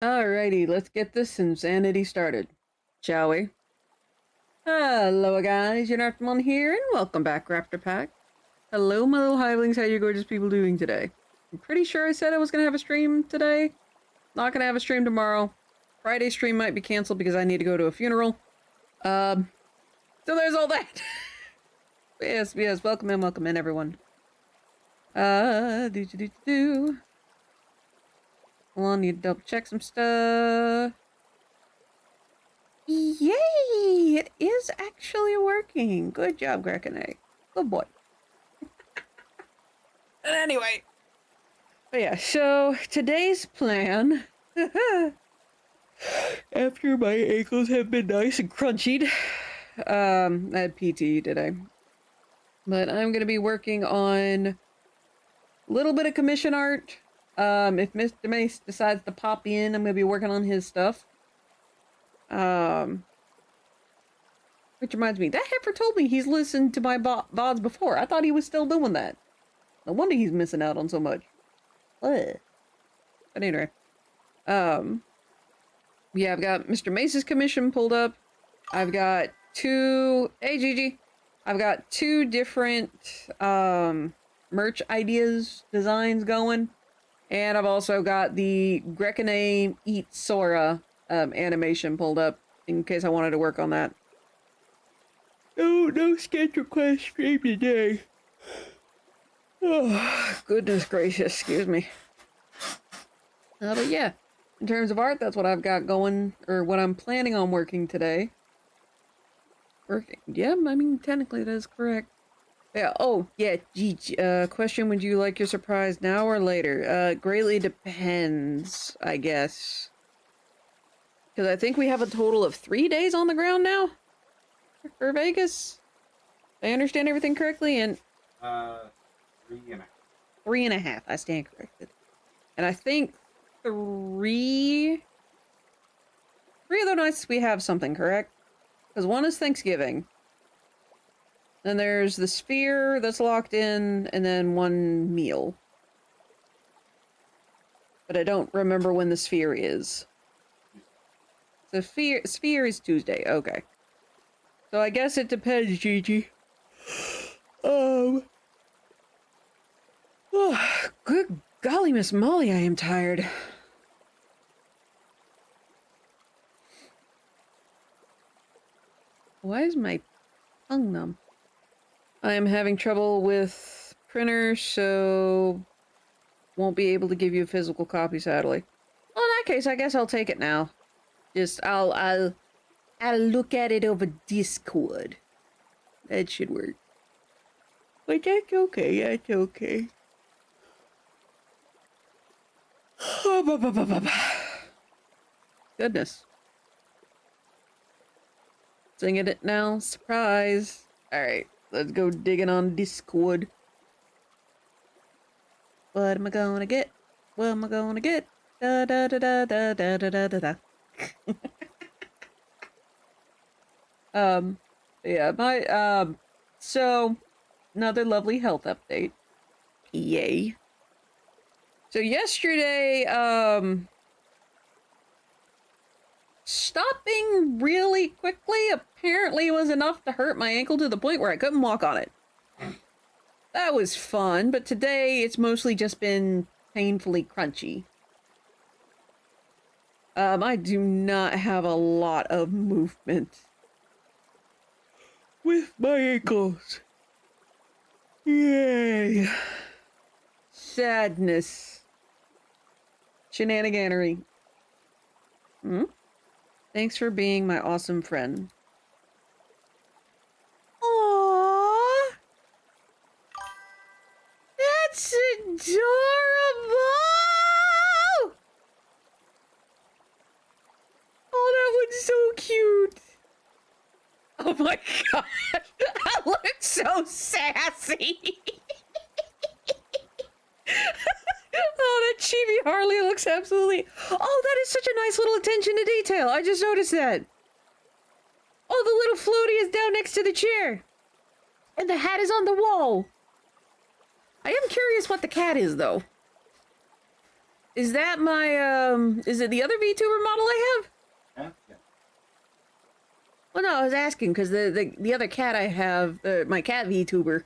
Alrighty, let's get this insanity started, shall we? Hello guys, One here, and welcome back, Raptor Pack. Hello my little hivelings, how you gorgeous people doing today? I'm pretty sure I said I was gonna have a stream today. Not gonna have a stream tomorrow. Friday stream might be canceled because I need to go to a funeral. So there's all that. yes, welcome in everyone. Do. Hold on, need to double check some stuff. Yay! It is actually working. Good job, Grekene. Good boy. Anyway. But yeah, so today's plan. After my ankles have been nice and crunchied. I had PT today. But I'm gonna be working on a little bit of commission art. If Mr. Mace decides to pop in, I'm gonna be working on his stuff. Which reminds me, that heifer told me he's listened to my VODs before. I thought he was still doing that. No wonder he's missing out on so much. Ugh. But anyway. Yeah, I've got Mr. Mace's commission pulled up. I've got two... Hey, Gigi. I've got two different, merch ideas, designs going. And I've also got the Grekene Eat Sora, animation pulled up in case I wanted to work on that. No schedule class stream today. Oh, goodness gracious, excuse me. But yeah, in terms of art, that's what I've got going, or what I'm planning on working today. Yeah, I mean, technically that is correct. Yeah, oh, yeah, Gigi, question, would you like your surprise now or later? Greatly depends, I guess. Because I think we have a total of 3 days on the ground now? For Vegas? I understand everything correctly, and... 3.5. 3.5, I stand corrected. And I think three of the nights we have something, correct? Because one is Thanksgiving. Then there's the sphere that's locked in, and then one meal. But I don't remember when the sphere is. The sphere is Tuesday, okay. So I guess it depends, Gigi. Oh, good golly, Miss Molly, I am tired. Why is my tongue numb? I am having trouble with printer, so won't be able to give you a physical copy, sadly. Well, in that case, I guess I'll take it now. Just, I'll look at it over Discord. That should work. But that's okay, that's okay. Goodness. Singing it now, surprise. Alright, let's go digging on Discord. What am I gonna get? What am I gonna get? Da da da da da da da da da. Yeah, so, another lovely health update. Yay. So yesterday, stopping really quickly apparently was enough to hurt my ankle to the point where I couldn't walk on it. That was fun, but today it's mostly just been painfully crunchy. I do not have a lot of movement with my ankles. Yay. Sadness. Shenaniganery. Thanks for being my awesome friend. Aww. That's adorable! Oh, that one's so cute. Oh my god, that looks so sassy. Oh, that chibi Harley looks absolutely... Oh, that is such a nice little attention to detail. I just noticed that. Oh, the little floaty is down next to the chair. And the hat is on the wall. I am curious what the cat is, though. Is that my, is it the other VTuber model I have? Yeah? Yeah. Well, no, I was asking, because the other cat I have, my cat VTuber,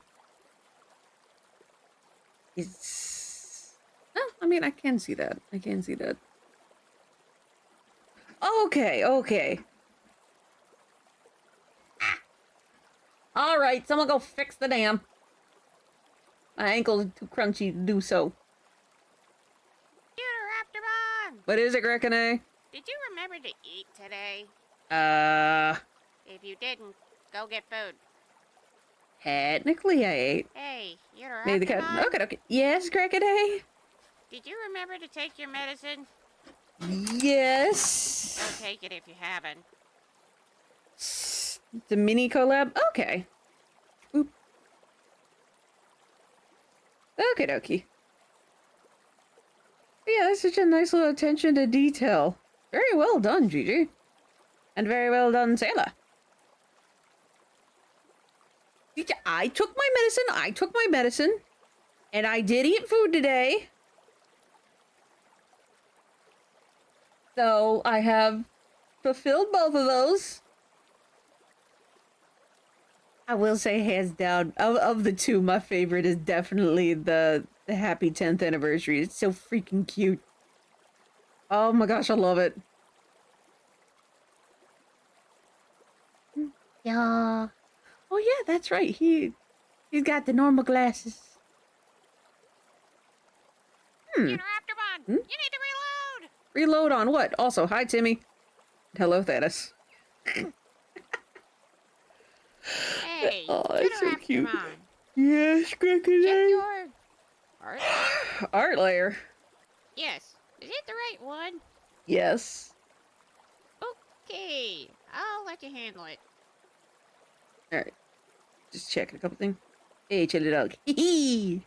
is... Oh, I mean, I can see that. I can see that. Okay, okay. Alright, someone go fix the dam. My ankle's too crunchy to do so. Raptorman! What is it, Grekene? Did you remember to eat today? If you didn't, go get food. Technically I ate. Hey, Made the cut. Raptorman? Okay, okay. Yes, Grekene? Did you remember to take your medicine? Yes. Go take it if you haven't. The mini collab? Okay. Oop. Okie dokie. Yeah, that's such a nice little attention to detail. Very well done, Gigi. And very well done, Sailor. I took my medicine. And I did eat food today. So, I have fulfilled both of those. I will say, hands down, of the two, my favorite is definitely the happy 10th anniversary. It's so freaking cute. Oh my gosh, I love it. Yeah. Oh yeah, that's right. He's got the normal glasses. Raptorman! You need to reload! Reload on what? Also, hi Timmy. Hello, Thanos. Hey, Oh, that's so cute. Raptorman. Yes, Check Crocodile. your... Art? Art layer. Yes. Is it the right one? Yes. Okay. I'll let you handle it. Alright. Just checking a couple things. Hey, chilly dog. Hee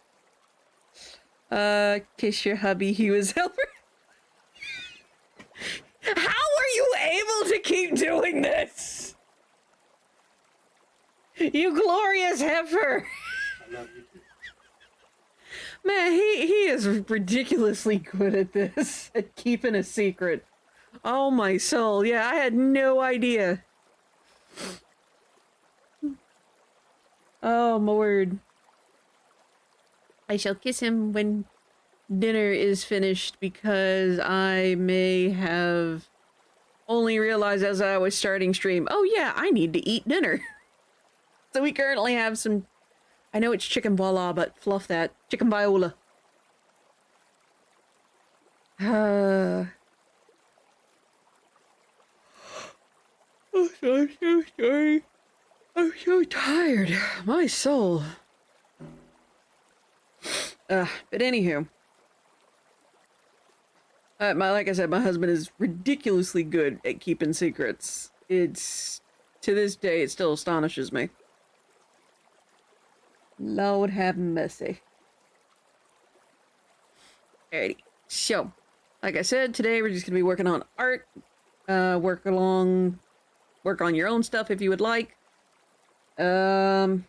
kiss your hubby, he was helper. How are you able to keep doing this? You glorious heifer. I love you too. Man, he is ridiculously good at this, at keeping a secret. Oh my soul, yeah, I had no idea. Oh my word. I shall kiss him when dinner is finished because I may have only realized as I was starting stream, oh yeah, I need to eat dinner. So we currently have some, I know it's chicken voila, but fluff that. Chicken viola. Oh, I'm so sorry. I'm so tired. My soul. But anywho. Like I said, my husband is ridiculously good at keeping secrets. It's, to this day, it still astonishes me. Lord have mercy. Alrighty. So, like I said, today we're just gonna be working on art. Work on your own stuff if you would like. I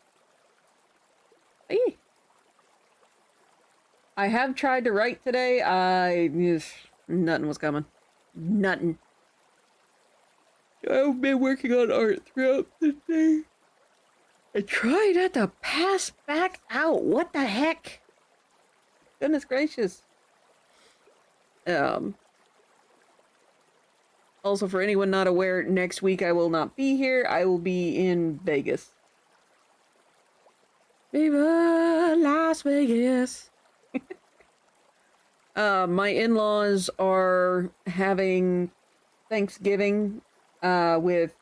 have tried to write today. Nothing was coming. Nothing. I've been working on art throughout the day. I tried not to pass back out. What the heck? Goodness gracious. Also, for anyone not aware, next week I will not be here. I will be in Vegas. Viva Las Vegas. My in-laws are having Thanksgiving with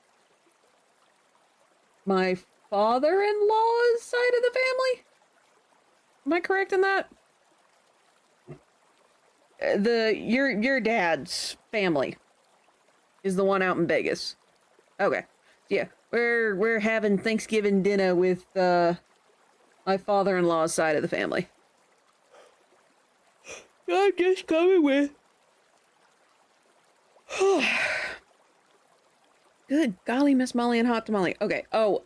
my father-in-law's side of the family. Am I correct in that? Your dad's family is the one out in Vegas. Okay. Yeah, we're having Thanksgiving dinner with my father-in-law's side of the family. I'm just coming with. Good golly, Miss Molly and Hot Tamale. Okay. Oh,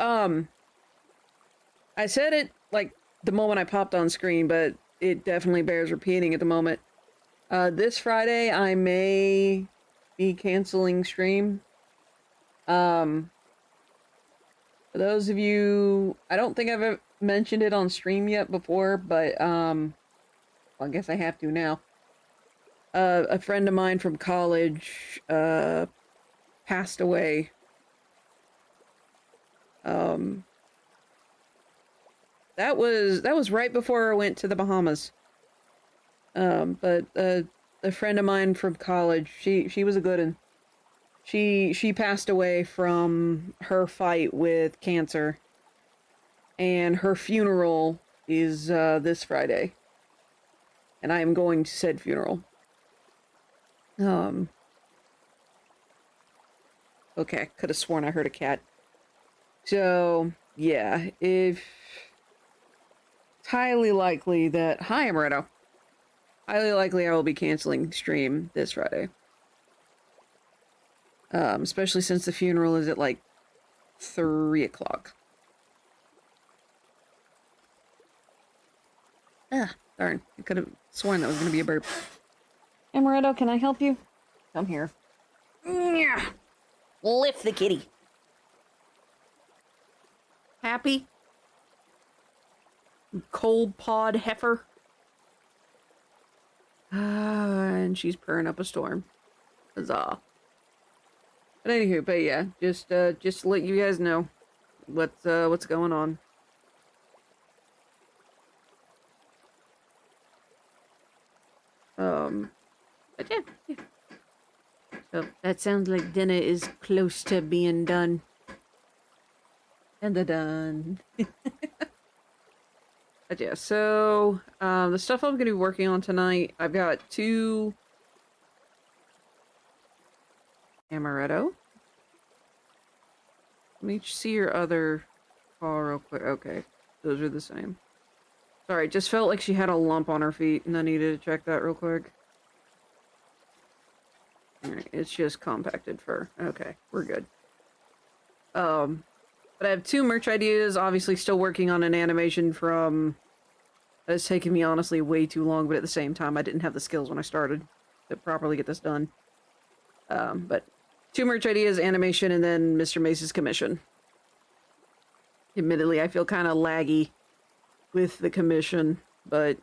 I said it like the moment I popped on screen, but it definitely bears repeating at the moment. This Friday I may be canceling stream. For those of you, I don't think I've ever mentioned it on stream yet before, but well, I guess I have to now. A friend of mine from college passed away. That was right before I went to the Bahamas. But a friend of mine from college, she was a good one. She passed away from her fight with cancer, and her funeral is this Friday, and I am going to said funeral. Okay, could have sworn I heard a cat. So yeah, if it's highly likely that hi, Amaretto. Highly likely I will be canceling stream this Friday. Especially since the funeral is at like 3 o'clock. Ah, darn. I could have sworn that was going to be a burp. Amaretto, can I help you? Come here. Yeah. Lift the kitty. Happy? Cold pod heifer? And she's purring up a storm. Huzzah. But anywho, but yeah, just to let you guys know what's going on. But yeah. So that sounds like dinner is close to being done. And done. But yeah, so the stuff I'm gonna be working on tonight, I've got 2 Amaretto. Let me see your other paw real quick. Okay, those are the same. Sorry, just felt like she had a lump on her feet, and I needed to check that real quick. Alright, it's just compacted fur. Okay, we're good. But I have 2 merch ideas, obviously still working on an animation from... It's taken me, honestly, way too long, but at the same time, I didn't have the skills when I started to properly get this done. But 2 merch ideas, animation, and then Mr. Mace's commission. Admittedly, I feel kind of laggy with the commission, but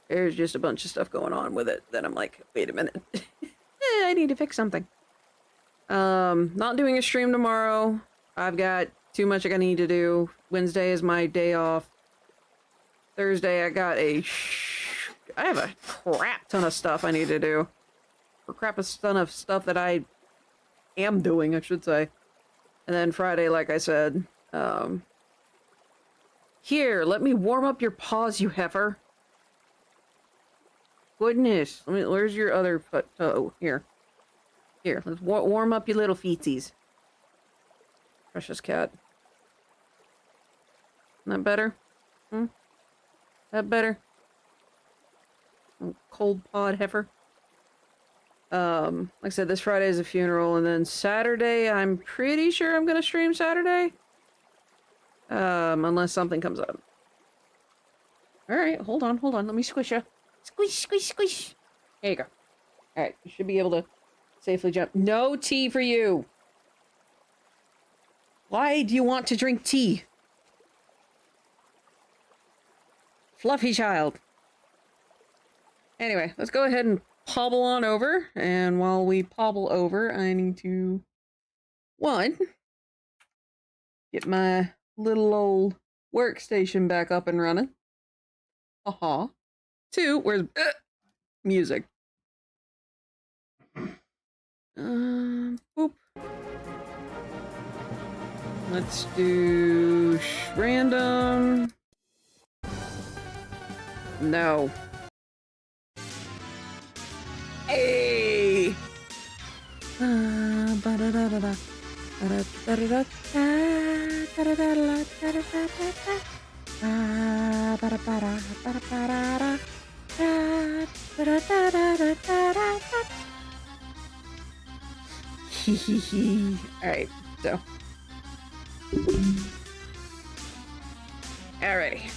there's just a bunch of stuff going on with it that I'm like, wait a minute. I need to fix something. Not doing a stream tomorrow. I've got too much I need to do. Wednesday is my day off. Thursday, I have a crap ton of stuff I need to do. Or crap a ton of stuff that I am doing, I should say. And then Friday, like I said, here, let me warm up your paws, you heifer. Goodness. Where's your other foot? Oh, here. Here, let's warm up your little feetsies. Precious cat. Isn't that better? That better? Cold pod heifer. Like I said, this Friday is a funeral, and then Saturday, I'm pretty sure I'm gonna stream Saturday. Unless something comes up. Alright, hold on, let me squish you. Squish, squish, squish. There you go. Alright, you should be able to safely jump. No tea for you! Why do you want to drink tea? Fluffy child. Anyway, let's go ahead and pobble on over. And while we pobble over, I need to... 1. Get my little old workstation back up and running. Haha. 2, where's... music. Boop. Let's do random. No. Hey. Alright, so. Alrighty.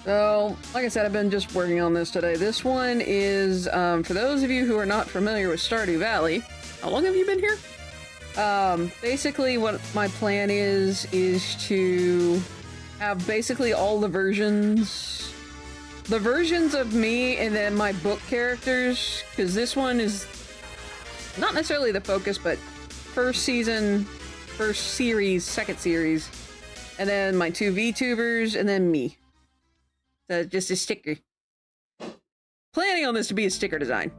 So, like I said, I've been just working on this today. This one is, for those of you who are not familiar with Stardew Valley, how long have you been here? Basically what my plan is to have basically all the versions of me and then my book characters, because this one is not necessarily the focus, but first season, first series, second series, and then my 2 VTubers, and then me. So just a sticker. Planning on this to be a sticker design.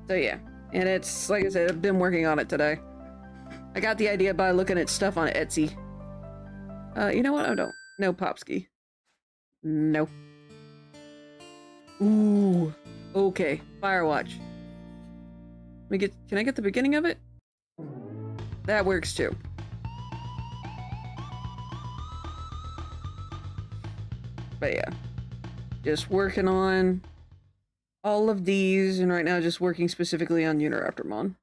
So yeah, and it's, like I said, I've been working on it today. I got the idea by looking at stuff on Etsy. You know what? Oh no. No, Popsky. No. Ooh. Okay. Firewatch. Can I get the beginning of it? That works too. But yeah. Just working on all of these, and right now just working specifically on Uniraptormon.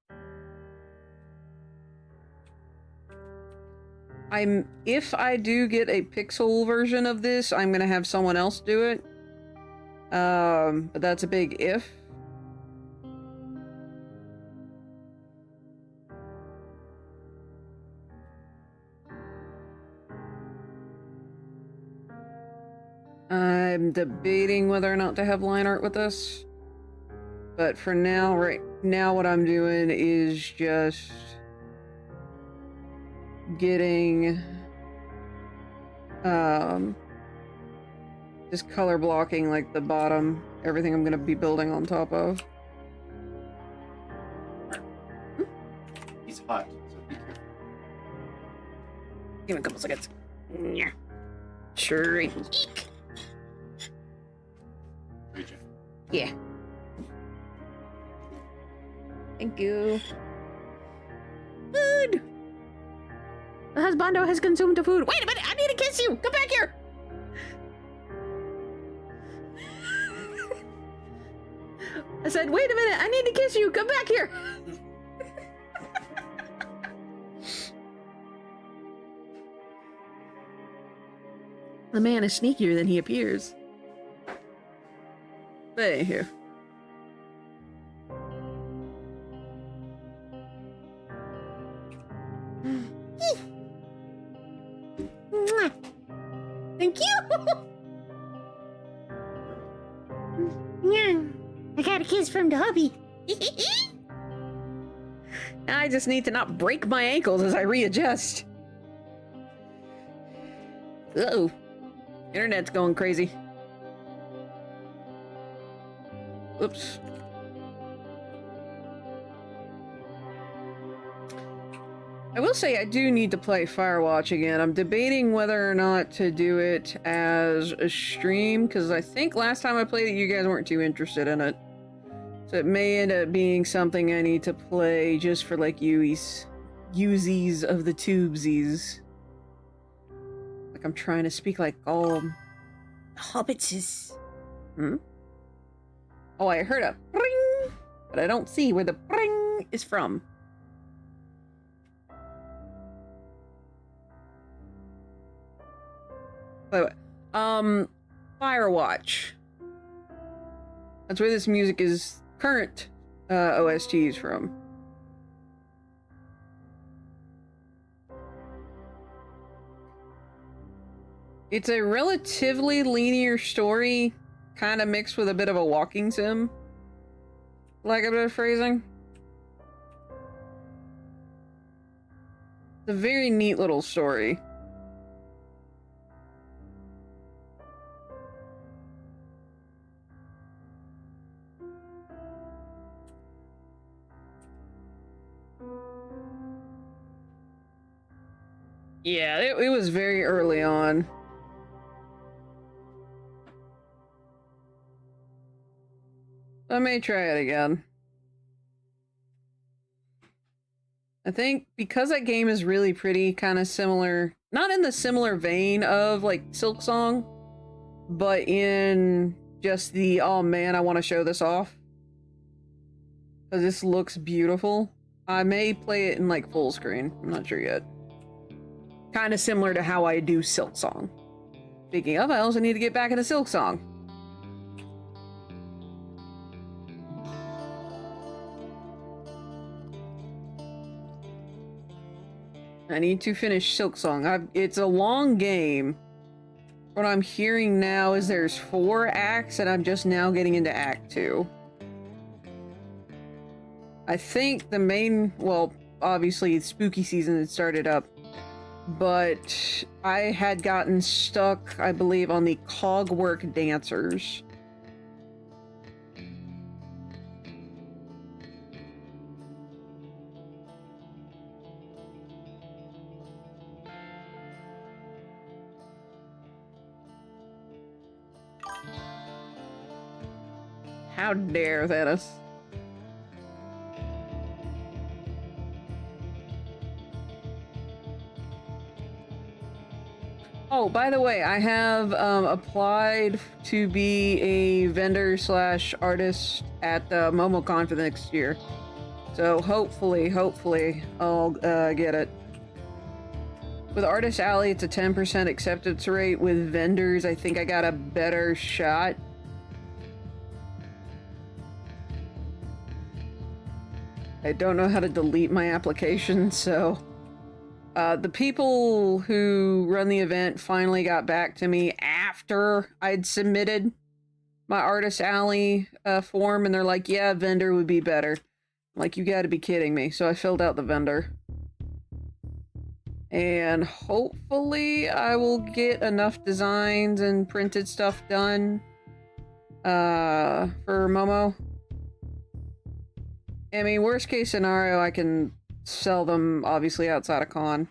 If I do get a pixel version of this, I'm gonna have someone else do it. But that's a big if. I'm debating whether or not to have line art with this. But for now, right now what I'm doing is just getting just color blocking like the bottom, everything I'm gonna be building on top of. He's hot, so be careful. Give me a couple seconds. Yeah. Sure. Eek. Region. Yeah. Thank you. Food! The husbando has consumed the food. Wait a minute, I need to kiss you! Come back here! I said, wait a minute, I need to kiss you! Come back here! The man is sneakier than he appears. But anywho. Thank you! I got a kiss from the hubby. I just need to not break my ankles as I readjust. Uh-oh. Internet's going crazy. Oops. I will say I do need to play Firewatch again. I'm debating whether or not to do it as a stream, because I think last time I played it, you guys weren't too interested in it. So it may end up being something I need to play just for, like, Uzies of the tubesies. Like I'm trying to speak like all hobbitses. Hmm? Oh, I heard a ring, but I don't see where the ring is from. By the way, Firewatch. That's where this music is current OSTs from. It's a relatively linear story, kind of mixed with a bit of a walking sim. Like a bit of phrasing. It's a very neat little story. Yeah, it was very early on. I may try it again. I think because that game is really pretty, kind of similar, not in the similar vein of like Silksong, but in just the, oh man, I want to show this off. Because this looks beautiful. I may play it in like full screen. I'm not sure yet. Kind of similar to how I do Silksong. Speaking of, I also need to get back into Silk Song. I need to finish Silk Song. It's a long game. What I'm hearing now is there's 4 acts, and I'm just now getting into Act 2. I think the main, well, obviously spooky season had started up, but I had gotten stuck, I believe, on the Cogwork Dancers. How dare Thanos? Oh, by the way, I have applied to be a vendor / artist at MomoCon for the next year. So hopefully I'll get it. With Artist Alley, it's a 10% acceptance rate. With vendors, I think I got a better shot. I don't know how to delete my application, so... the people who run the event finally got back to me after I'd submitted my Artist Alley form, and they're like, yeah, vendor would be better. I'm like, you gotta be kidding me. So I filled out the vendor. And hopefully I will get enough designs and printed stuff done for Momo. I mean, worst case scenario, I can sell them, obviously, outside of con.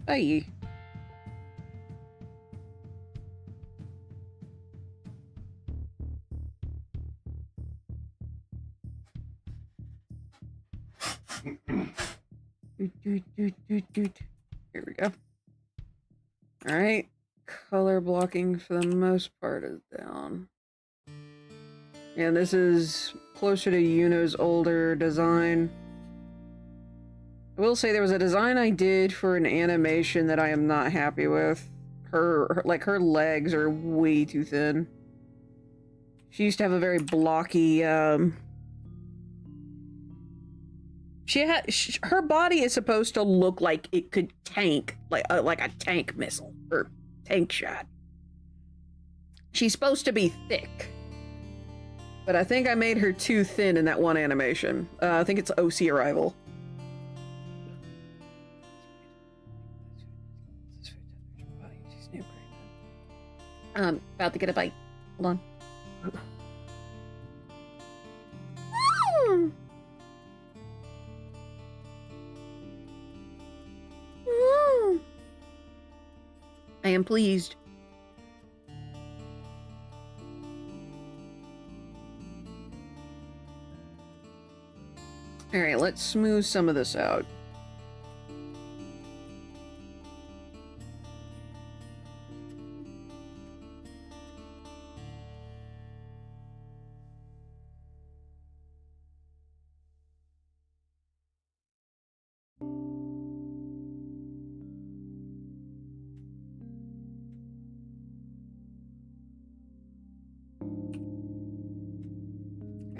Hey. Here we go. Alright. Color blocking for the most part is down. And this is closer to Yuno's older design. I will say there was a design I did for an animation that I am not happy with. Her legs are way too thin. She used to have a very blocky, her body is supposed to look like it could tank, like a tank missile, or tank shot. She's supposed to be thick. But I think I made her too thin in that one animation. I think it's OC Arrival. About to get a bite. Hold on. I am pleased. Alright, let's smooth some of this out.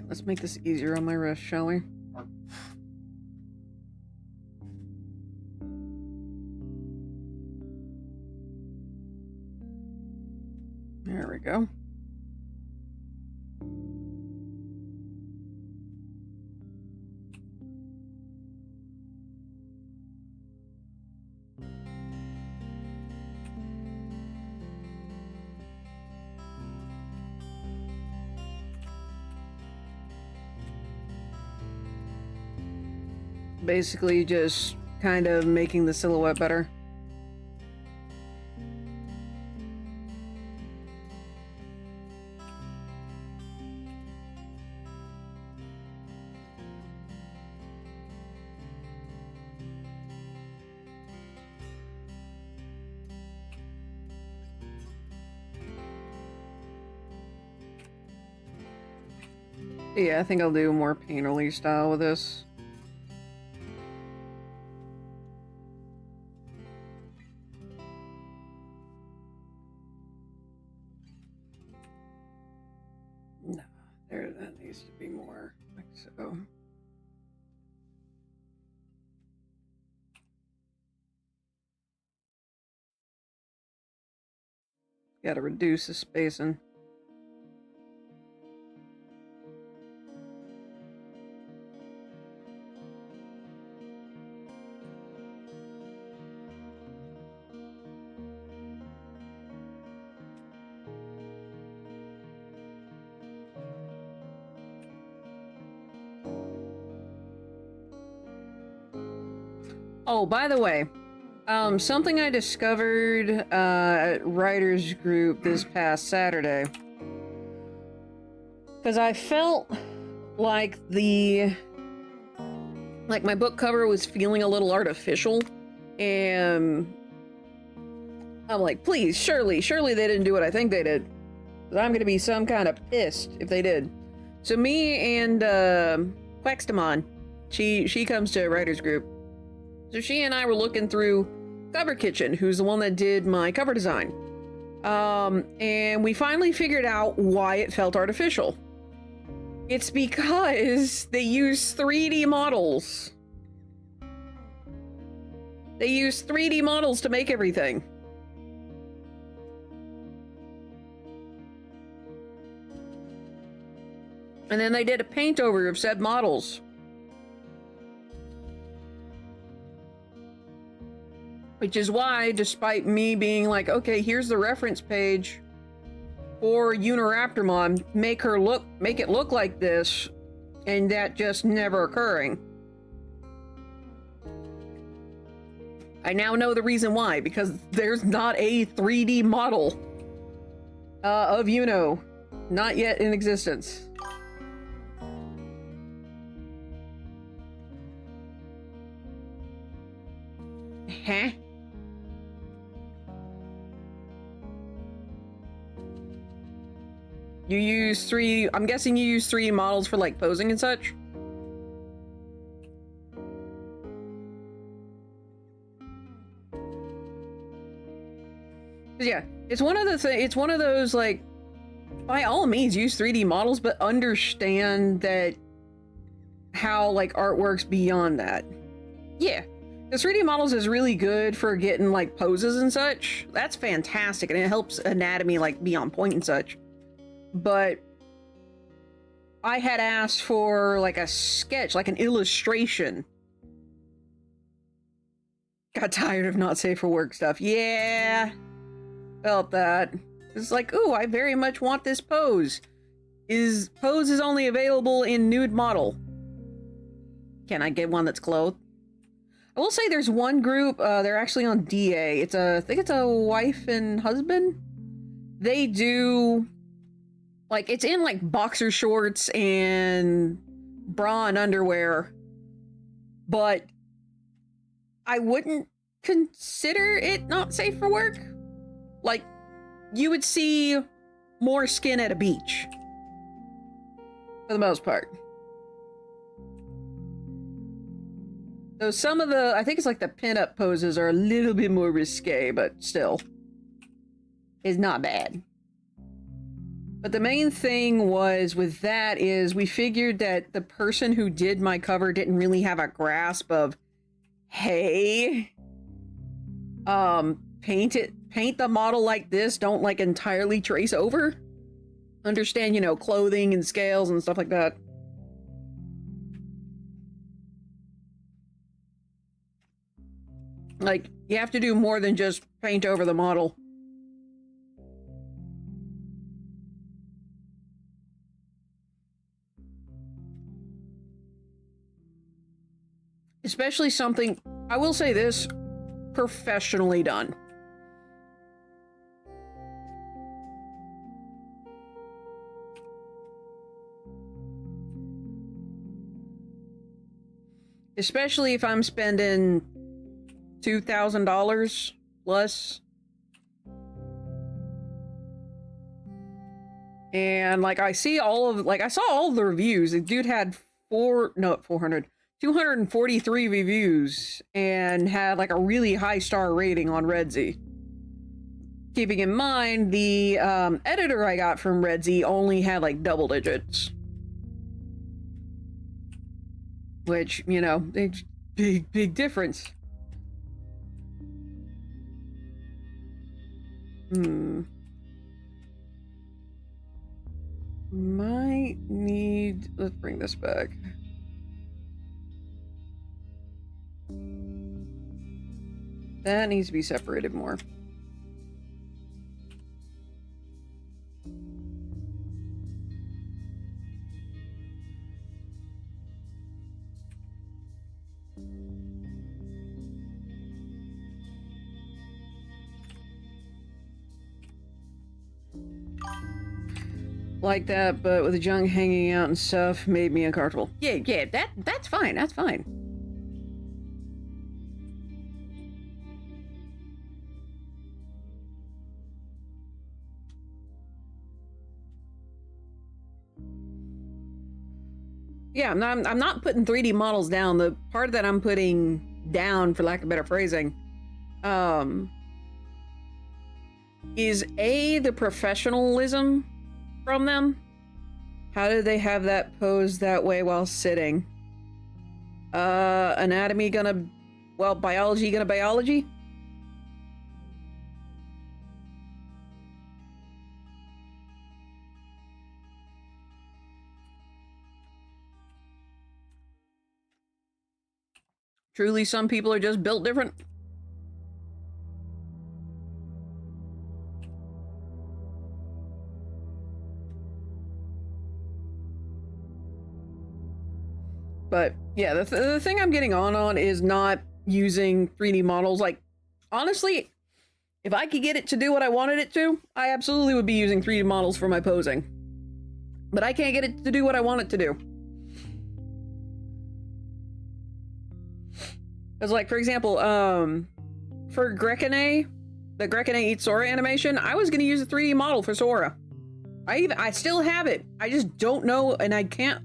Let's make this easier on my wrist, shall we? There we go. Basically just kind of making the silhouette better. Yeah, I think I'll do more painterly style with this. No, that needs to be more like so. Gotta reduce the spacing. Oh, by the way, something I discovered at Writers Group this past Saturday. Because I felt like my book cover was feeling a little artificial. And I'm like, please, surely they didn't do what I think they did. 'Cause I'm gonna be some kind of pissed if they did. So me and Quaxtamon, she comes to Writers Group. So she and I were looking through Cover Kitchen, who's the one that did my cover design. And we finally figured out why it felt artificial. It's because they use 3D models. They use 3D models to make everything. And then they did a paint over of said models. Which is why, despite me being like, okay, here's the reference page for Uniraptormon, make it look like this, and that just never occurring. I now know the reason why, because there's not a 3D model of Uno, not yet in existence. Huh? You use I'm guessing you use 3D models for like posing and such? Yeah, it's one of those like, by all means use 3D models, but understand that how like art works beyond that. Yeah. The 3D models is really good for getting like poses and such. That's fantastic, and it helps anatomy like be on point and such. But I had asked for like a sketch, like an illustration. Got tired of not safe for work stuff. Yeah, felt that. It's like, ooh, I very much want this pose. Pose is only available in nude model. Can I get one that's clothed? I will say there's one group, they're actually on DA. I think it's a wife and husband. They do, like, it's in like boxer shorts and bra and underwear, but I wouldn't consider it not safe for work. Like, you would see more skin at a beach, for the most part. So some of I think it's like the pin-up poses are a little bit more risque, but still, it's not bad. But the main thing was with that is we figured that the person who did my cover didn't really have a grasp of, hey, paint the model like this, don't like entirely trace over. Understand, you know, clothing and scales and stuff like that. Like, you have to do more than just paint over the model. Especially something, I will say this, professionally done. Especially if I'm spending $2,000 plus. And like I see all of I saw all of the reviews. The dude had 243 reviews and had like a really high star rating on Redzi. Keeping in mind the editor I got from Redzi only had like double digits. Which, you know, big difference. Might need... Let's bring this back. That needs to be separated more. Like that, but with the junk hanging out and stuff made me uncomfortable. Yeah, that's fine, that's fine. Yeah, I'm not putting 3D models down. The part that I'm putting down, for lack of better phrasing, is the professionalism from them. How did they have that posed that way while sitting? Anatomy gonna, well, biology gonna biology? Truly, some people are just built different. But yeah, the thing I'm getting on is not using 3D models. Like, honestly, if I could get it to do what I wanted it to, I absolutely would be using 3D models for my posing. But I can't get it to do what I want it to do. Because, like, for example, for Grekine, the Grekine Eats Sora animation, I was going to use a 3D model for Sora. I still have it. I just don't know, and I can't.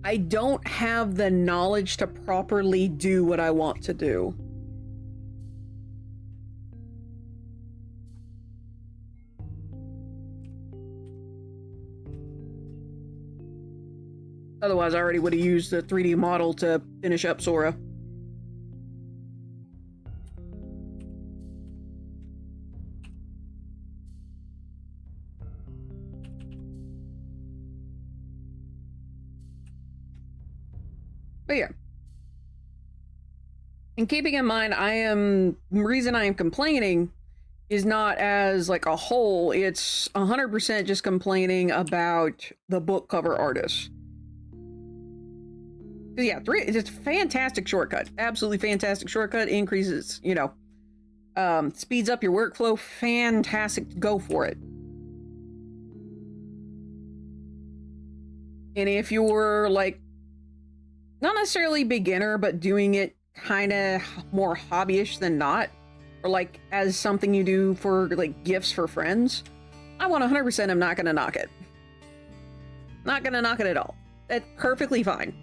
I don't have the knowledge to properly do what I want to do. Otherwise, I already would have used the 3D model to finish up Sora. But yeah. And keeping in mind, the reason I am complaining is not as like a whole, it's 100% just complaining about the book cover artist. Yeah, it's a fantastic shortcut. Absolutely fantastic shortcut. Increases, you know, speeds up your workflow. Fantastic. Go for it. And if you're like, not necessarily beginner, but doing it kind of more hobbyish than not, or like as something you do for like gifts for friends, I 100% am not going to knock it. Not going to knock it at all. That's perfectly fine.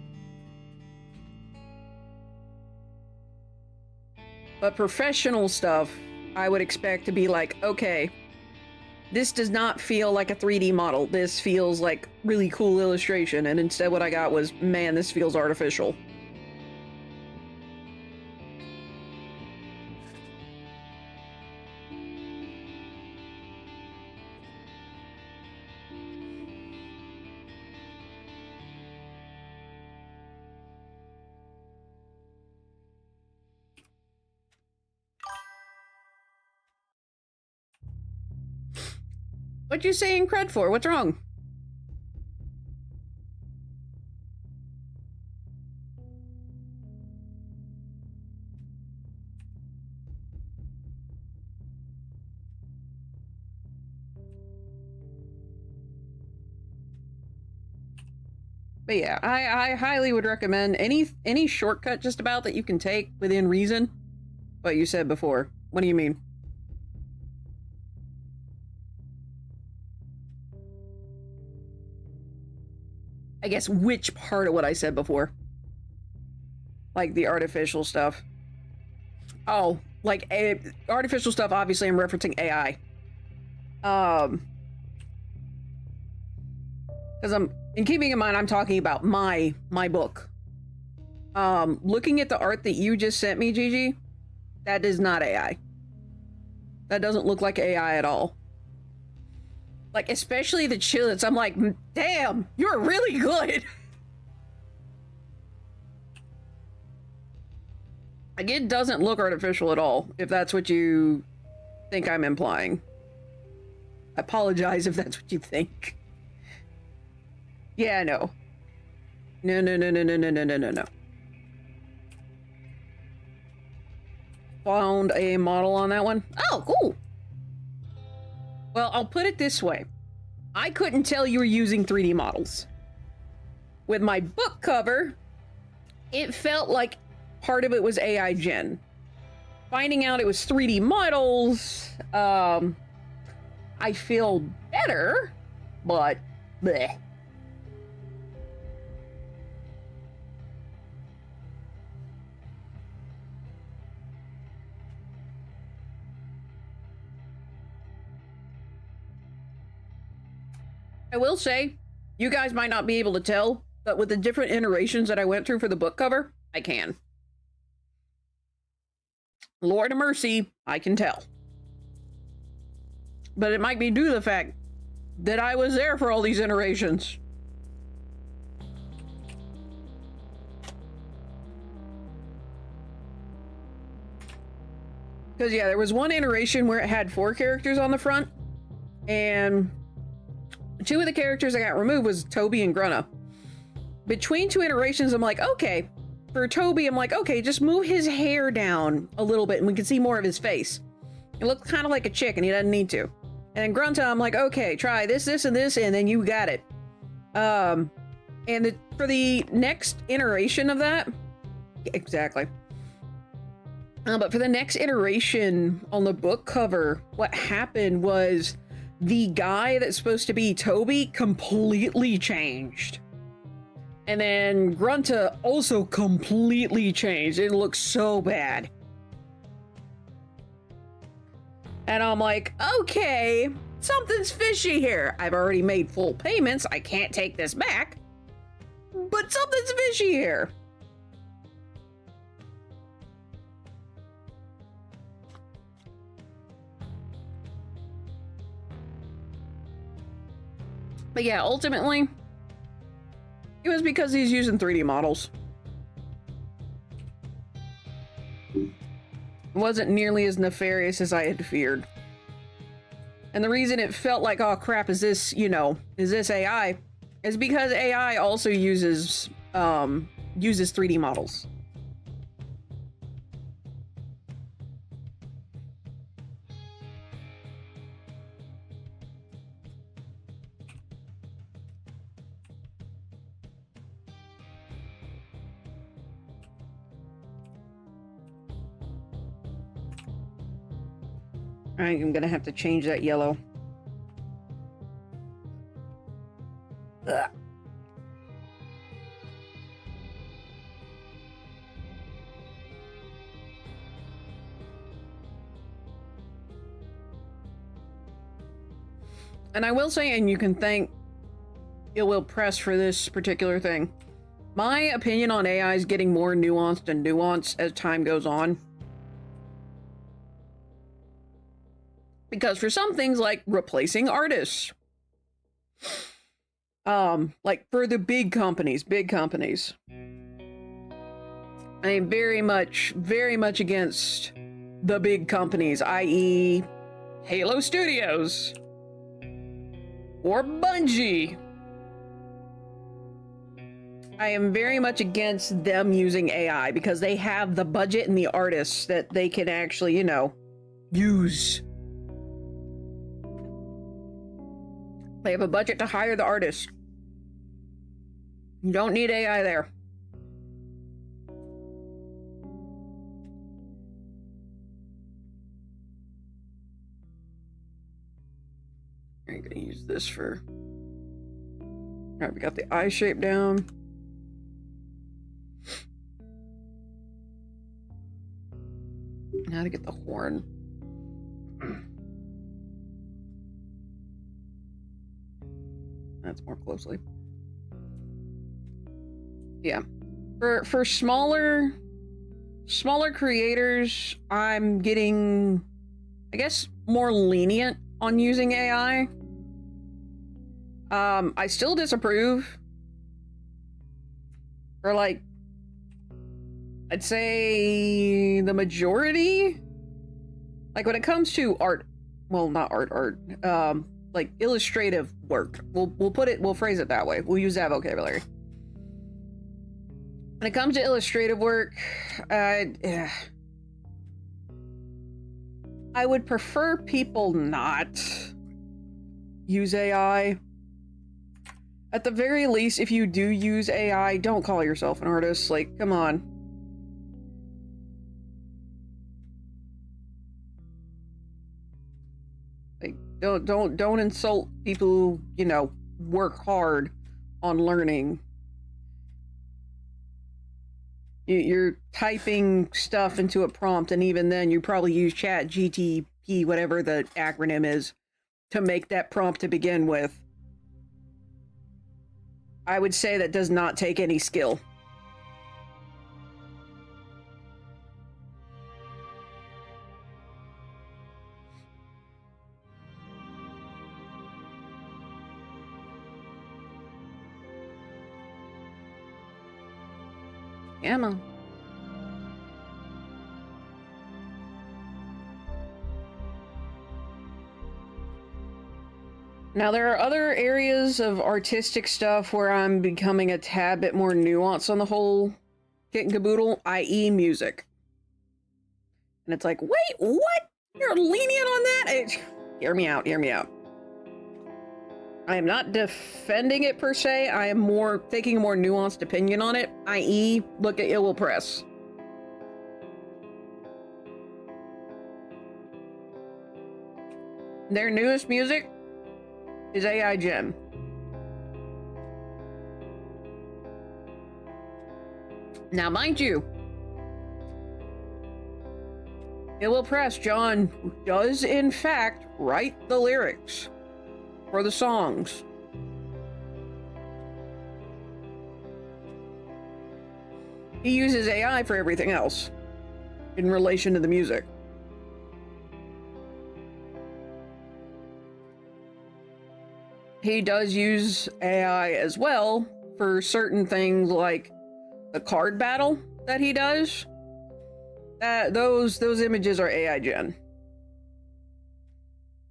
But professional stuff, I would expect to be like, okay, this does not feel like a 3D model. This feels like really cool illustration. And instead what I got was, man, this feels artificial. What you saying cred for? What's wrong? But yeah, I highly would recommend any shortcut just about that you can take within reason. What you said before. What do you mean? I guess, which part of what I said before. Like the artificial stuff. Oh, like artificial stuff, obviously I'm referencing AI. Because in keeping in mind, I'm talking about my book. Looking at the art that you just sent me, Gigi, that is not AI. That doesn't look like AI at all. Like, especially the chillets. I'm like, damn, you're really good. Like, it doesn't look artificial at all, if that's what you think I'm implying. I apologize if that's what you think. Yeah, no. No. Found a model on that one. Oh, cool. Well, I'll put it this way. I couldn't tell you were using 3D models. With my book cover, it felt like part of it was AI gen. Finding out it was 3D models, I feel better, but bleh. I will say, you guys might not be able to tell, but with the different iterations that I went through for the book cover, I can. Lord of mercy, I can tell. But it might be due to the fact that I was there for all these iterations. Because, yeah, there was one iteration where it had 4 characters on the front, and 2 of the characters that got removed was Toby and Grunna. Between 2 iterations, I'm like, okay. For Toby, I'm like, okay, just move his hair down a little bit and we can see more of his face. It looks kind of like a chick and he doesn't need to. And then Grunta, I'm like, okay, try this, this, and this, and then you got it. For the next iteration of that, exactly. But for the next iteration on the book cover, what happened was the guy that's supposed to be Toby completely changed. And then Grunta also completely changed. It looks so bad. And I'm like, okay, something's fishy here. I've already made full payments. I can't take this back. But something's fishy here. But yeah, ultimately, it was because he's using 3D models. It wasn't nearly as nefarious as I had feared. And the reason it felt like, oh crap, is this, is this AI? Is because AI also uses 3D models. I'm gonna have to change that yellow. Ugh. And I will say, and you can thank Ill Will Press for this particular thing. My opinion on AI is getting more nuanced and nuanced as time goes on. Because for some things like replacing artists, like for the big companies, I am very much against the big companies, i.e. Halo Studios or Bungie. I am very much against them using AI because they have the budget and the artists that they can actually, use. They have a budget to hire the artist. You don't need AI there. I'm gonna use this for... Alright, we got the eye shape down. Now to get the horn. That's more closely. Yeah. For smaller creators, I'm getting, I guess, more lenient on using AI. I still disapprove. For like, I'd say the majority. Like when it comes to art, well, not art, like illustrative work. We'll phrase it that way. We'll use that vocabulary. When it comes to illustrative work, I would prefer people not use AI. At the very least, if you do use AI, don't call yourself an artist. Like, come on. Like, don't insult people who, you know, work hard on learning. You're typing stuff into a prompt, and even then, you probably use Chat GTP, whatever the acronym is, to make that prompt to begin with. I would say that does not take any skill. Yeah, man. Now, there are other areas of artistic stuff where I'm becoming a tad bit more nuanced on the whole kit and caboodle, i.e. music. And it's like, wait, what? You're lenient on that? Hear me out, hear me out. I am not defending it per se. I am more taking a more nuanced opinion on it, i.e. look at It Will Press. Their newest music is AI Gen. Now, mind you, It Will Press, John does in fact write the lyrics for the songs. He uses AI for everything else in relation to the music. He does use AI as well for certain things like the card battle that he does. Those images are AI gen.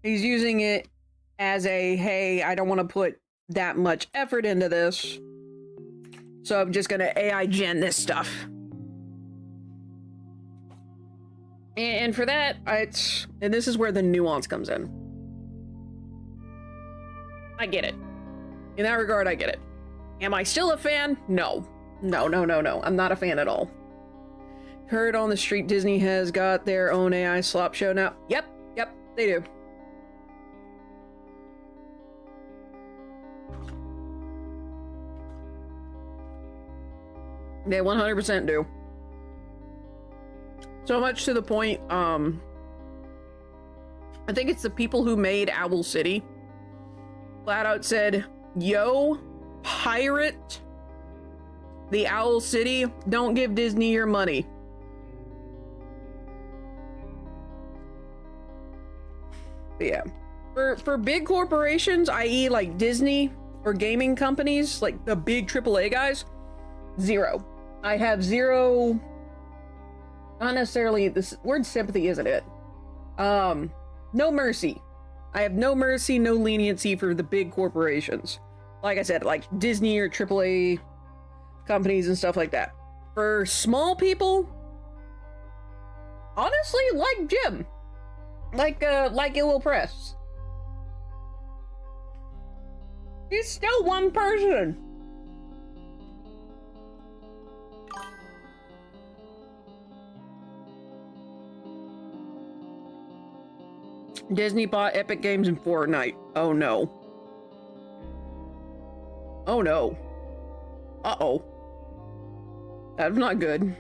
He's using it as a, hey, I don't want to put that much effort into this, so I'm just gonna AI gen this stuff. And for that, and this is where the nuance comes in. I get it. In that regard, I get it. Am I still a fan? No. No. I'm not a fan at all. Heard on the street Disney has got their own AI slop show now. Yep, they do. They 100% do. So much to the point, I think it's the people who made Owl City flat out said, yo, pirate the Owl City, don't give Disney your money. But yeah, for big corporations, i.e. like Disney or gaming companies, like the big AAA guys, zero. I have zero, not necessarily, this word sympathy isn't it. No mercy. I have no mercy, no leniency for the big corporations. Like I said, like Disney or AAA companies and stuff like that. For small people, honestly, like Jim. Like It Will Press. He's still one person. Disney bought Epic Games and Fortnite. Oh no. Oh no. Uh-oh. That's not good.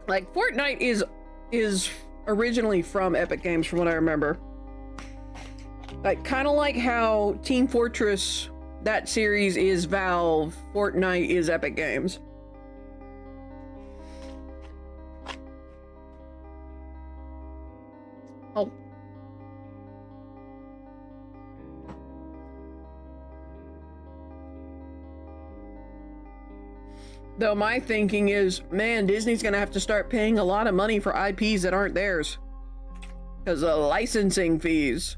Like, Fortnite is originally from Epic Games, from what I remember. Like, kind of like how Team Fortress, that series is Valve, Fortnite is Epic Games. Oh. Though my thinking is, man, Disney's gonna have to start paying a lot of money for IPs that aren't theirs. Because of licensing fees.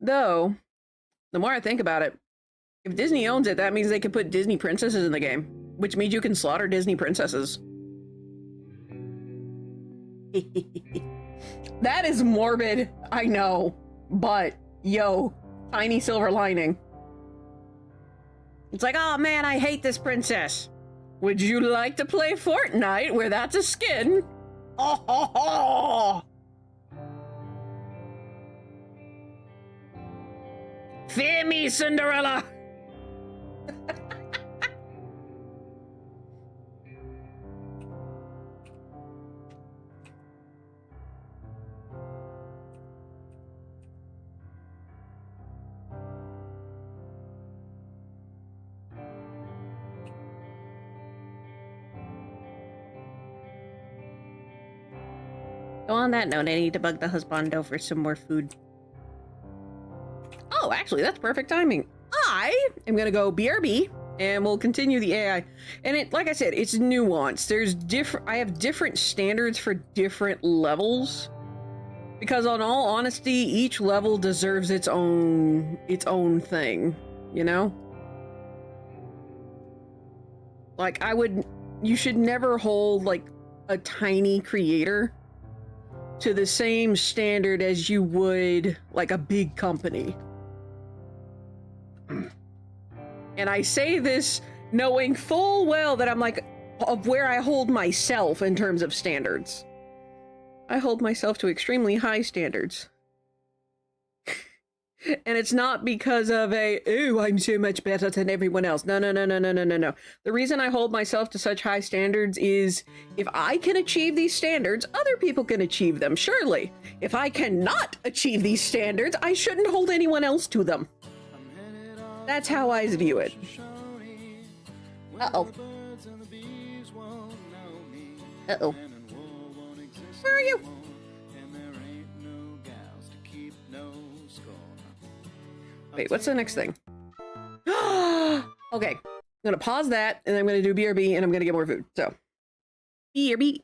Though, the more I think about it, if Disney owns it, that means they can put Disney princesses in the game. Which means you can slaughter Disney princesses. That is morbid, I know. But, yo, tiny silver lining. It's like, oh man, I hate this princess. Would you like to play Fortnite where that's a skin? Oh ho ho! Fear me, Cinderella! So on that note, I need to bug the husbando for some more food. Oh, actually, that's perfect timing. I am gonna go BRB, and we'll continue the AI. And it, like I said, it's nuanced. There's I have different standards for different levels. Because on all honesty, each level deserves its own thing, you know? Like, you should never hold, like, a tiny creator to the same standard as you would, like, a big company. And I say this knowing full well that I'm like, of where I hold myself in terms of standards. I hold myself to extremely high standards. And it's not because of oh, I'm so much better than everyone else. No, no, no, no, no, no, no, no. The reason I hold myself to such high standards is if I can achieve these standards, other people can achieve them, surely. If I cannot achieve these standards, I shouldn't hold anyone else to them. That's how I view it. Uh-oh. Uh-oh. Where are you? Wait, what's the next thing? Okay, I'm gonna pause that, and then I'm gonna do BRB, and I'm gonna get more food. So, BRB.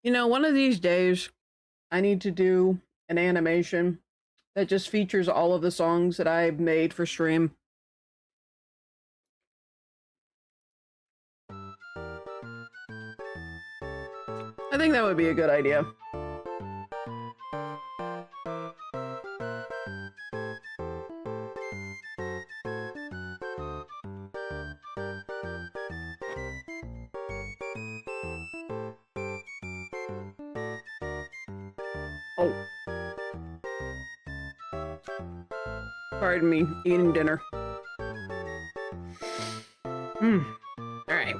You know, one of these days, I need to do an animation that just features all of the songs that I've made for stream. I think that would be a good idea. Oh. Pardon me, eating dinner. Alright.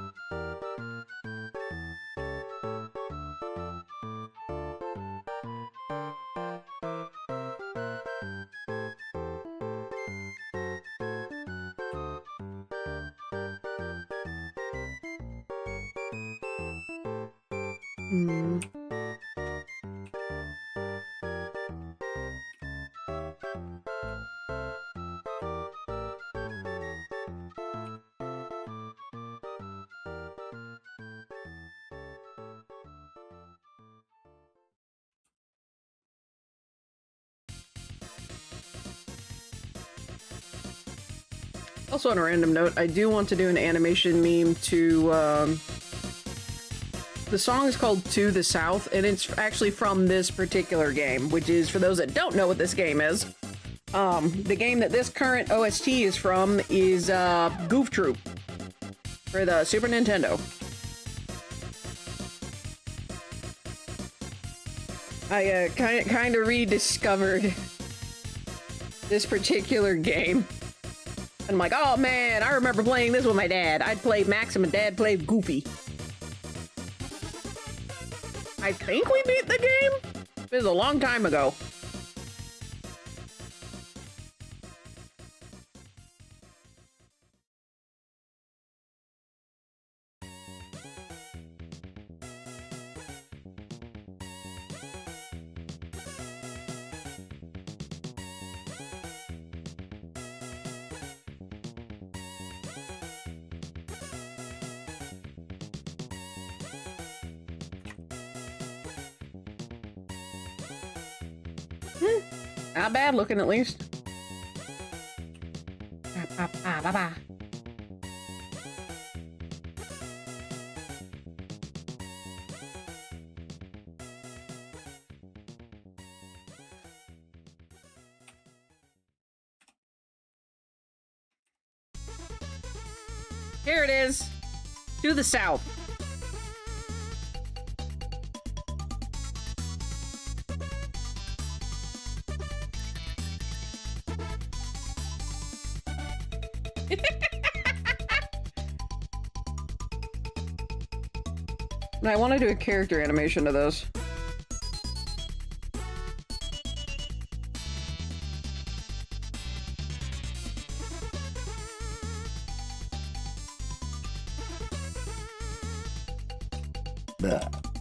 Also, on a random note, I do want to do an animation meme to, the song is called To the South, and it's actually from this particular game, which is, for those that don't know what this game is, the game that this current OST is from is, Goof Troop, for the Super Nintendo. I, kind of rediscovered this particular game. And I'm like, oh man, I remember playing this with my dad. I'd play Max and my dad played Goofy. I think we beat the game? It was a long time ago. Not bad looking, at least. Here it is. To the south. And I want to do a character animation to this.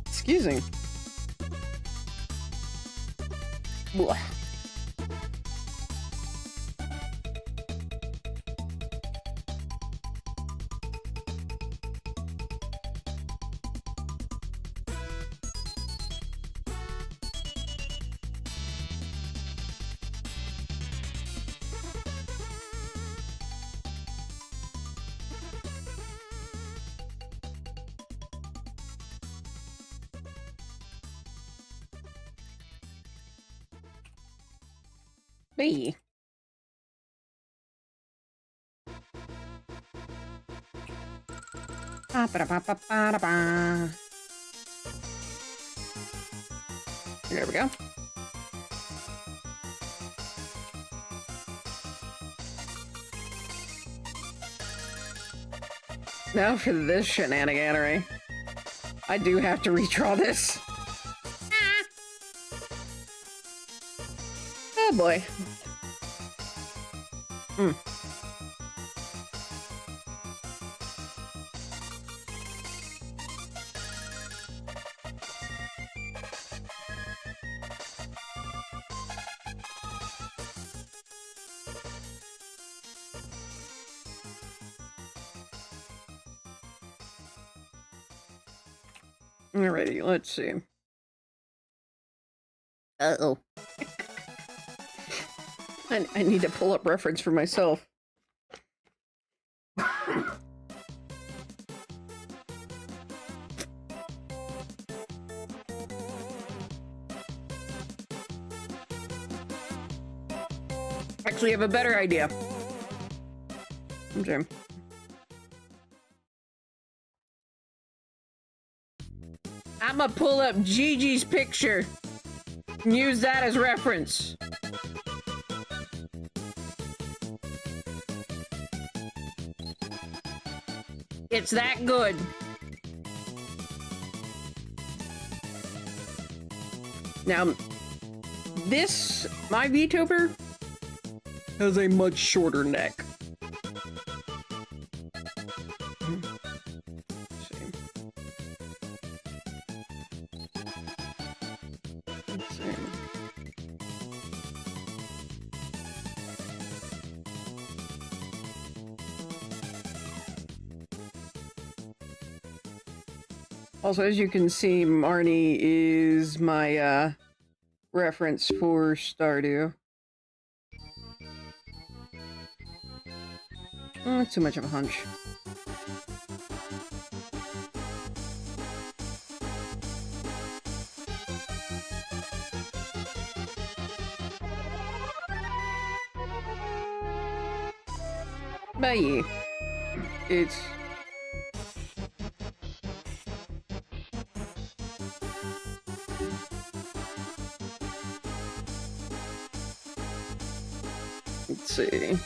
Excuse me. Blah. Hey. There we go. Now for this shenaniganery. I do have to redraw this. Oh boy. Alrighty, let's see. Uh-oh. I need to pull up reference for myself. Actually, I have a better idea. Okay. I'm gonna pull up Gigi's picture and use that as reference. It's that good. Now, my VTuber has a much shorter neck. Let's see. Also, as you can see, Marnie is my reference for Stardew. Too much of a hunch. But yeah, it's... Let's see.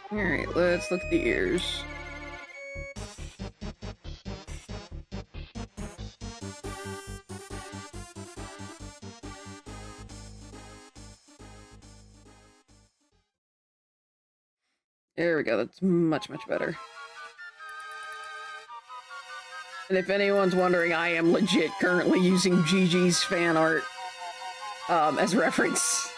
Alright, let's look at the ears. There we go, that's much, much better. And if anyone's wondering, I am legit currently using Gigi's fan art as reference.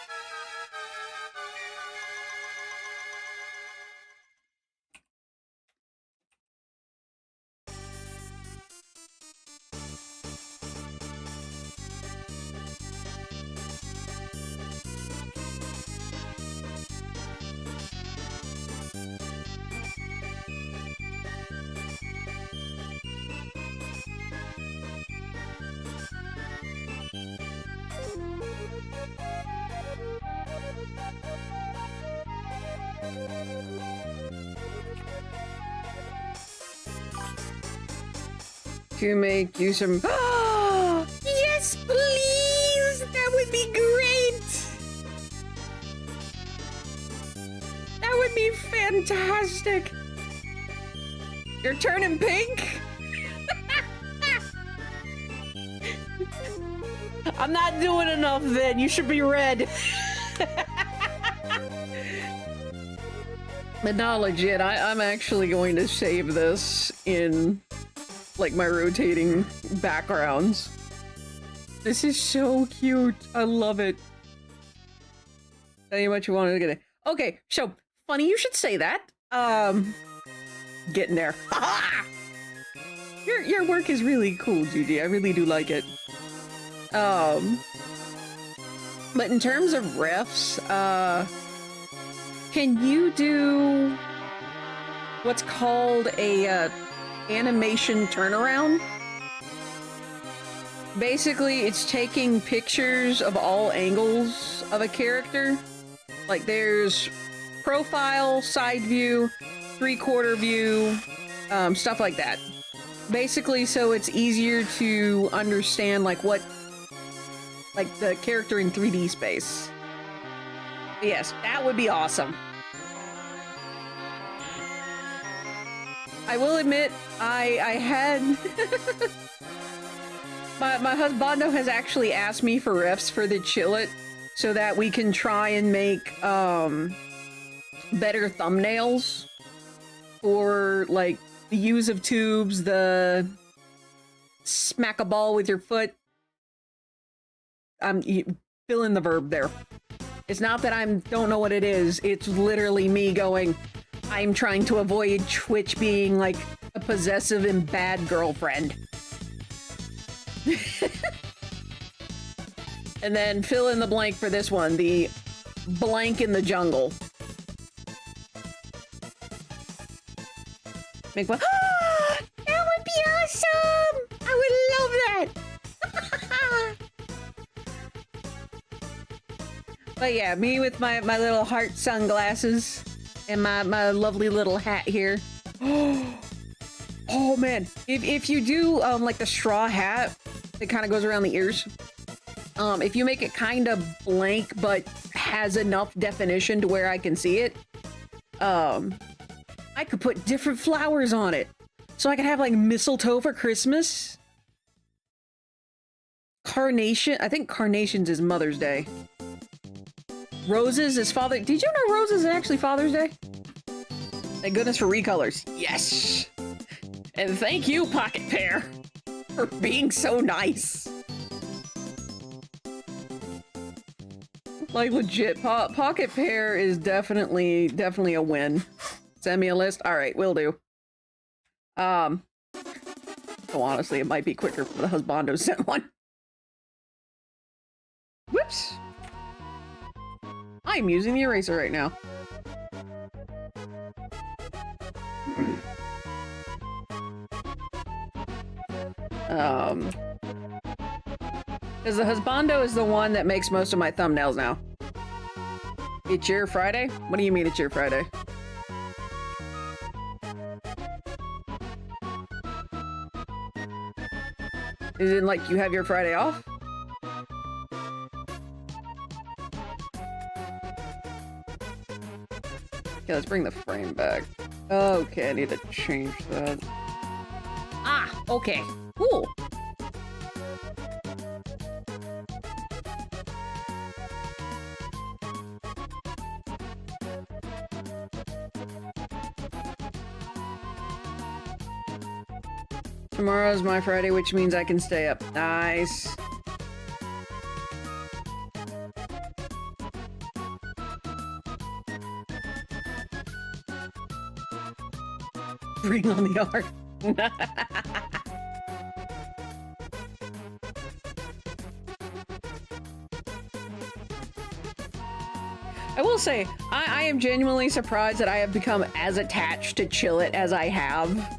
To make you some... Oh, yes, please! That would be great! That would be fantastic! You're turning pink? I'm not doing enough then. You should be red. But no, legit, I'm actually going to save this in... like my rotating backgrounds. This is so cute. I love it. Tell you what you want to get it. Okay, so funny you should say that. Getting there. Your work is really cool, Gigi. I really do like it. But in terms of refs, can you do what's called a animation turnaround? Basically, it's taking pictures of all angles of a character. Like there's profile, side view, 3/4 view, stuff like that. Basically, so it's easier to understand like what, like the character in 3D space. Yes, that would be awesome. I will admit, I had... my husbando has actually asked me for refs for the Chillet so that we can try and make better thumbnails for like the use of tubes, the smack a ball with your foot. You fill in the verb there. It's not that I don't know what it is, it's literally me going, I'm trying to avoid Twitch being like a possessive and bad girlfriend. And then fill in the blank for this one, the blank in the jungle. Make one. Ah, that would be awesome! I would love that! But yeah, me with my little heart sunglasses and my lovely little hat here. Oh man, if you do like the straw hat, it kind of goes around the ears. If you make it kind of blank but has enough definition to where I can see it, I could put different flowers on it. So I could have like mistletoe for Christmas. Carnation, I think carnations is Mother's Day. Roses is Father. Did you know roses is actually Father's Day? Thank goodness for recolors. Yes. And thank you, Pocket Pear, for being so nice. Like legit, Pocket Pear is definitely a win. Send me a list. All right, will do. So honestly, it might be quicker for the husbando sent one. Whoops. I'm using the eraser right now. Because the husbando is the one that makes most of my thumbnails now. It's your Friday? What do you mean it's your Friday? Is it like you have your Friday off? Okay, let's bring the frame back. Okay, I need to change that. Ah, okay. Cool. Tomorrow's my Friday, which means I can stay up. Nice. Bring on the art. I will say, I am genuinely surprised that I have become as attached to Chillet as I have.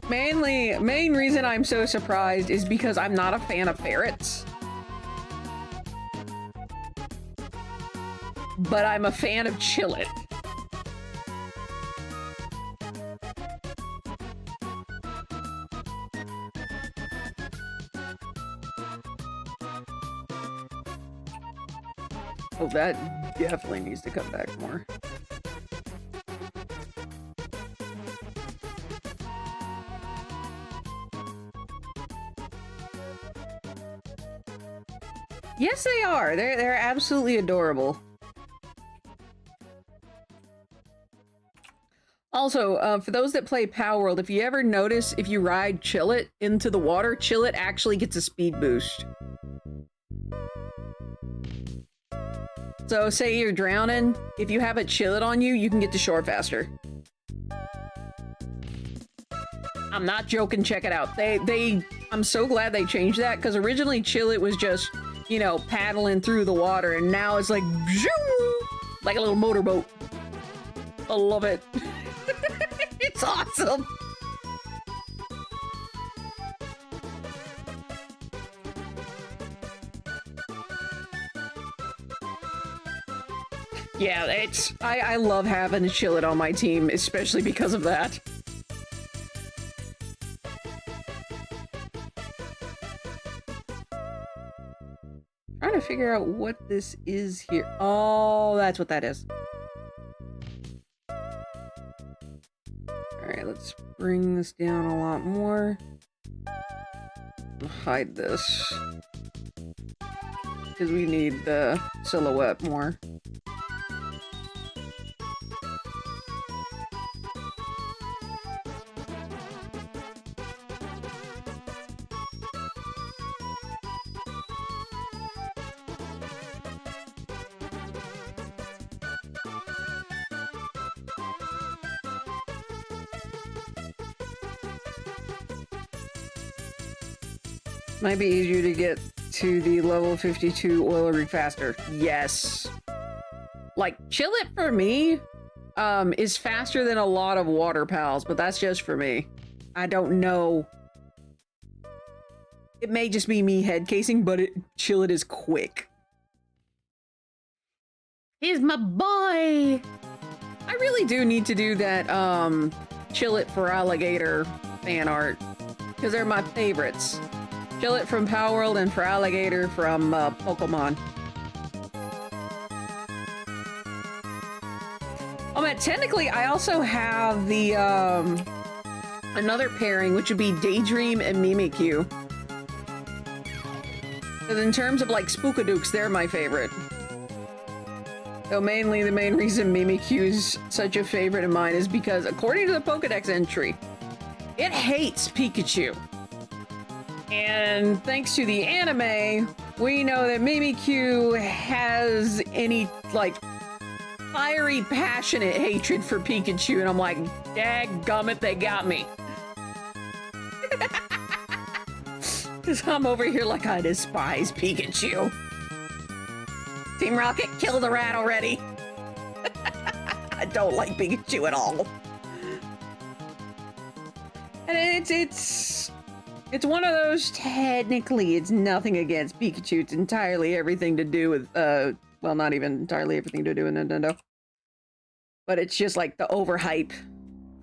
Main reason I'm so surprised is because I'm not a fan of ferrets. But I'm a fan of Chillet. Oh, that definitely needs to come back more. Yes, they are. They're absolutely adorable. Also, for those that play Power World, if you ever notice, if you ride Chillet into the water, Chillet actually gets a speed boost. So, say you're drowning, if you have a Chillet on you, you can get to shore faster. I'm not joking, check it out. I'm so glad they changed that, because originally Chillet was just, you know, paddling through the water, and now it's like, like a little motorboat. I love it. It's awesome. Yeah, I love having a Chillet on my team, especially because of that. Trying to figure out what this is here. Oh, that's what that is. Alright, let's bring this down a lot more. Hide this. Because we need the silhouette more. Might be easier to get to the level 52 oil rig faster. Yes. Like, chill it for me is faster than a lot of water pals, but that's just for me. I don't know. It may just be me head casing, but chill it is quick. He's my boy. I really do need to do that chill it for alligator fan art because they're my favorites. Chill it from Power World and for alligator from Pokemon. Oh man, technically I also have the another pairing, which would be Daydream and Mimikyu. Because in terms of like Spookadooks, they're my favorite. So mainly the main reason Mimikyu is such a favorite of mine is because according to the Pokedex entry, it hates Pikachu. And thanks to the anime, we know that Mimikyu has any, like, fiery, passionate hatred for Pikachu, and I'm like, dadgummit, they got me. Because I'm over here like, I despise Pikachu. Team Rocket, kill the rat already. I don't like Pikachu at all. And it's one of those, technically, it's nothing against Pikachu. It's entirely everything to do with, well, not even entirely everything to do with Nintendo. But it's just like the overhype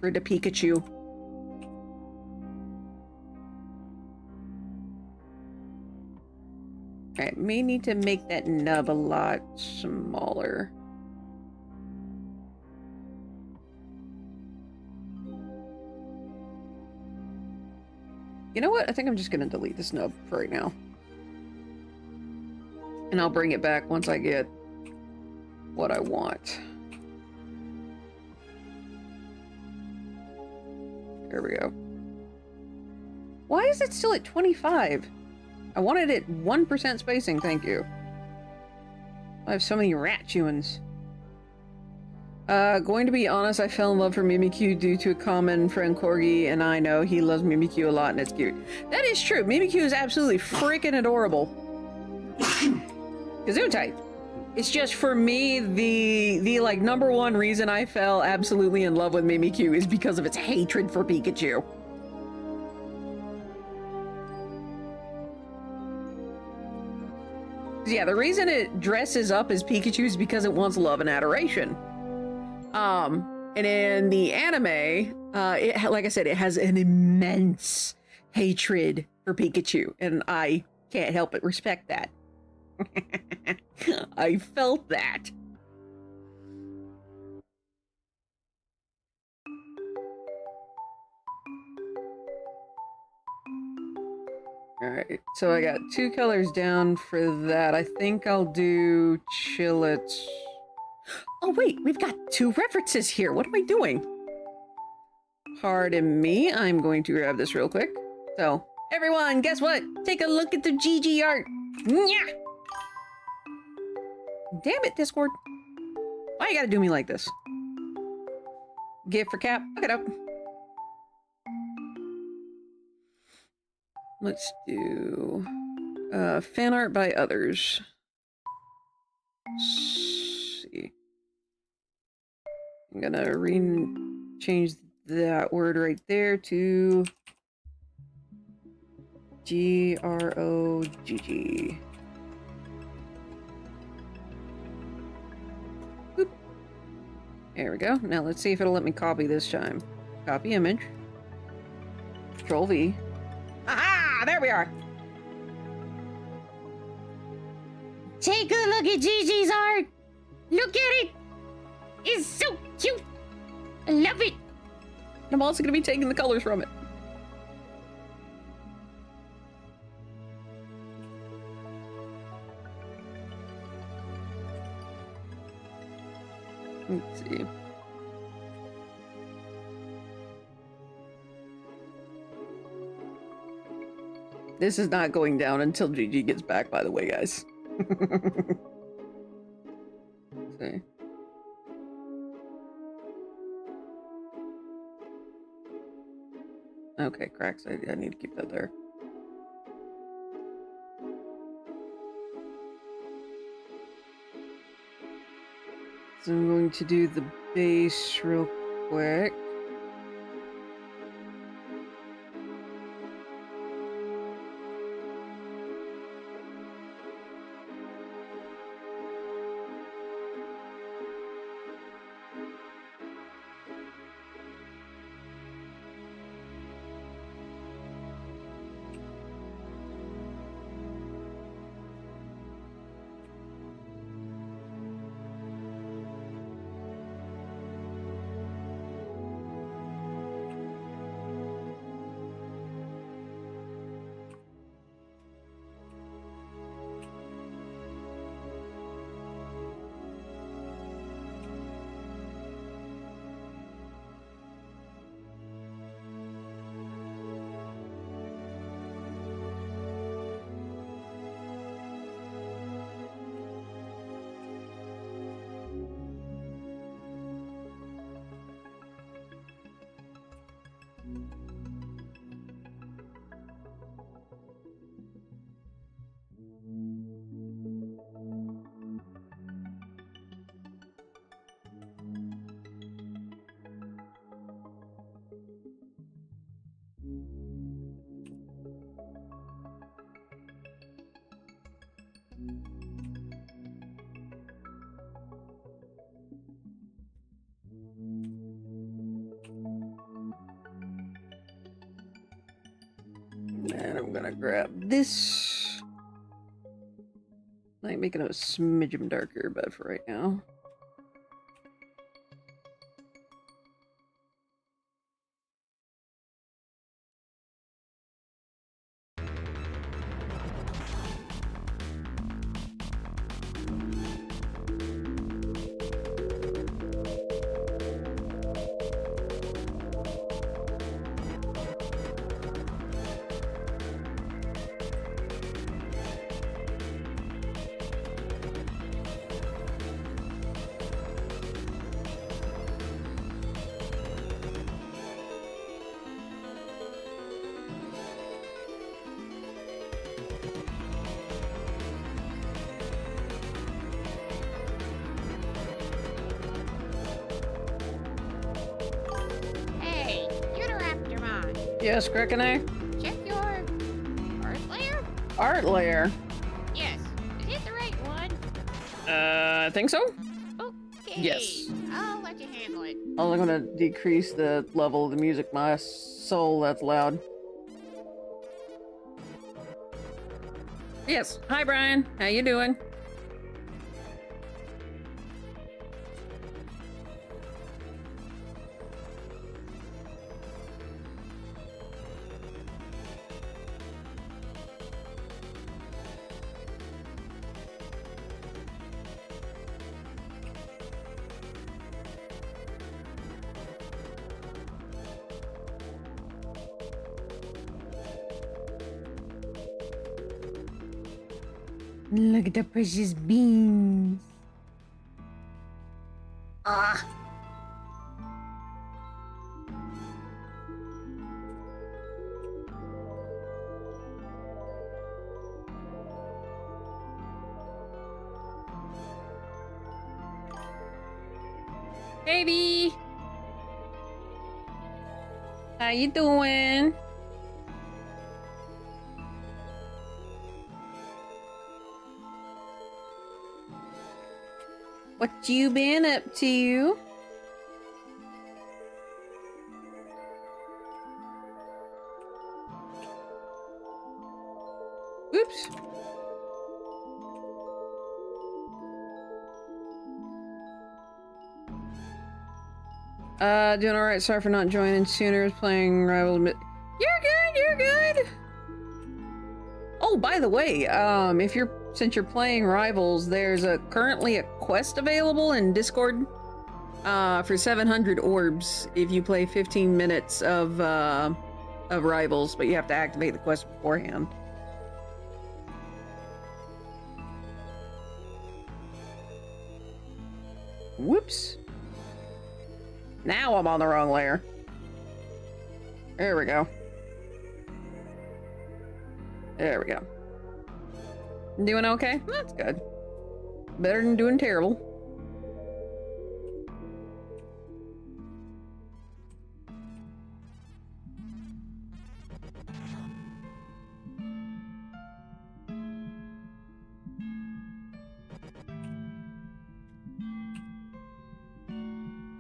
for the Pikachu. Alright, may need to make that nub a lot smaller. You know what? I think I'm just gonna delete this nub for right now. And I'll bring it back once I get what I want. There we go. Why is it still at 25? I wanted it 1% spacing, thank you. I have so many rat chewins. Going to be honest, I fell in love for Mimikyu due to a common friend Corgi, and I know he loves Mimikyu a lot and it's cute. That is true. Mimikyu is absolutely freaking adorable. Gesundheit. It's just for me, the like #1 reason I fell absolutely in love with Mimikyu is because of its hatred for Pikachu. Yeah, the reason it dresses up as Pikachu is because it wants love and adoration. And in the anime, like I said, it has an immense hatred for Pikachu, and I can't help but respect that. I felt that. Alright, so I got 2 colors down for that. I think I'll do chill it. Oh wait, we've got 2 references here. What am I doing? Pardon me, I'm going to grab this real quick. So, everyone, guess what? Take a look at the GG art. Nya! Damn it, Discord. Why you gotta do me like this? Gift for Cap, look it up. Let's do fan art by others. Let's see. I'm gonna change that word right there to GROGG. Boop. There we go. Now let's see if it'll let me copy this time. Copy image. Control V. Aha! There we are! Take a look at Gigi's art! Look at it! It's so cute! I love it! I'm also gonna be taking the colors from it. Let's see. This is not going down until GG gets back, by the way, guys. Let's see. Okay, cracks. I need to keep that there. So I'm going to do the base real quick. And I'm gonna grab this. Might make it a smidgen darker, but for right now. Hey, you're the raptor mod. Yes, Crickener? Check your art layer? Art layer. Yes. Is it the right one? I think so. Okay. Yes. I'll let you handle it. I'm gonna decrease the level of the music. My soul, that's loud. Yes. Hi, Brian. How you doing? Look at the precious beans. Ah. Baby. How you doing? What you been up to? Oops. Doing alright. Sorry for not joining sooner. Was playing Rival. You're good, you're good! Oh, by the way, since you're playing Rivals, there's currently a quest available in Discord, for 700 orbs if you play 15 minutes of Rivals, but you have to activate the quest beforehand. Whoops. Now I'm on the wrong layer. There we go. There we go. Doing okay? That's good. Better than doing terrible.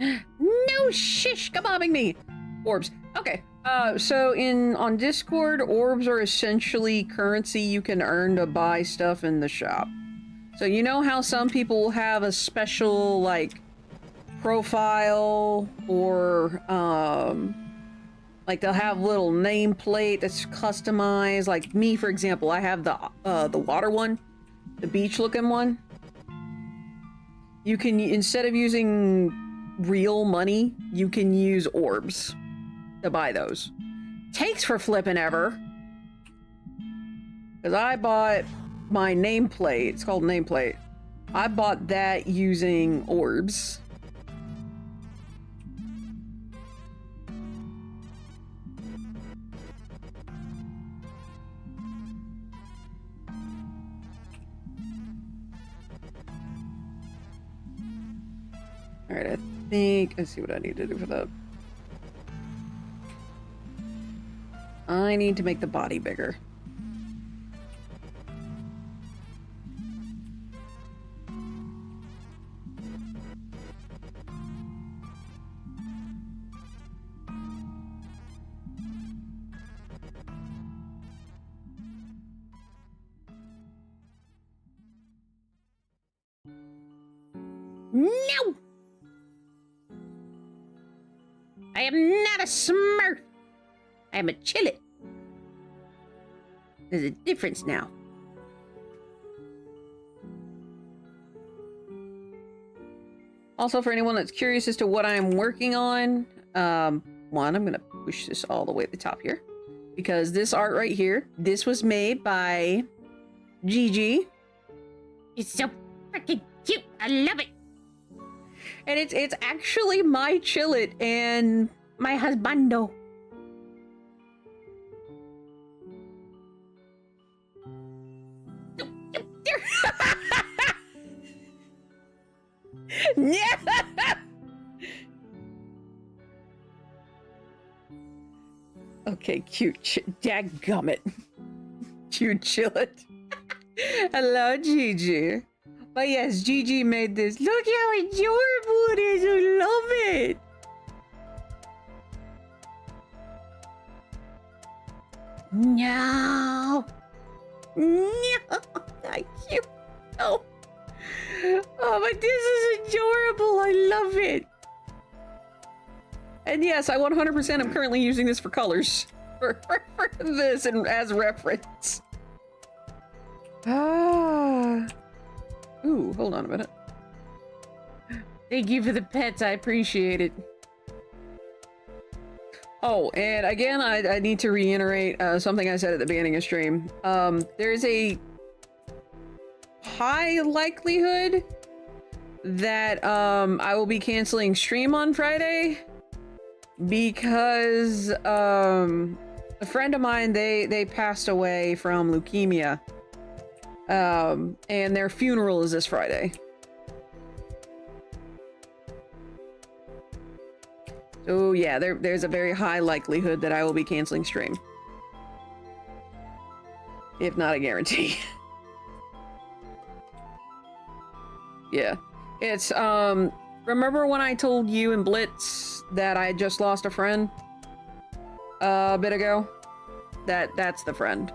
No shish kabobbing me! Orbs. Okay. So on Discord, orbs are essentially currency you can earn to buy stuff in the shop. So you know how some people will have a special, like, profile or, like they'll have little nameplate that's customized. Like me, for example, I have the water one, the beach looking one. You can, instead of using real money, you can use orbs to buy those. Takes for flipping ever. Because I bought my nameplate, it's called nameplate. I bought that using orbs. Alright, I think, let's see what I need to do for that. I need to make the body bigger. No! I am not a smurf! I am a chillet. There's a difference now. Also, for anyone that's curious as to what I'm working on, one, I'm gonna push this all the way to the top here. Because this art right here, this was made by Gigi. It's so freaking cute. I love it. And it's actually my chillet and my husbando. Yeah. Okay, cute. Dadgummit. Cute chillet. Hello, Gigi. But yes, Gigi made this. Look how adorable it is. I love it. No. No. Not cute. Oh. Oh, but this is adorable. I love it. And yes, I 100% am currently using this for colors. For this and as reference. Ah. Ooh, hold on a minute. Thank you for the pets. I appreciate it. Oh, and again, I need to reiterate something I said at the beginning of stream. There's a high likelihood that I will be canceling stream on Friday because a friend of mine, they passed away from leukemia. And their funeral is this Friday. So yeah, there's a very high likelihood that I will be canceling stream. If not a guarantee. Yeah. It's, remember when I told you and Blitz that I just lost a friend? A bit ago? That's the friend.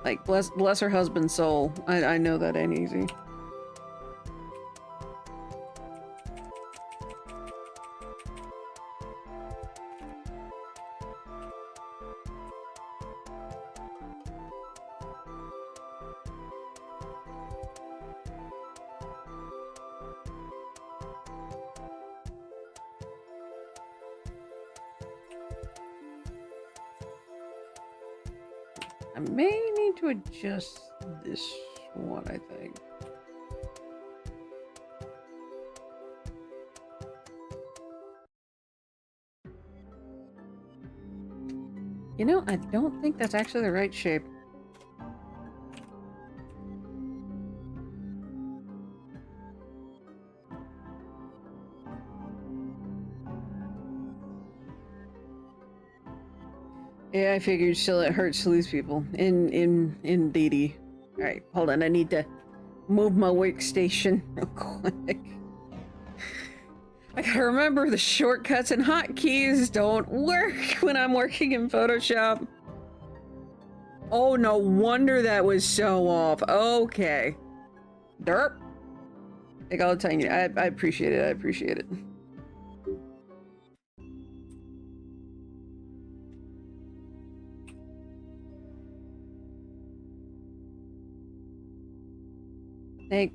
Like, bless her husband's soul. I know that ain't easy. I may need to adjust this one, I think. You know, I don't think that's actually the right shape. Yeah, I figured still it hurts to lose people. Indeedy. Alright, hold on. I need to move my workstation real quick. I gotta remember the shortcuts and hotkeys don't work when I'm working in Photoshop. Oh, no wonder that was so off. Okay. Derp. I think I'll tell you. I appreciate it. I appreciate it.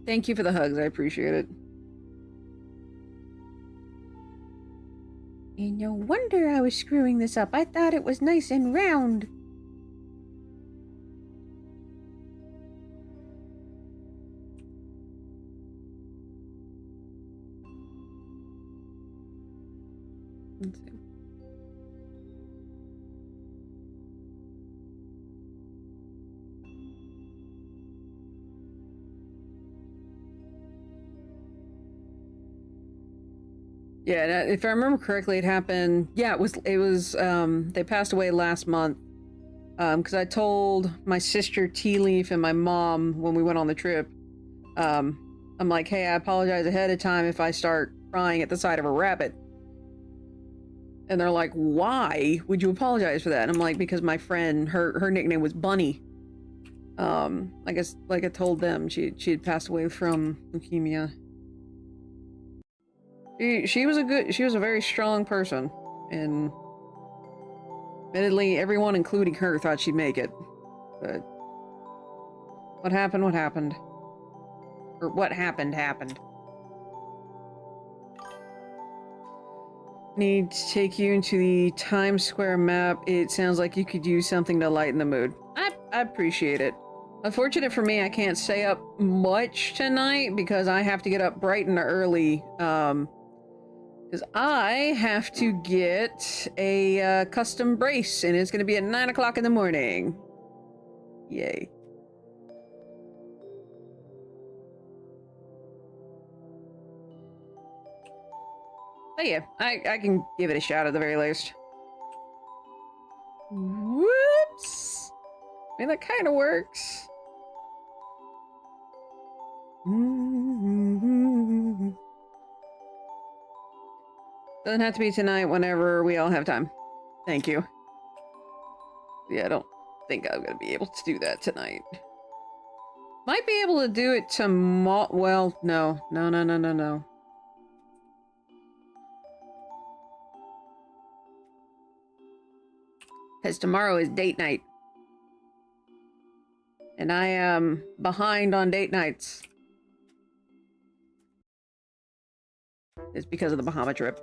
Thank you for the hugs. I appreciate it. And no wonder I was screwing this up. I thought it was nice and round. Let's see. Yeah, if I remember correctly, it happened. Yeah, it was. They passed away last month. Because I told my sister Tea Leaf and my mom when we went on the trip. I'm like, hey, I apologize ahead of time if I start crying at the sight of a rabbit. And they're like, why would you apologize for that? And I'm like, because my friend, her nickname was Bunny. I guess, like I told them, she had passed away from leukemia. She was a very strong person, and admittedly, everyone, including her, thought she'd make it. But what happened, or what happened. Need to take you into the Times Square map. It sounds like you could use something to lighten the mood. I appreciate it. Unfortunate for me, I can't stay up much tonight because I have to get up bright and early. Because I have to get a custom brace, and it's going to be at 9 o'clock in the morning. Yay. But yeah, I can give it a shot at the very least. Whoops! I mean, that kind of works. Doesn't have to be tonight, whenever we all have time. Thank you. Yeah, I don't think I'm gonna be able to do that tonight. Might be able to do it tomorrow. Well, no. Because tomorrow is date night. And I am behind on date nights. It's because of the Bahama trip.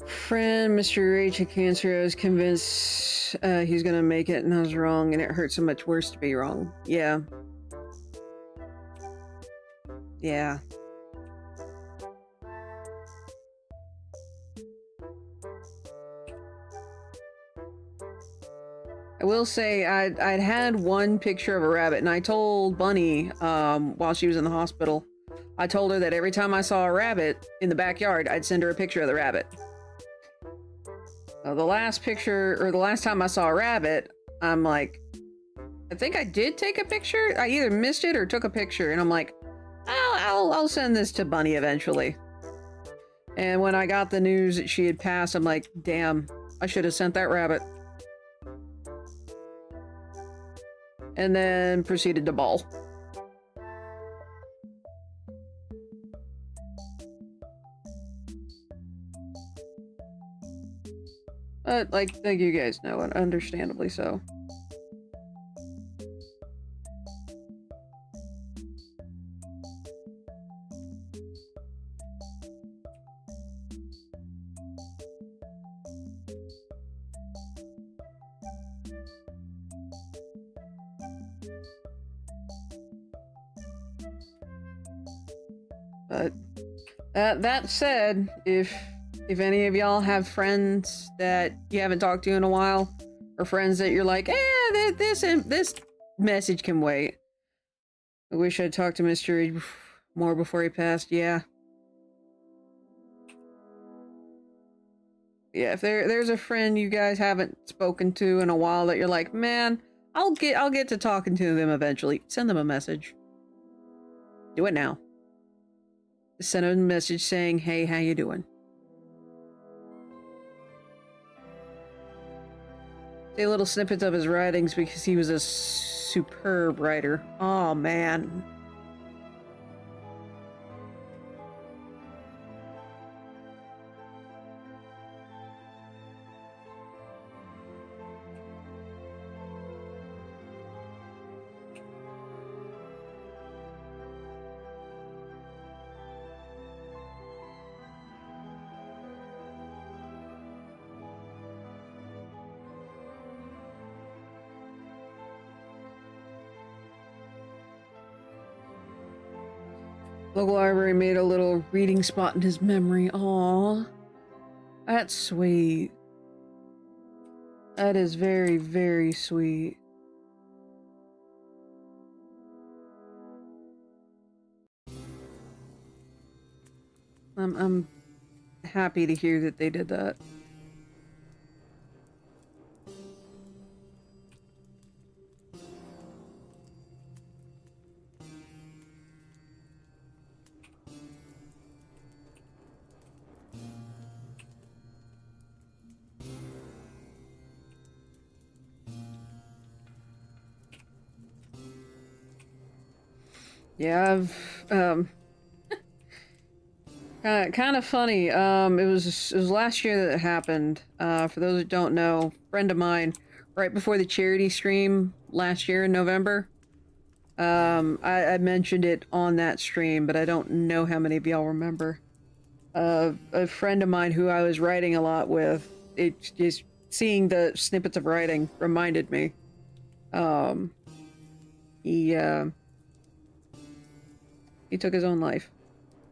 Friend, Mr. H had cancer. I was convinced he's gonna make it, and I was wrong, and it hurt so much worse to be wrong. Yeah. Yeah. I will say, I'd had one picture of a rabbit, and I told Bunny, while she was in the hospital, I told her that every time I saw a rabbit in the backyard, I'd send her a picture of the rabbit. The last picture, or the last time I saw a rabbit, I'm like, I think I did take a picture. I either missed it or took a picture, and I'm like, I'll send this to Bunny eventually. And when I got the news that she had passed, I'm like, damn, I should have sent that rabbit. And then proceeded to bawl. But, like you guys know, and understandably so. But That said, if any of y'all have friends that you haven't talked to in a while, or friends that you're like, this message can wait. I wish I'd talked to Mr. Reed more before he passed, yeah. Yeah, if there's a friend you guys haven't spoken to in a while that you're like, man, I'll get to talking to them eventually, send them a message. Do it now. Just send them a message saying, hey, how you doing? Say little snippets of his writings because he was a superb writer. Oh, man. Local library made a little reading spot in his memory. Aww. That's sweet. That is very, very sweet. I'm happy to hear that they did that. Yeah, I've kind of funny. It was last year that it happened. For those that don't know, a friend of mine, right before the charity stream last year in November, I mentioned it on that stream, but I don't know how many of y'all remember. A friend of mine who I was writing a lot with, it just seeing the snippets of writing reminded me. He took his own life.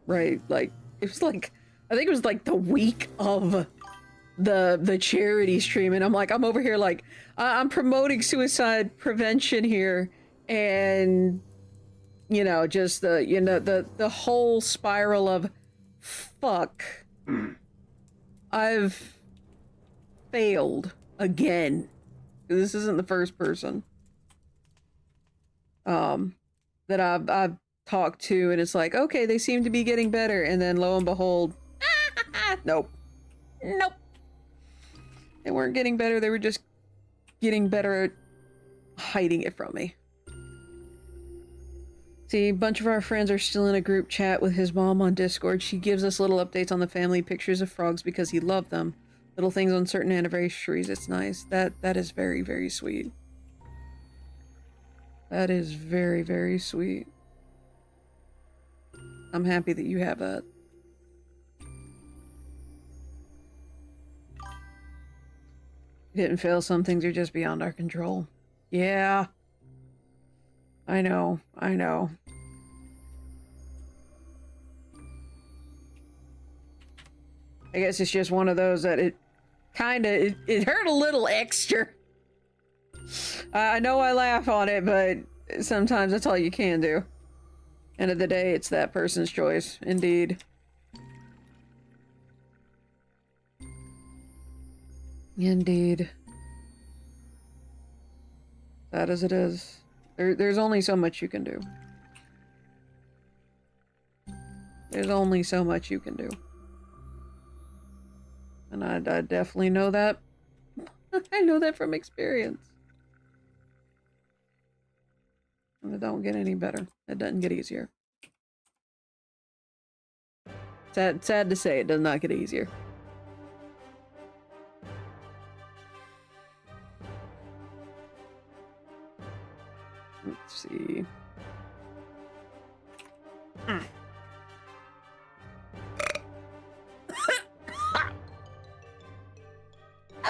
Right, like, it was like, I think it was like the week of the charity stream, and I'm like, I'm over here like, I'm promoting suicide prevention here, and, you know, just the whole spiral of, fuck, I've failed again. This isn't the first person, that I've talked to, and it's like, okay, they seem to be getting better, and then lo and behold, nope. They weren't getting better, they were just getting better at hiding it from me. See, a bunch of our friends are still in a group chat with his mom on Discord. She gives us little updates on the family, pictures of frogs because he loved them. Little things on certain anniversaries, it's nice. That is very, very sweet. That is very, very sweet. I'm happy that you have that. You didn't fail. Some things are just beyond our control. Yeah. I know. I guess it's just one of those that it hurt a little extra. I know I laugh on it, but sometimes that's all you can do. End of the day, it's that person's choice, indeed. Indeed. Sad as it is. There's only so much you can do. There's only so much you can do. And I definitely know that. I know that from experience. And it don't get any better. It doesn't get easier. Sad to say, it does not get easier. Let's see. I'm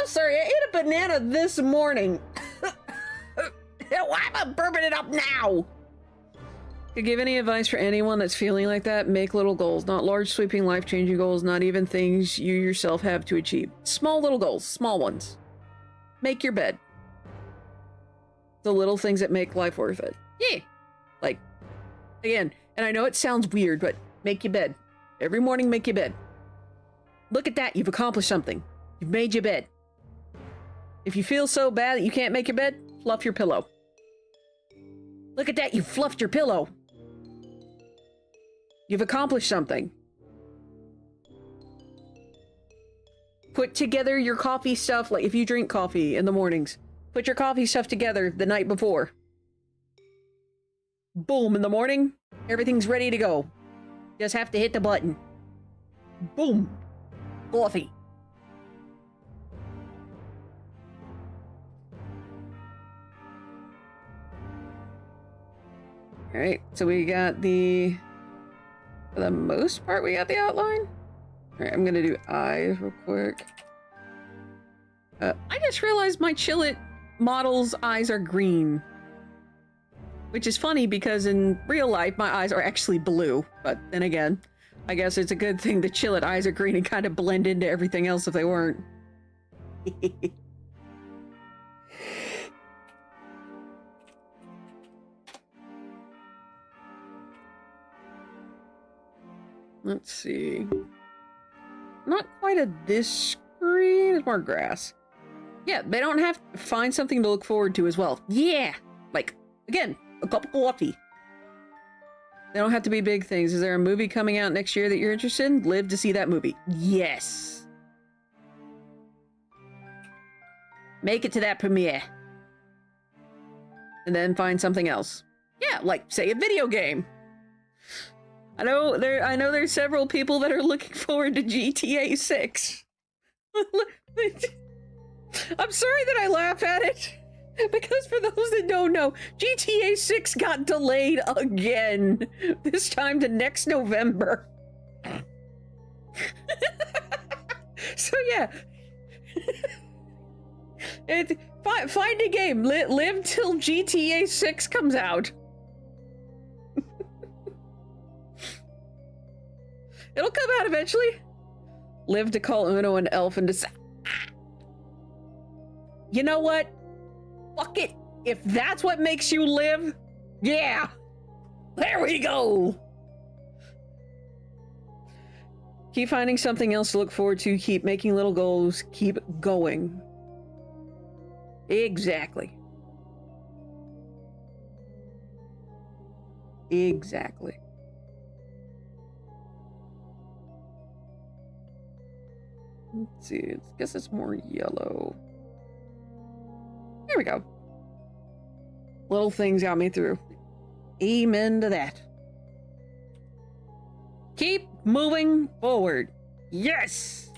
sorry, I ate a banana this morning. Why am I burping it up now? To give any advice for anyone that's feeling like that, make little goals. Not large, sweeping, life-changing goals, not even things you yourself have to achieve. Small little goals, small ones. Make your bed. The little things that make life worth it. Yeah. Like, again, and I know it sounds weird, but make your bed. Every morning, make your bed. Look at that, you've accomplished something. You've made your bed. If you feel so bad that you can't make your bed, fluff your pillow. Look at that, you fluffed your pillow. You've accomplished something. Put together your coffee stuff, like if you drink coffee in the mornings, put your coffee stuff together the night before. Boom, in the morning, everything's ready to go. Just have to hit the button. Boom. Coffee. Alright, so we got the... For the most part, we got the outline. Alright, I'm gonna do eyes real quick. I just realized my Chillet model's eyes are green. Which is funny because in real life, my eyes are actually blue. But then again, I guess it's a good thing the Chillet eyes are green and kind of blend into everything else if they weren't. Let's see. Not quite a this green, it's more grass. Yeah, they don't have to find something to look forward to as well. Yeah! Like, again, a cup of coffee. They don't have to be big things. Is there a movie coming out next year that you're interested in? Live to see that movie. Yes! Make it to that premiere. And then find something else. Yeah, like, say a video game. I know there's several people that are looking forward to GTA 6. I'm sorry that I laugh at it, because for those that don't know, GTA 6 got delayed again, this time to next November. So yeah. Find a game, live till GTA 6 comes out. It'll come out eventually. Live to call Uno an elf and decide. You know what? Fuck it. If that's what makes you live, yeah. There we go. Keep finding something else to look forward to. Keep making little goals. Keep going. Exactly. Exactly. Let's see, I guess it's more yellow. There we go. Little things got me through. Amen to that. Keep moving forward. Yes!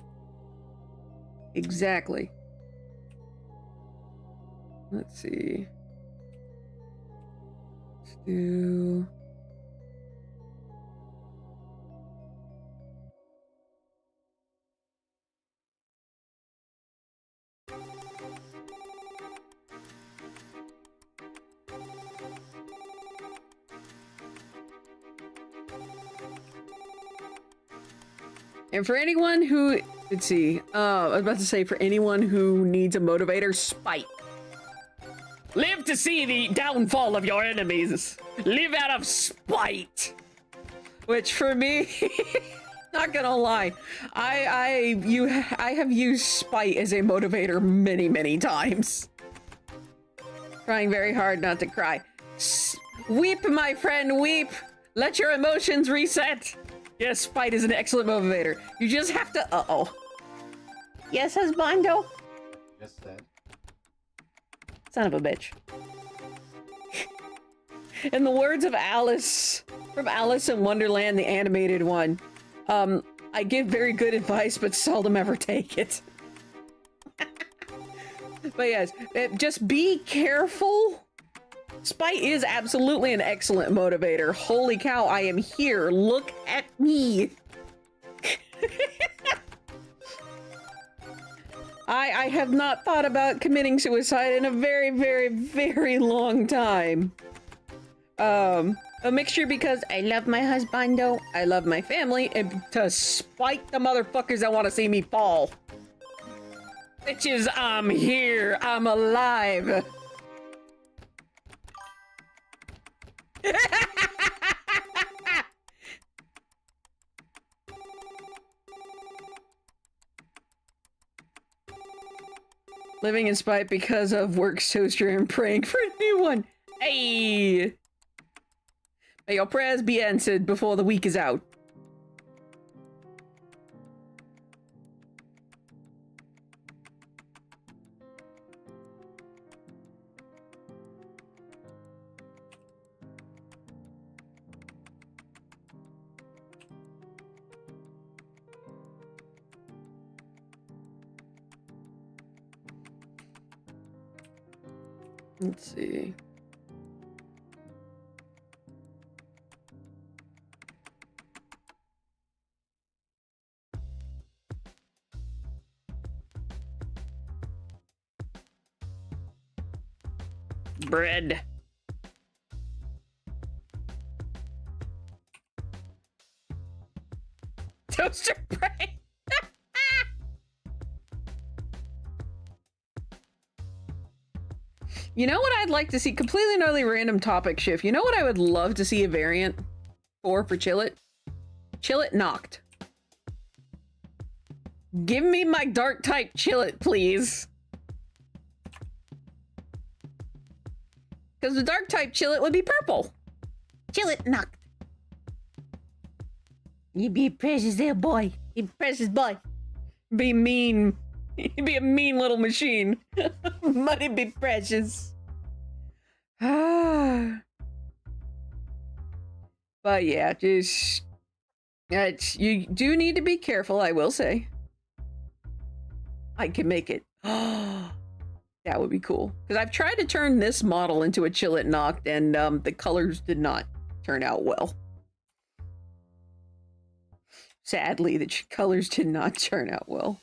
Exactly. Let's see. Let's do... And for anyone who, let's see, I was about to say for anyone who needs a motivator, spite. Live to see the downfall of your enemies. Live out of spite. Which for me, not gonna lie, I have used spite as a motivator many, many times. Trying very hard not to cry. Weep, my friend, weep. Let your emotions reset. Yes, spite is an excellent motivator. You just have to... Uh-oh. Yes, husbando? Just said. Son of a bitch. In the words of Alice, from Alice in Wonderland, the animated one, I give very good advice, but seldom ever take it. But yes, just be careful. Spite is absolutely an excellent motivator. Holy cow, I am here. Look at me. I have not thought about committing suicide in a very, very, very long time. A mixture because I love my husbando, I love my family, and to spite the motherfuckers that want to see me fall. Bitches, I'm here. I'm alive. Living in spite because of work's toaster and praying for a new one. Hey! May your prayers be answered before the week is out. Let's see. Bread. Toaster bread. You know what I'd like to see? Completely and utterly random topic shift. You know what I would love to see a variant for Chillet? Chillet Knocked. Give me my dark type Chillet, please. Because the dark type Chillet would be purple. Chillet Knocked. You be precious there, boy. You precious boy. Be mean. You'd be a mean little machine. Might be precious. But yeah, just you do need to be careful, I will say. I can make it. That would be cool. Because I've tried to turn this model into a Chillet Knocked, and the colors did not turn out well. Sadly, the colors did not turn out well.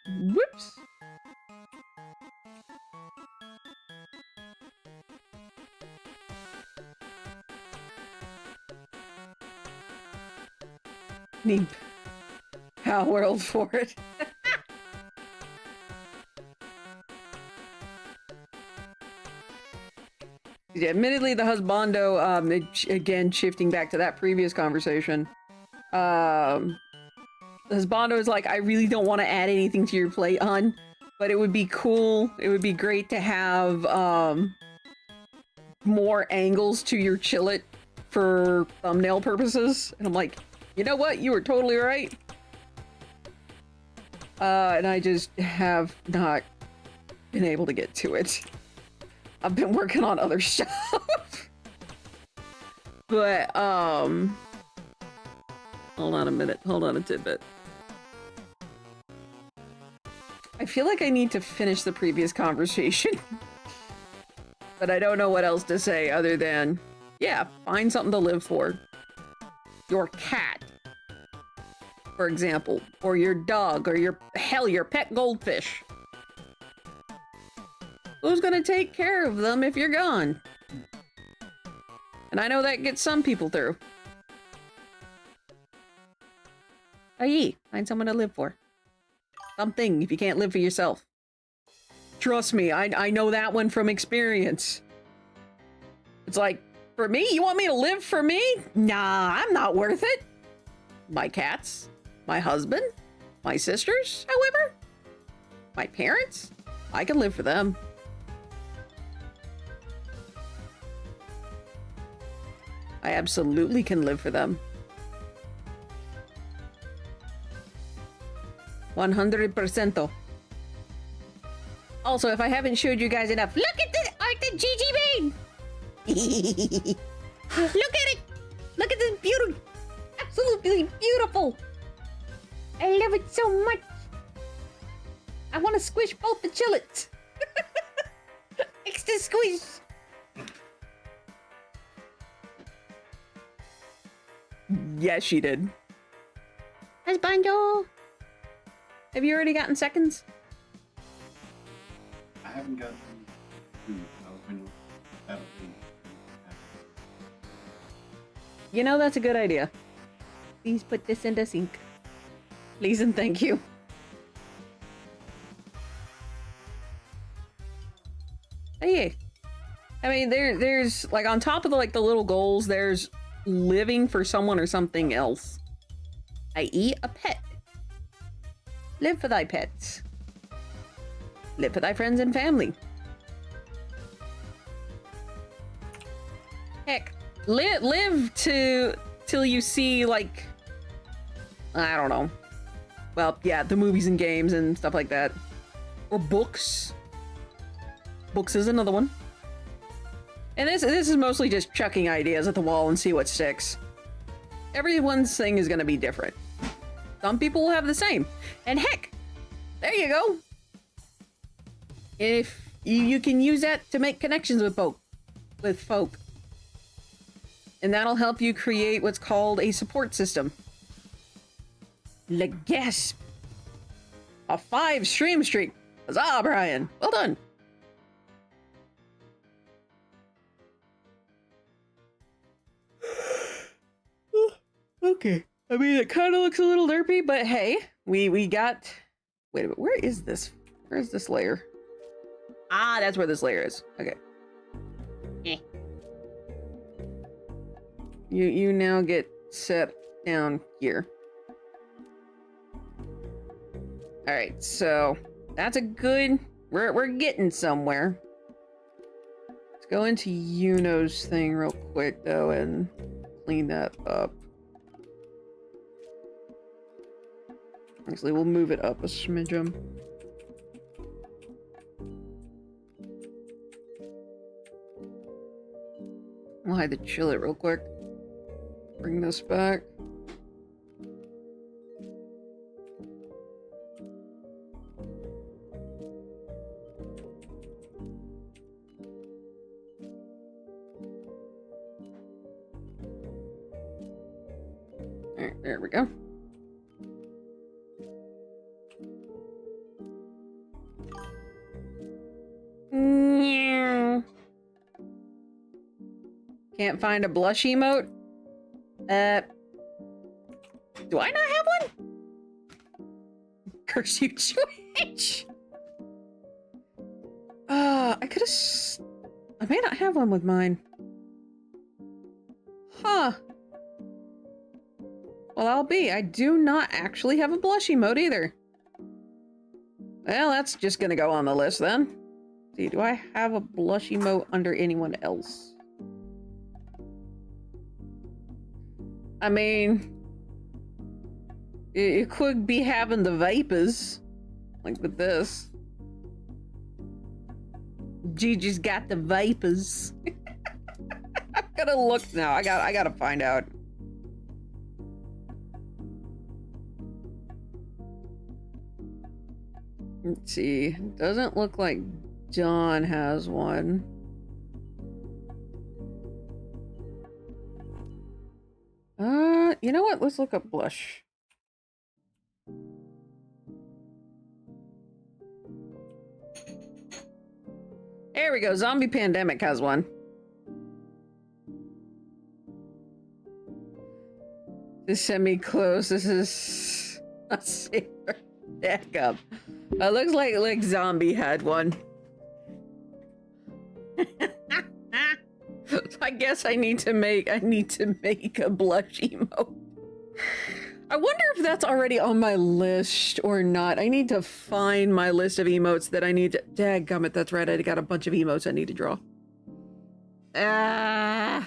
Whoops. Need Power World for it. Yeah, admittedly, the husbando, again, shifting back to that previous conversation, the husbando is like, I really don't want to add anything to your plate, hon, but it would be cool, it would be great to have, more angles to your Chillet for thumbnail purposes. And I'm like, you know what? You were totally right. And I just have not been able to get to it. I've been working on other stuff. But, hold on a minute. Hold on a tidbit. I feel like I need to finish the previous conversation. But I don't know what else to say other than, yeah, find something to live for. Your cat, for example, or your dog, or your pet goldfish. Who's gonna take care of them if you're gone? And I know that gets some people through. Oh yeah, find someone to live for. Something if you can't live for yourself. Trust me, I know that one from experience. It's like, for me? You want me to live for me? Nah, I'm not worth it. My cats, my husband, my sisters, however, my parents, I can live for them. I absolutely can live for them. 100%. Also, if I haven't showed you guys enough, look at the art that Gigi made! Look at it! Look at this beauty! Absolutely beautiful! I love it so much! I want to squish both the chillets. Extra squish. Yes, she did. Husbando. Have you already gotten seconds? I haven't gotten food. I was going to Battlefield. You know, that's a good idea. Please put this in the sink. Please and thank you. Hey, I mean, there's like on top of the, like the little goals, there's living for someone or something else, i.e. a pet. Live for thy pets. Live for thy friends and family. Heck, live till you see, like, I don't know. Well, yeah, the movies and games and stuff like that. Or books. Books is another one. And this is mostly just chucking ideas at the wall and see what sticks. Everyone's thing is gonna be different. Some people will have the same. And heck, there you go. If you can use that to make connections with folk. And that'll help you create what's called a support system. Le gasp. A 5 stream streak. Huzzah, Brian. Well done. Okay. I mean, it kind of looks a little derpy, but hey, we got... Wait a minute, where is this? Where is this layer? Ah, that's where this layer is. Okay. Eh. You now get set down here. Alright, so that's a good... We're getting somewhere. Let's go into Yuno's thing real quick, though, and clean that up. Actually, we'll move it up a smidgen. I'll hide the chillet real quick. Bring this back. Alright, there we go. Can't find a blush emote? Do I not have one? Curse you, Twitch! I could've I may not have one with mine. Huh. Well, I'll be. I do not actually have a blush emote either. Well, that's just gonna go on the list then. Let's see, do I have a blush emote under anyone else? I mean, you could be having the vapors, like with this. Gigi's got the vapors. I'm gonna look now. I gotta find out. Let's see. Doesn't look like John has one. You know what? Let's look up blush. There we go. Zombie Pandemic has one. This semi-close. This is a safer backup. It looks like Zombie had one. I guess I need to make a blush emote. I wonder if that's already on my list or not. I need to find my list of emotes that I need to... Dadgummit, that's right. I got a bunch of emotes I need to draw. Ah!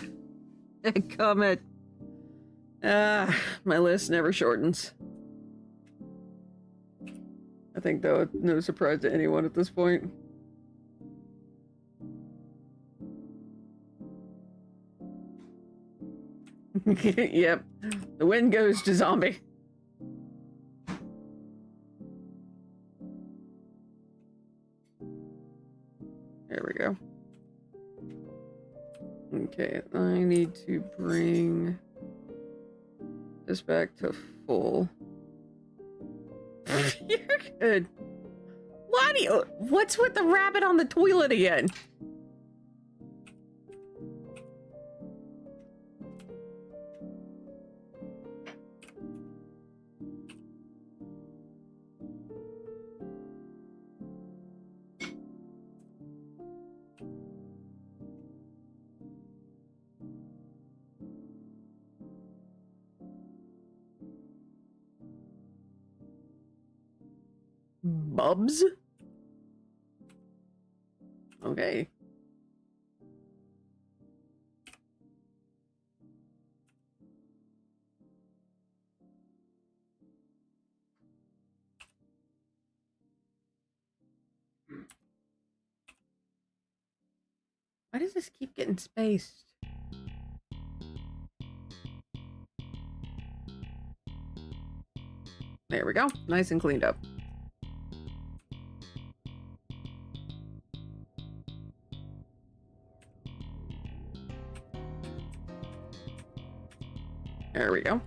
Dadgummit. Ah, my list never shortens. I think, though, it's no surprise to anyone at this point. Yep. The win goes to Zombie. There we go. Okay, I need to bring this back to full. You're good. Why do you... What's with the rabbit on the toilet again? Bubs? Okay. Why does this keep getting spaced? There we go. Nice and cleaned up. There we go.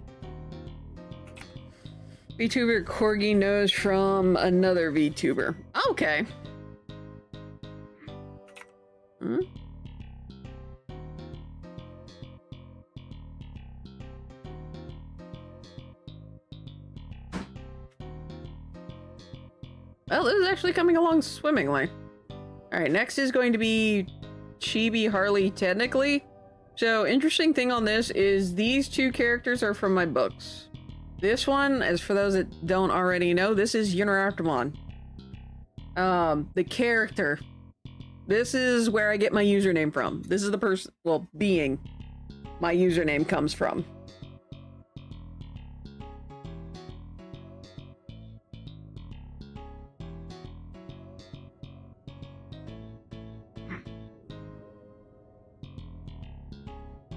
VTuber Corgi knows from another VTuber. Okay. Hmm? Well, this is actually coming along swimmingly. Alright, next is going to be Chibi Harley, technically. So, interesting thing on this is these two characters are from my books. This one, as for those that don't already know, this is Uniraptormon. The character. This is where I get my username from. This is the person, well, being my username comes from.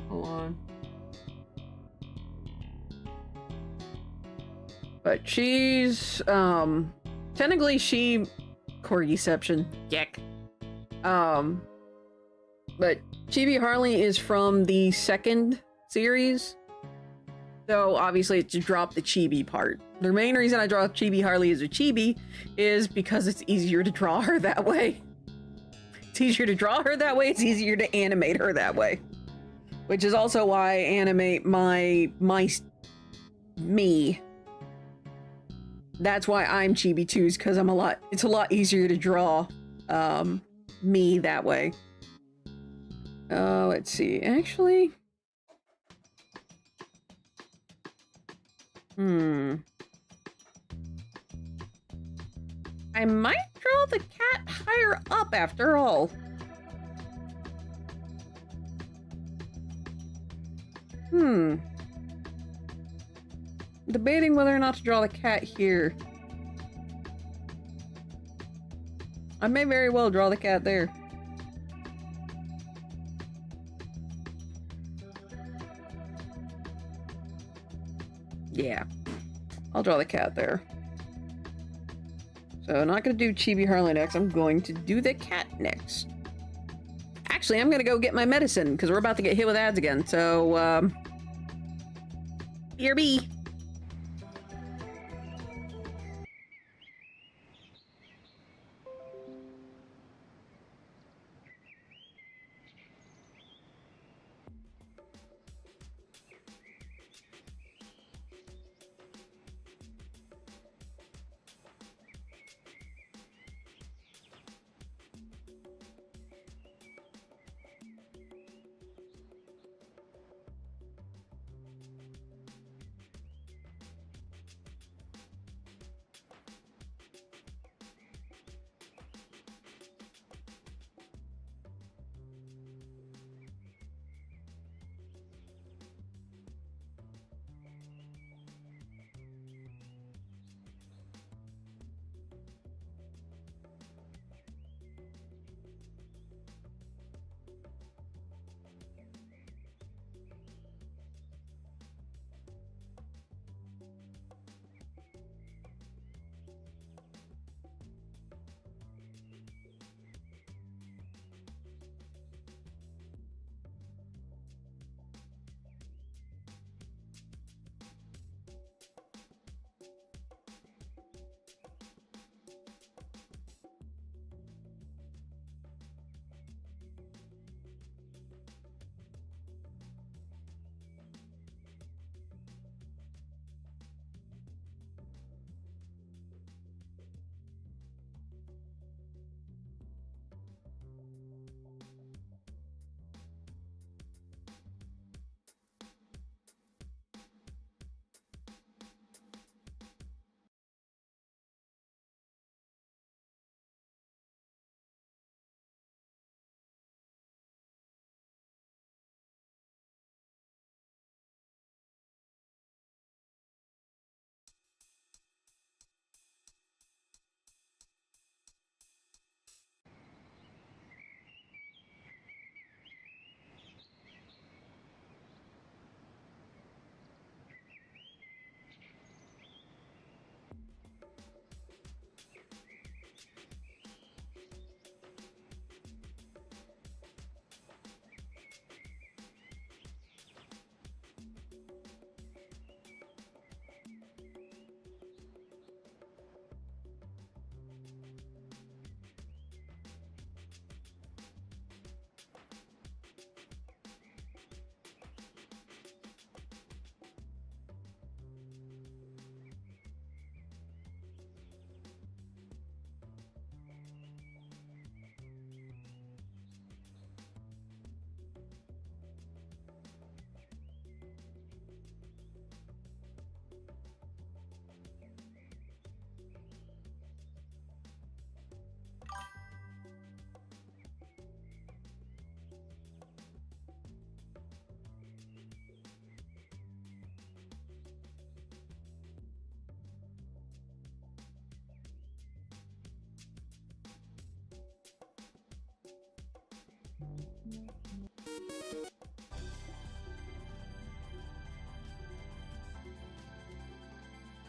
Hold on. But she's, technically she, Corgiception, Dick. But Chibi Harley is from the second series. So obviously it's to drop the chibi part. The main reason I draw Chibi Harley as a chibi is because it's easier to draw her that way. It's easier to draw her that way, it's easier to animate her that way. Which is also why I animate me. That's why I'm Chibi 2s, because it's a lot easier to draw me that way. Let's see, actually. I might draw the cat higher up after all. Debating whether or not to draw the cat here. I may very well draw the cat there. Yeah, I'll draw the cat there. So not gonna do Chibi Harley next, I'm going to do the cat next. Actually, I'm gonna go get my medicine, because we're about to get hit with ads again, so, BRB!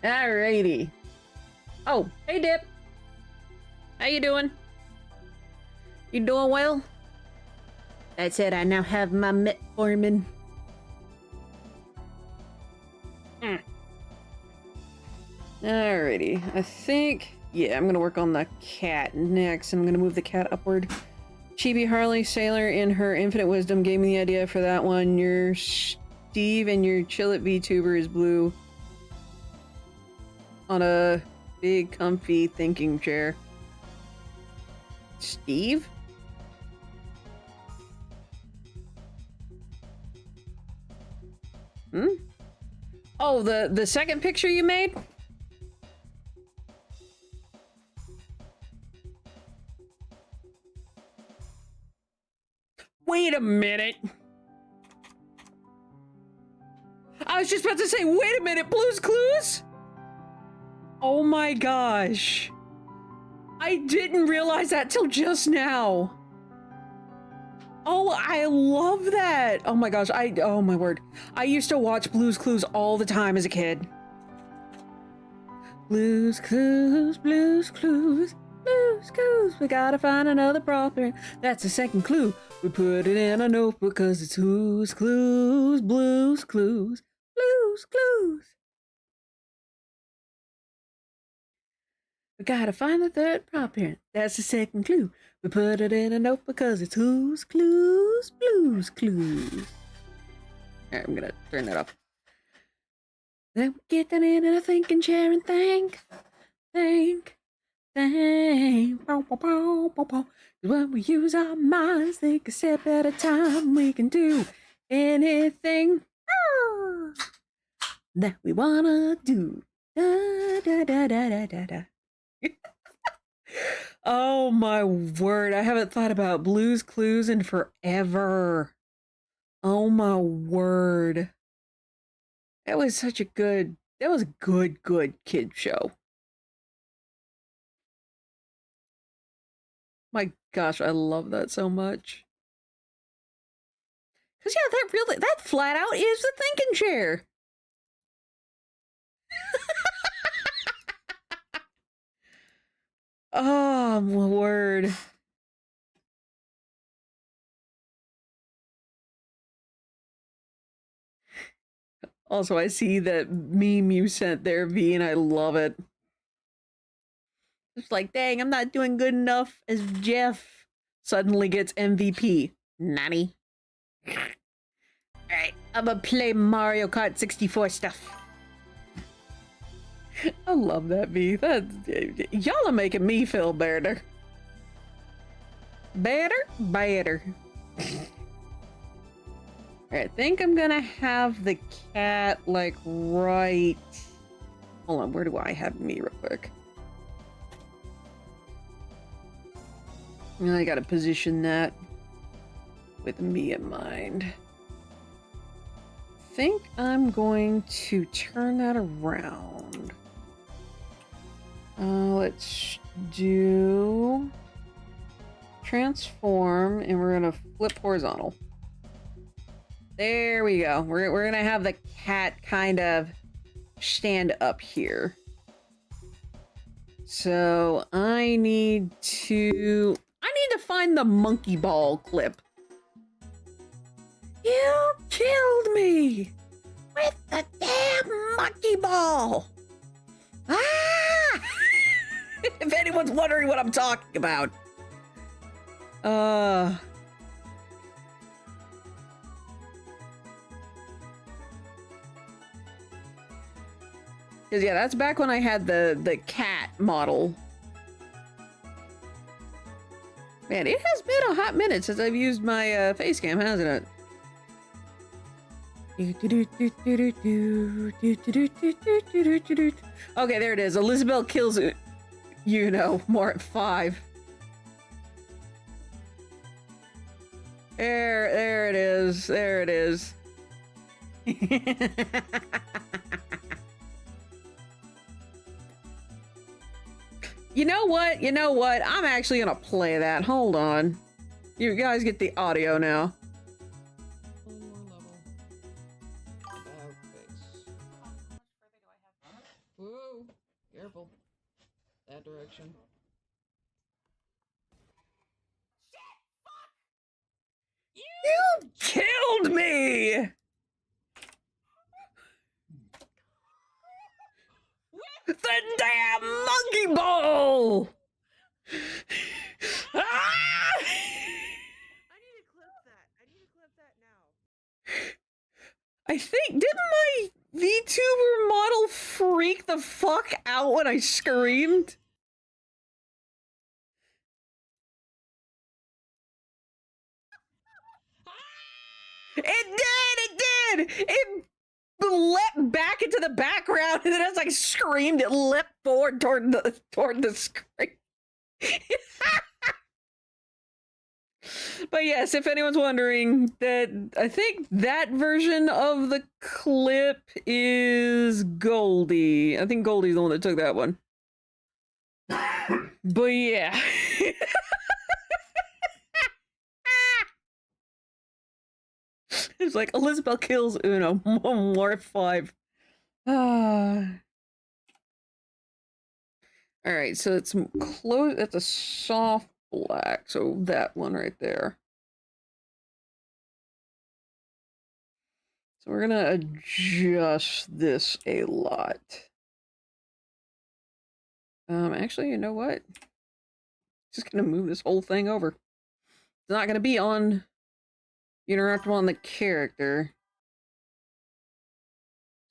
Alrighty. Oh, hey Dip. How you doing? You doing well? That said, I now have my metformin. Alrighty. I think, yeah, I'm gonna work on the cat next. I'm gonna move the cat upward. Chibi Harley Sailor, in her infinite wisdom, gave me the idea for that one. Your Steve and your Chill It VTuber is blue. On a big, comfy thinking chair. Steve? Hmm? Oh, the second picture you made? Wait a minute. I was just about to say, wait a minute, Blue's Clues? Oh my gosh. I didn't realize that till just now. Oh, I love that. Oh my gosh, oh my word. I used to watch Blue's Clues all the time as a kid. Blue's Clues, Blue's Clues, Blue's Clues. We gotta find another problem. That's the second clue. We put it in a notebook because it's who's clues, Blue's Clues, Blue's Clues. We gotta find the third prop parent. That's the second clue. We put it in a note because it's who's clues, Blue's Clues. Alright, I'm gonna turn that up. Then we get that in a thinking chair and think. Bow, bow, bow, bow, bow. When we use our minds, think a step at a time, we can do anything that we wanna do. Da, da, da, da, da, da, da. Oh my word, I haven't thought about Blue's Clues in forever. Oh my word. That was such a good, that was a good kid show. My gosh, I love that so much. Cause yeah, that flat out is the thinking chair. Oh my word. Also, I see that meme you sent there, V, and I love it. It's like, dang, I'm not doing good enough as Jeff suddenly gets MVP. Nanny. Alright, I'm gonna play Mario Kart 64 stuff. I love that, V. Y'all are making me feel better. Better. Alright, I think I'm gonna have the cat, like, right... Hold on, where do I have me real quick? I gotta position that with me in mind. I think I'm going to turn that around. Let's do transform, and we're gonna flip horizontal. There we go. We're gonna have the cat kind of stand up here. So I need to find the monkey ball clip. You killed me with the damn monkey ball. Ah! If anyone's wondering what I'm talking about. Because yeah, that's back when I had the cat model. Man, it has been a hot minute since I've used my face cam, hasn't it? Okay, there it is. Elizabeth kills it. You know, more at 5. There it is. There it is. You know what? I'm actually gonna play that. Hold on. You guys get the audio now. One more level. About face. Whoa! Careful. That direction. You killed me! The damn monkey ball! Ah! I need to clip that now. I think, didn't my VTuber model freak the fuck out when I screamed? It did! It leapt back into the background, and then as I screamed, it leapt forward toward the screen. But yes, if anyone's wondering, that I think that version of the clip is Goldie. I think Goldie's the one that took that one. But yeah. It's like Elizabeth kills Uno. One more at 5. Alright, so it's close. It's a soft black. So that one right there. So we're gonna adjust this a lot. Actually, you know what? Just gonna move this whole thing over. It's not gonna be on interactive on the character.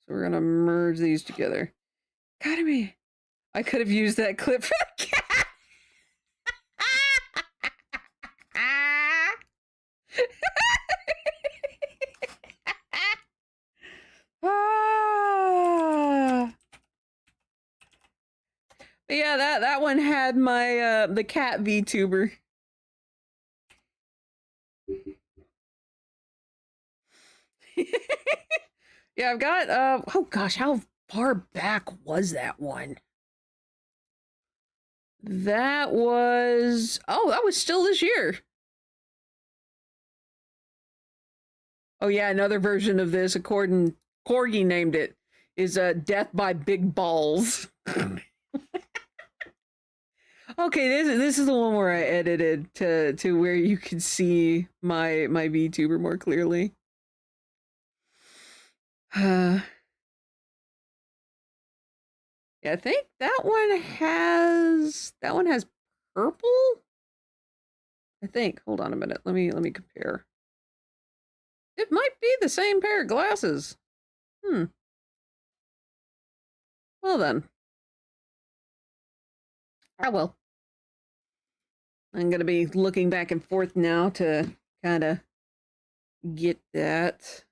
So we're gonna merge these together. Gotta be. I could have used that clip for the cat. But yeah, that one had my the cat VTuber. Yeah, I've got oh gosh, how far back was that one? That was still this year. Oh yeah, another version of this, according Corgi named it, is Death by Big Balls. Okay, this is the one where I edited to where you can see my VTuber more clearly. Yeah, I think that one has purple. I think. Hold on a minute. Let me compare. It might be the same pair of glasses. Well then. Oh well. I'm gonna be looking back and forth now to kind of get that.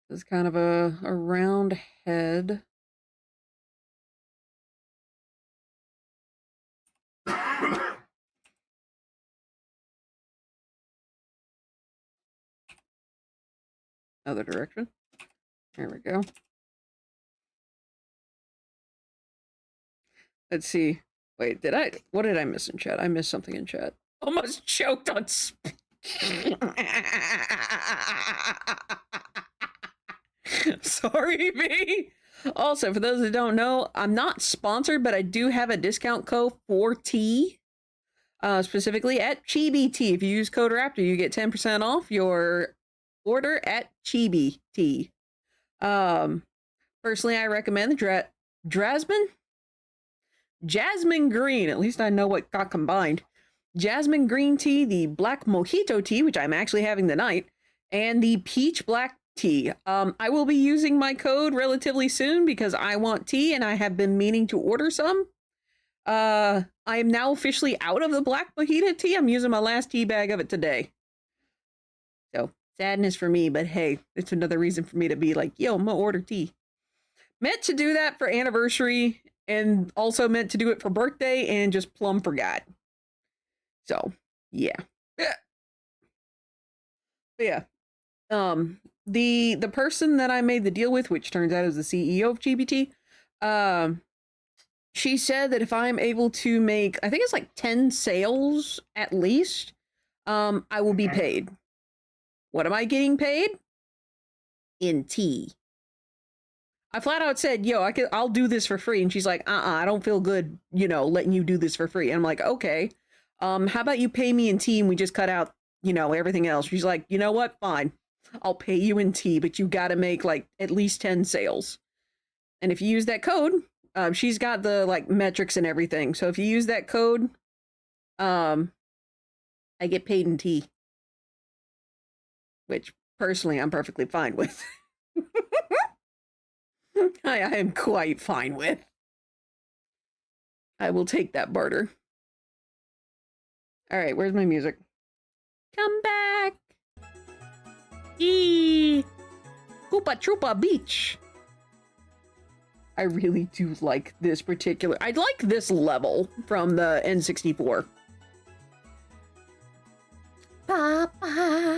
It's kind of a round head. Other direction. There we go. Let's see. Wait, what did I miss in chat? I missed something in chat. Almost choked on Sorry, me. Also, for those that don't know, I'm not sponsored, but I do have a discount code for T. Specifically at Chibi Tea. If you use code Raptor, you get 10% off your order at Chibi Tea. Personally, I recommend the Jasmine Green. At least I know what got combined. Jasmine Green Tea, the Black Mojito Tea, which I'm actually having tonight, and the Peach Black Tea. I will be using my code relatively soon because I want tea and I have been meaning to order some. I am now officially out of the Black Mojito tea. I'm using my last tea bag of it today. So, sadness for me, but hey, it's another reason for me to be like, yo, I'm gonna order tea. Meant to do that for anniversary and also meant to do it for birthday and just plumb forgot. So, yeah. But yeah. The person that I made the deal with, which turns out is the CEO of GBT, she said that if I'm able to make, I think it's like 10 sales at least, I will be paid. What am I getting paid? In tea. I flat out said, yo, I'll do this for free. And she's like, I don't feel good, letting you do this for free. And I'm like, okay. How about you pay me in tea and we just cut out, everything else? She's like, you know what? Fine. I'll pay you in tea, but you got to make like at least 10 sales. And if you use that code, she's got the like metrics and everything. So if you use that code, I get paid in tea, which personally I'm perfectly fine with. I am quite fine with. I will take that barter. All right, where's my music? Come back. Eee. Koopa Troopa Beach. I really do like this particular... I like this level from the N64. Ba-ba-da-da.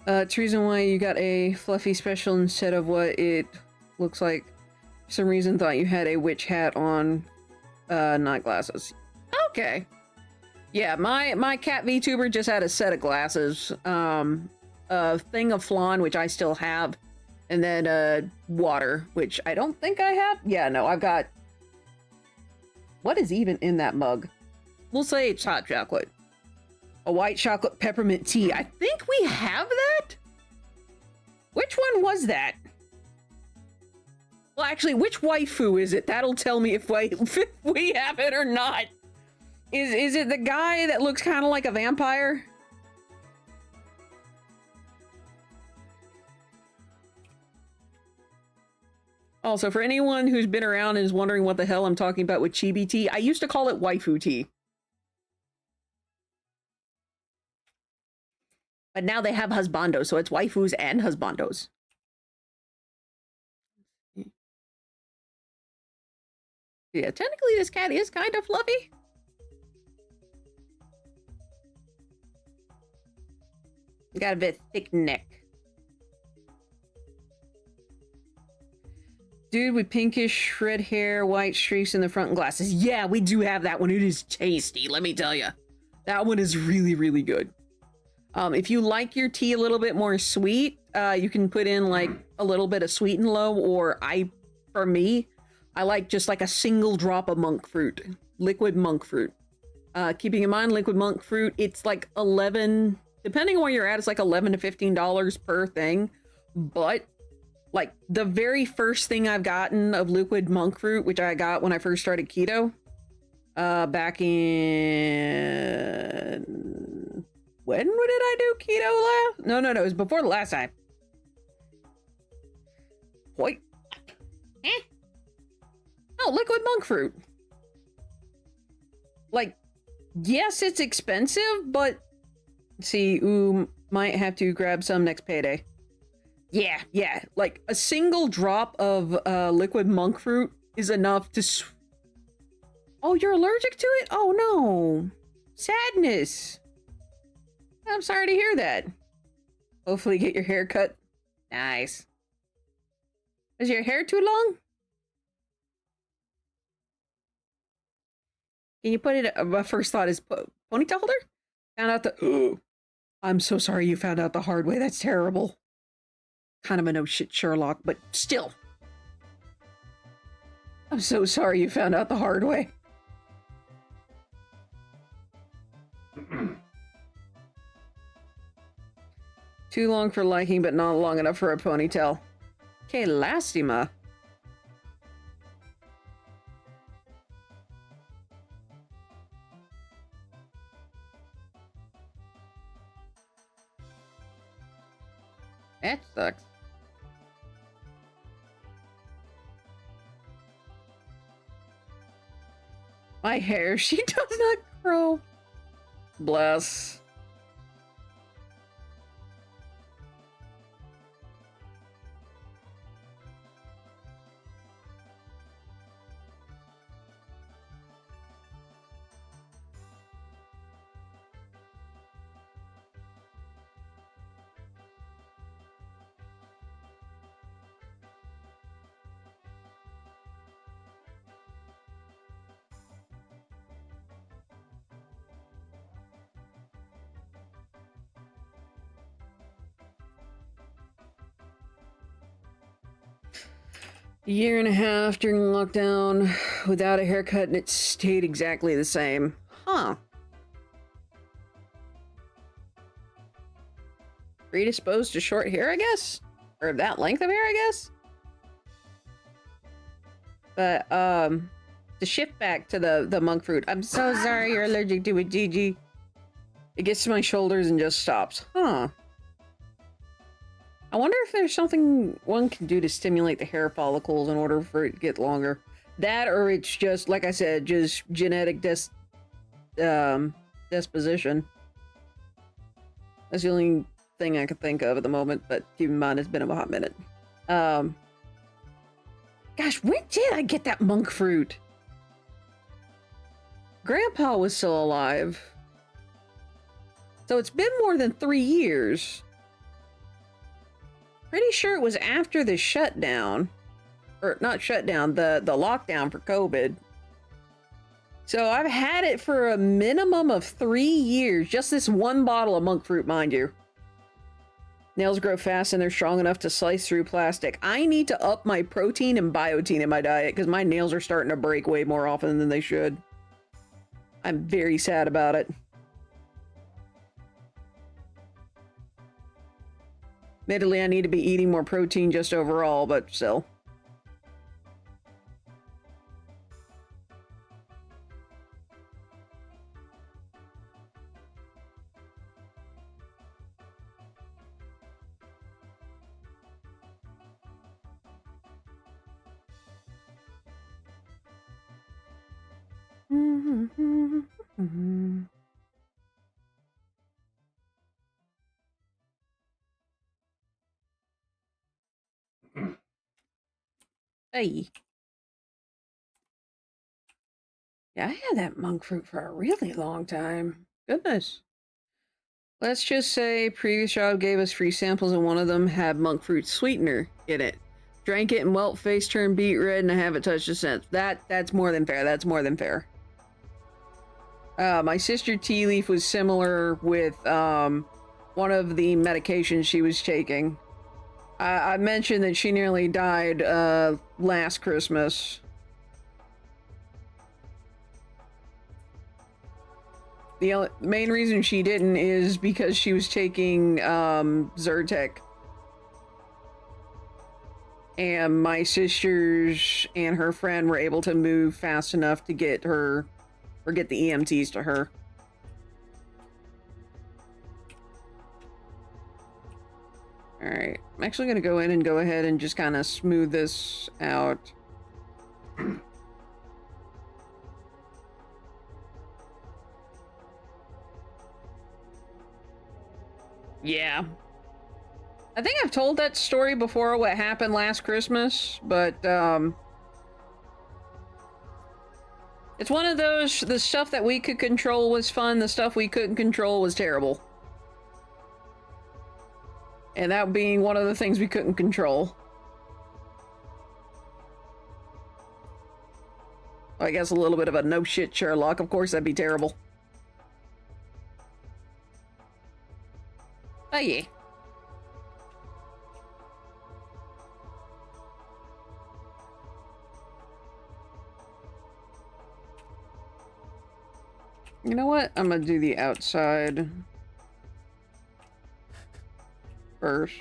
It's the reason why you got a fluffy special instead of what it looks like. For some reason thought you had a witch hat on, not glasses. Okay. Yeah, my cat VTuber just had a set of glasses. A thing of flan, which I still have, and then water, which I don't think I have. Yeah, no, I've got... What is even in that mug? We'll say it's hot chocolate. A white chocolate peppermint tea. I think we have that? Which one was that? Well, actually, which waifu is it? That'll tell me if we have it or not. Is it the guy that looks kind of like a vampire? Also, for anyone who's been around and is wondering what the hell I'm talking about with chibi tea, I used to call it waifu tea. But now they have husbandos, so it's waifus and husbandos. Yeah, technically this cat is kind of fluffy. Got a bit thick neck. Dude with pinkish red hair, white streaks in the front and glasses. Yeah, we do have that one. It is tasty, let me tell you. That one is really, really good. If you like your tea a little bit more sweet, you can put in like a little bit of sweet and low, or for me, I like just like a single drop of monk fruit, liquid monk fruit. Keeping in mind, liquid monk fruit, it's like 11, depending on where you're at, it's like $11 to $15 per thing. But like the very first thing I've gotten of liquid monk fruit, which I got when I first started keto, back in... When did I do keto last? No, it was before the last time. What? Oh, liquid monk fruit. Like, yes, it's expensive, but see, might have to grab some next payday. Yeah, like a single drop of liquid monk fruit is enough to... Oh, you're allergic to it? Oh, no. Sadness. I'm sorry to hear that. Hopefully get your hair cut. Nice. Is your hair too long? Can you put it... my first thought is ponytail holder? Found out the... I'm so sorry you found out the hard way. That's terrible. Kind of a no shit Sherlock, but still. I'm so sorry you found out the hard way. Too long for liking, but not long enough for a ponytail. Que lástima. That sucks. My hair, she does not grow. Bless. A year and a half during lockdown without a haircut and it stayed exactly the same. Huh. Predisposed to short hair, I guess? Or that length of hair, I guess? But, to shift back to the monk fruit. I'm so sorry you're allergic to it, Gigi. It gets to my shoulders and just stops. Huh. I wonder if there's something one can do to stimulate the hair follicles in order for it to get longer. That, or it's just, like I said, just genetic disposition. That's the only thing I could think of at the moment, but keep in mind it's been a hot minute. Gosh, when did I get that monk fruit? Grandpa was still alive. So it's been more than 3 years. Pretty sure it was after the shutdown. Or not shutdown, the lockdown for COVID. So I've had it for a minimum of 3 years. Just this one bottle of monk fruit, mind you. Nails grow fast and they're strong enough to slice through plastic. I need to up my protein and biotin in my diet because my nails are starting to break way more often than they should. I'm very sad about it. Admittedly, I need to be eating more protein just overall, but still. Hey. Yeah, I had that monk fruit for a really long time. Goodness. Let's just say previous job gave us free samples and one of them had monk fruit sweetener in it. Drank it and welt face turned beet red and I haven't touched it since. That's more than fair. That's more than fair. My sister Tea Leaf was similar with one of the medications she was taking. I mentioned that she nearly died last Christmas. The main reason she didn't is because she was taking Zyrtec. And my sisters and her friend were able to move fast enough to get her, or get the EMTs to her. Alright, I'm actually gonna go in and go ahead and just kind of smooth this out. Yeah. I think I've told that story before, what happened last Christmas, but, it's one of those, the stuff that we could control was fun, the stuff we couldn't control was terrible. And that being one of the things we couldn't control. I guess a little bit of a no shit Sherlock, of course that'd be terrible. Oh yeah. You know what? I'm gonna do the outside first.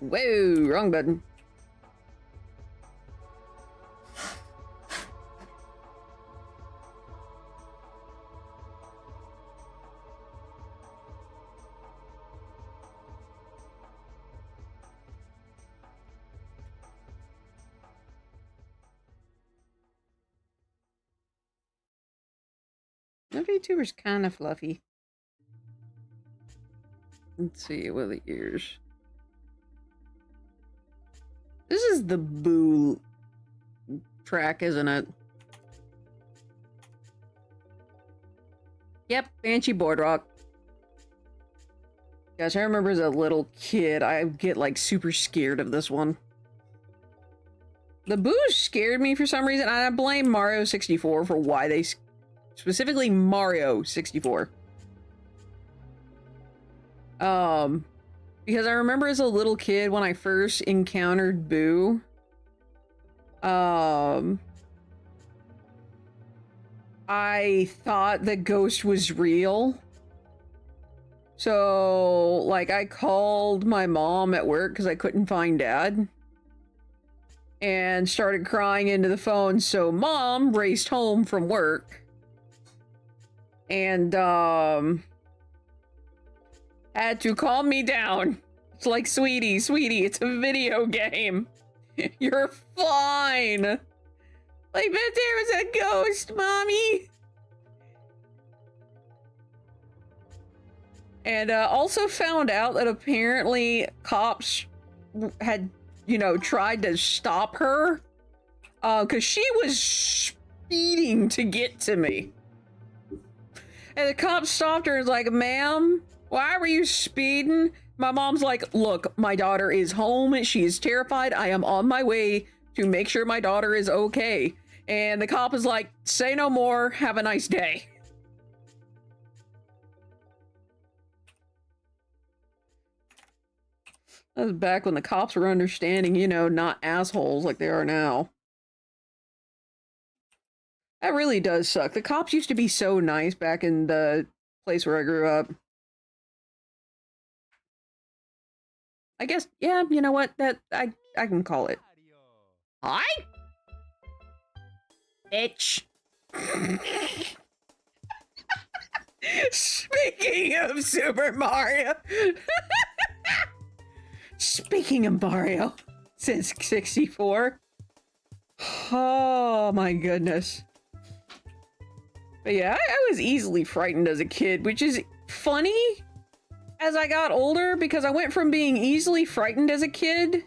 Whoa, wrong button. That VTuber's kind of fluffy. Let's see, what are the ears? This is the Boo track, isn't it? Yep, Banshee Boardwalk. Gosh, I remember as a little kid, I get like super scared of this one. The Boos scared me for some reason. I blame Mario 64 for why they... Specifically Mario 64. Because I remember as a little kid when I first encountered Boo, I thought the ghost was real. So, like, I called my mom at work because I couldn't find Dad. And started crying into the phone, so Mom raced home from work. And, had to calm me down. It's like, sweetie, it's a video game. You're fine. Like, but there was a ghost, Mommy. And also found out that apparently cops had, you know, tried to stop her. Because she was speeding to get to me. And the cops stopped her and was like, ma'am, why were you speeding? My mom's like, look, my daughter is home. She is terrified. I am on my way to make sure my daughter is okay. And the cop is like, say no more. Have a nice day. That was back when the cops were understanding, you know, not assholes like they are now. That really does suck. The cops used to be so nice back in the place where I grew up. I guess, yeah, you know what? That I can call it. Hi? Bitch. Speaking of Super Mario. Speaking of Mario, since 64. Oh my goodness. But yeah, I was easily frightened as a kid, which is funny as I got older because I went from being easily frightened as a kid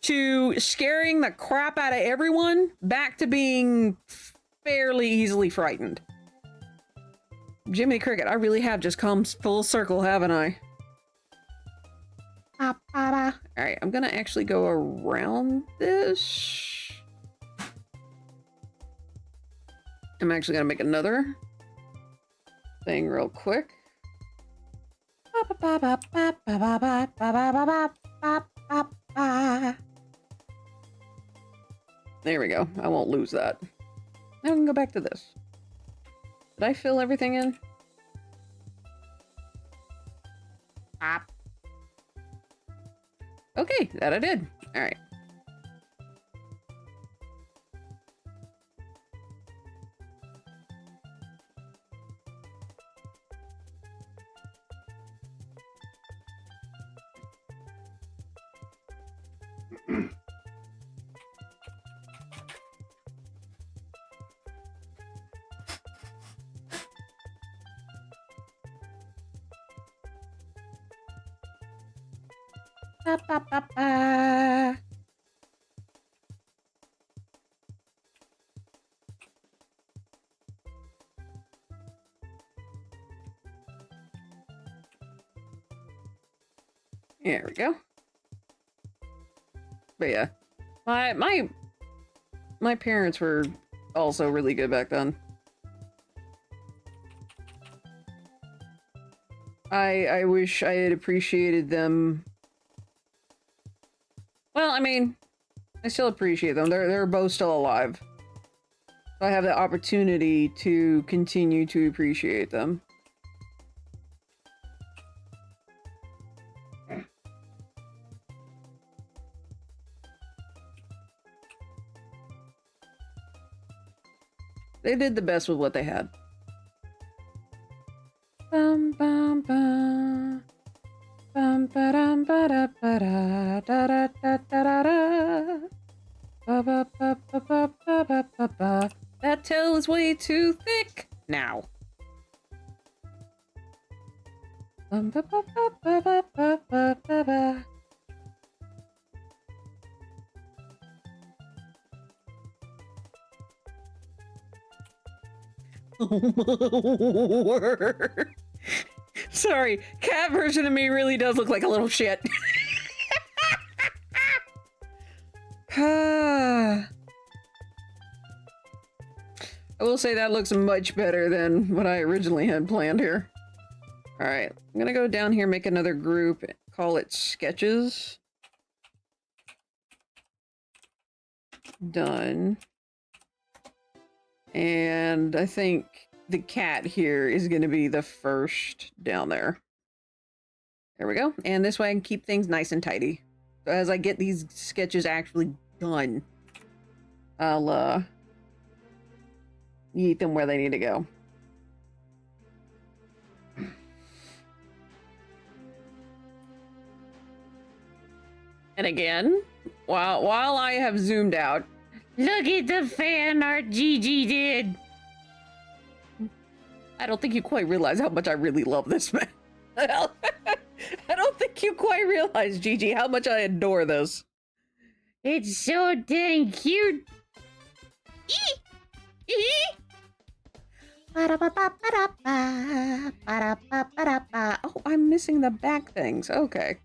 to scaring the crap out of everyone back to being fairly easily frightened. Jiminy Cricket, I really have just come full circle, haven't I? Alright, I'm gonna actually go around this. I'm actually gonna make another thing real quick. There we go. I won't lose that. Now we can go back to this. Did I fill everything in? Okay, that I did. All right. Ba, ba, ba, ba. There we go. But yeah, my parents were also really good back then. I wish I had appreciated them. Well, I mean, I still appreciate them. They're both still alive. So I have the opportunity to continue to appreciate them. They did the best with what they had. Bum bum bum. Bum ba dum ba da ba da da da da da da. Ba ba ba ba ba ba ba ba ba. That tail is way too thick now. Ba, ba, ba, ba, ba, ba, ba, ba, ba. Oh my word. Sorry, cat version of me really does look like a little shit. I will say that looks much better than what I originally had planned here. Alright, I'm gonna go down here, make another group, call it sketches. Done. And I think the cat here is gonna be the first down there. There we go. And this way I can keep things nice and tidy. So as I get these sketches actually done, I'll yeet them where they need to go. And again, while I have zoomed out, look at the fan art Gigi did. I don't think you quite realize how much I really love this man. I don't think you quite realize, Gigi, how much I adore this. It's so dang cute. Oh, I'm missing the back things. Okay.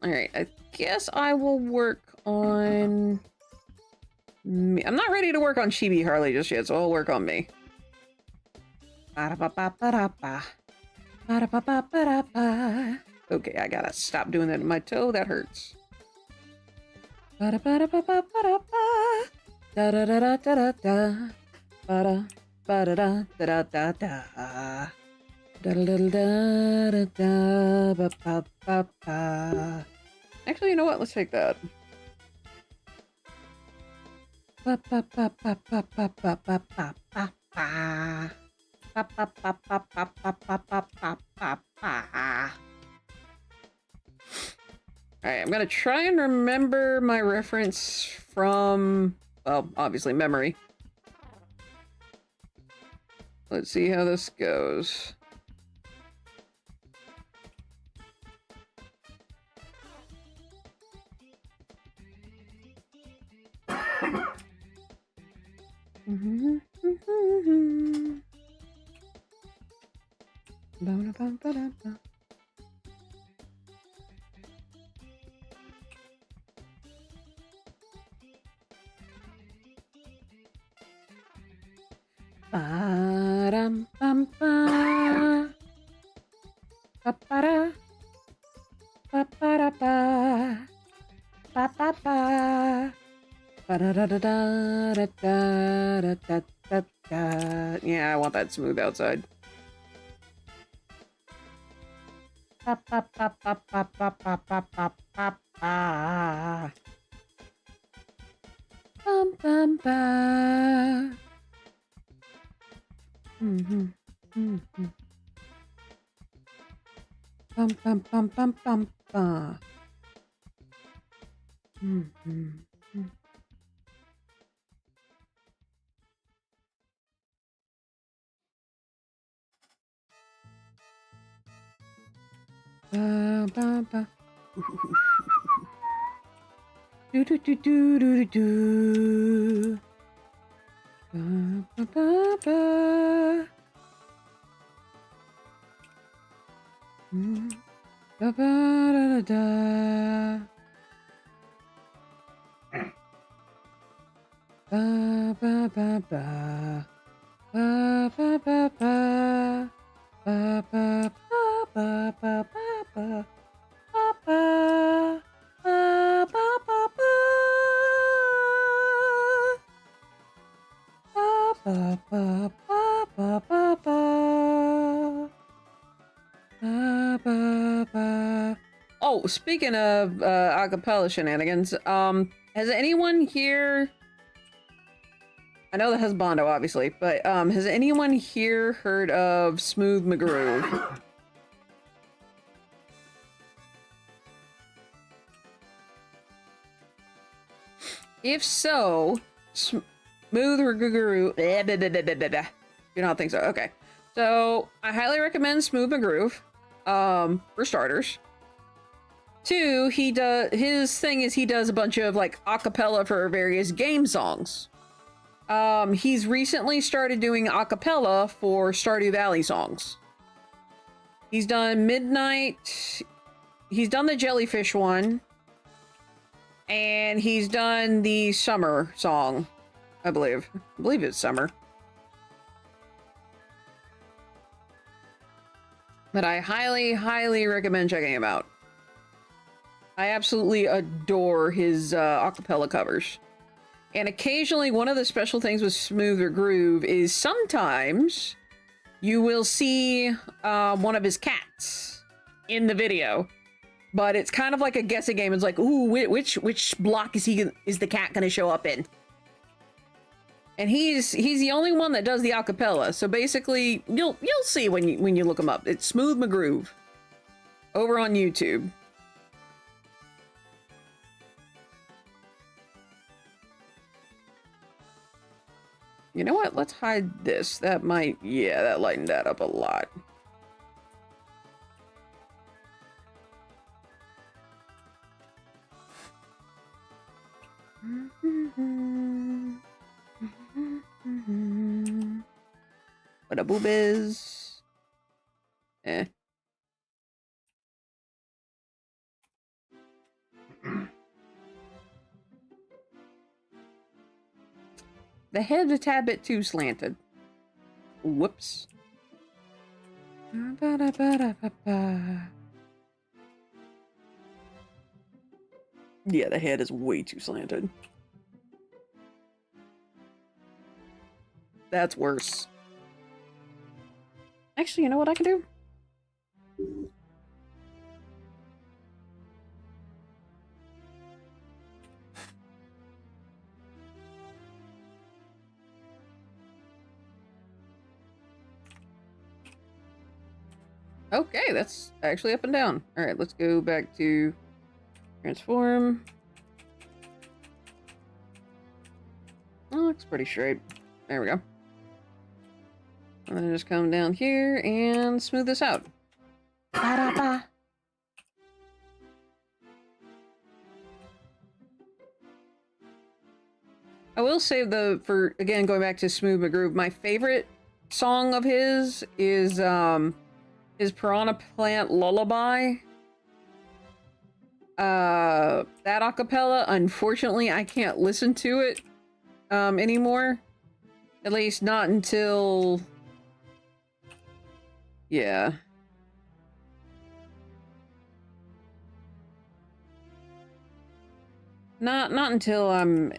Alright, I guess I will work on me. I'm not ready to work on Chibi Harley just yet, so I'll work on me. Okay, I gotta stop doing that to my toe. That hurts. Actually, you know what? Let's take that. Alright, I'm gonna try and remember my reference from, well, obviously memory. Let's see how this goes. Yeah, I want that smooth outside. Do do do do do do. Ba ba ba ba. Ba ba da da da. Ba ba ba ba. Ba ba ba ba. Ba ba ba ba ba ba. Ba ba. Ba ba ba ba. Ba ba ba ba ba ba. Ba ba ba. Oh, speaking of acapella shenanigans, has anyone here? I know that has Bondo, obviously, but has anyone here heard of Smooth McGroove? If so, Smooth McGroove. You don't think so? Okay. So I highly recommend Smooth McGroove, for starters. 2, his thing is he does a bunch of like acapella for various game songs. He's recently started doing acapella for Stardew Valley songs. He's done Midnight, he's done the Jellyfish one, and he's done the Summer song, I believe. I believe it's Summer. But I highly, highly recommend checking him out. I absolutely adore his acapella covers. And occasionally, one of the special things with Smooth McGroove is sometimes you will see one of his cats in the video. But it's kind of like a guessing game. It's like, ooh, which block is the cat going to show up in? And he's the only one that does the acapella. So basically, you'll see when you look him up. It's Smooth McGroove over on YouTube. You know what? Let's hide this. That might, yeah, that lightened that up a lot. What a boob is. Eh. The head's a tad bit too slanted. Whoops. Yeah, the head is way too slanted. That's worse. Actually, you know what I can do? Okay, that's actually up and down. All right, let's go back to transform. Oh, looks pretty straight. There we go. And then just come down here and smooth this out. Ba-da-ba. I will say for again going back to Smooth McGroove, my favorite song of his is Piranha Plant Lullaby. That acapella, unfortunately, I can't listen to it anymore. At least not until, yeah. Not until I'm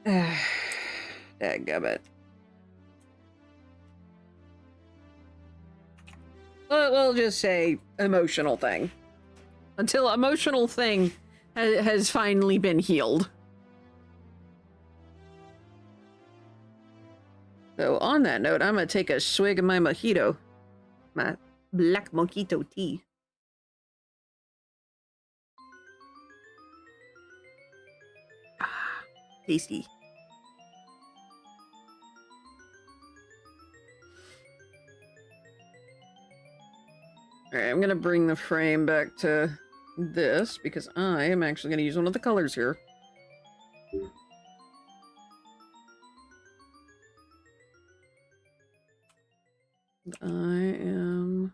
dadgubbit. We'll just say emotional thing. Until emotional thing has finally been healed. So on that note, I'm gonna take a swig of my mojito. My black mojito tea. Ah, tasty. Alright, I'm gonna bring the frame back to this because I am actually gonna use one of the colors here. I am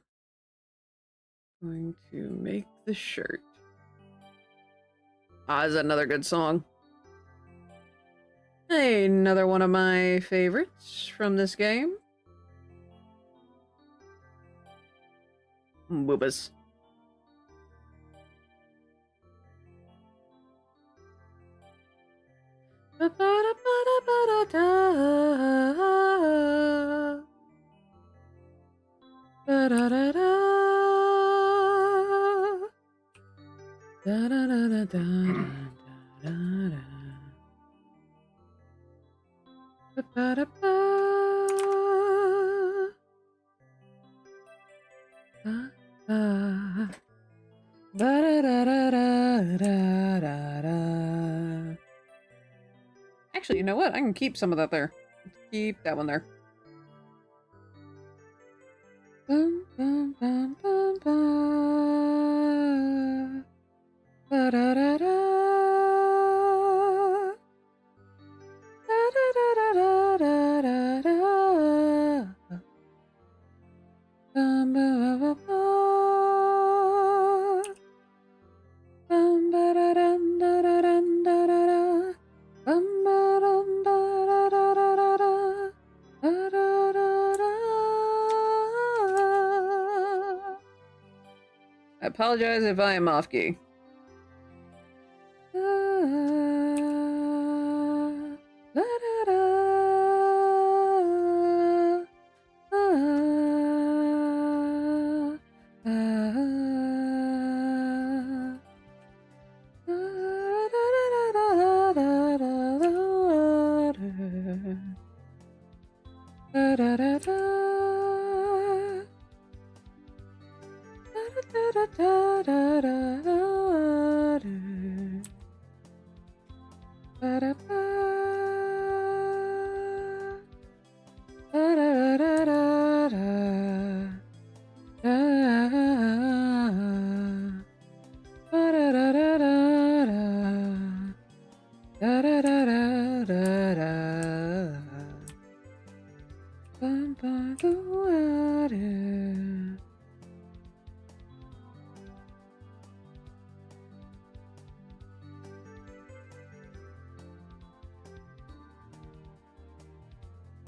going to make the shirt. Ah, is that another good song? Another one of my favorites from this game. Boobas. Actually, you know what? I can keep some of that there. Keep that one there. I apologize if I am off key.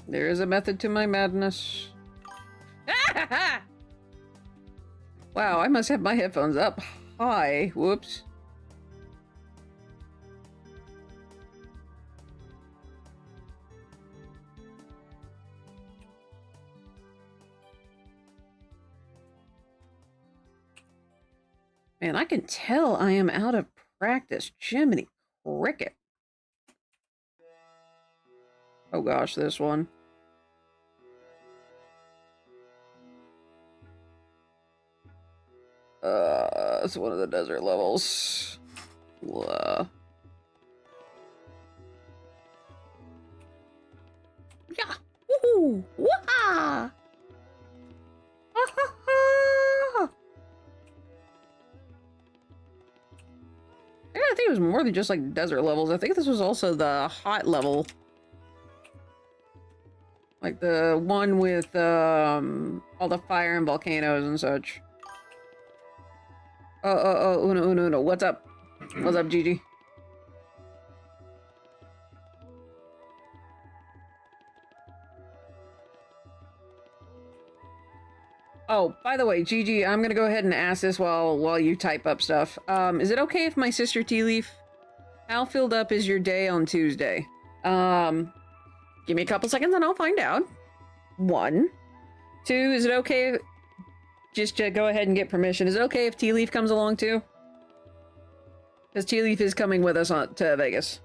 There is a method to my madness. Wow, I must have my headphones up high. Whoops. Man, I can tell I am out of practice. Jiminy cricket. Oh gosh, this one. It's one of the desert levels. Yeah. Woohoo! Wah! Yeah, I think it was more than just like desert levels. I think this was also the hot level. Like the one with all the fire and volcanoes and such. Uno. What's up? What's up, Gigi? Oh, by the way, Gigi, I'm gonna go ahead and ask this while you type up stuff. Is it okay if my sister Tea Leaf? How filled up is your day on Tuesday? Give me a couple seconds and I'll find out. 1. 2, is it okay just to go ahead and get permission? Is it okay if Tea Leaf comes along too? Because Tea Leaf is coming with us to Vegas.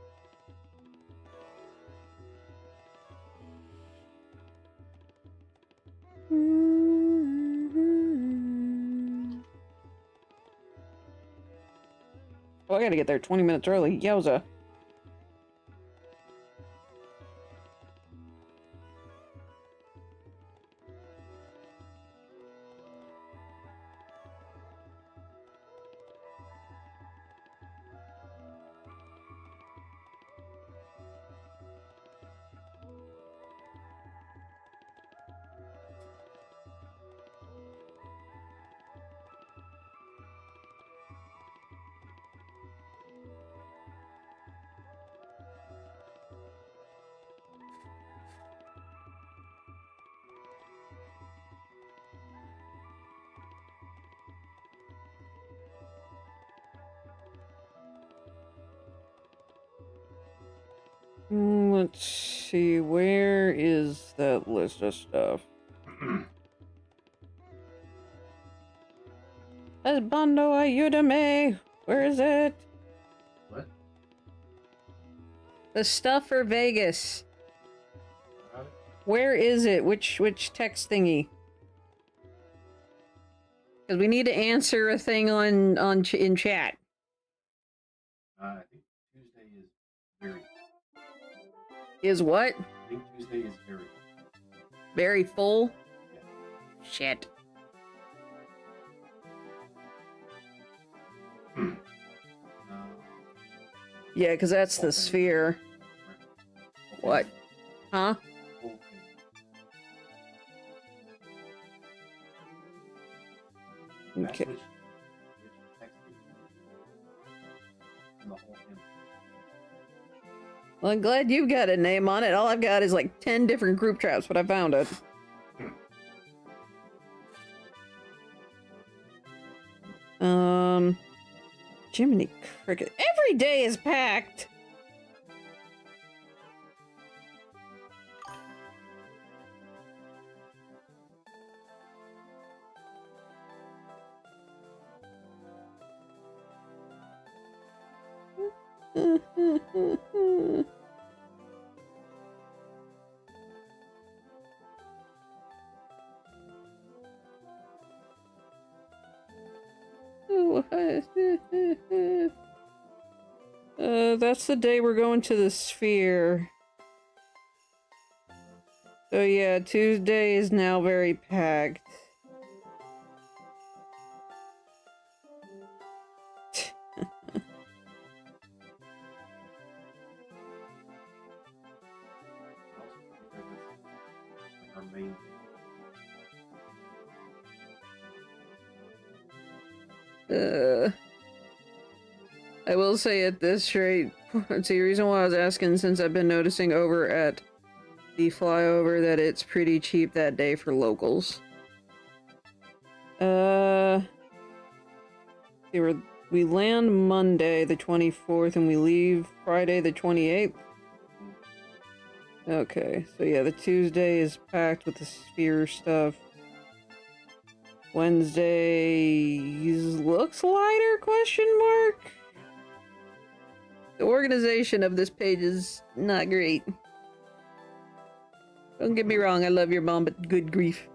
Oh, I gotta get there 20 minutes early. Yowza. Let's see, where is that list of stuff? Esbando ayúdame! Where is it? What? The stuff for Vegas. Got it? Where is it? Which text thingy? Because we need to answer a thing in chat. I think Tuesday is very. Is what? I think Tuesday is very. Very full? Yeah. Shit. Yeah, because that's the sphere. What? Huh? Okay. Well, I'm glad you've got a name on it. All I've got is like 10 different group traps, but I found it. Jiminy Cricket. Every day is packed! That's the day we're going to the Sphere. So yeah, Tuesday is now very packed. Our main. I will say at this rate, it's the reason why I was asking, since I've been noticing over at the flyover that it's pretty cheap that day for locals. We land Monday the 24th and we leave Friday the 28th. Okay, so yeah, the Tuesday is packed with the Sphere stuff. Wednesday looks lighter, question mark? The organization of this page is not great. Don't get me wrong, I love your mom, but good grief.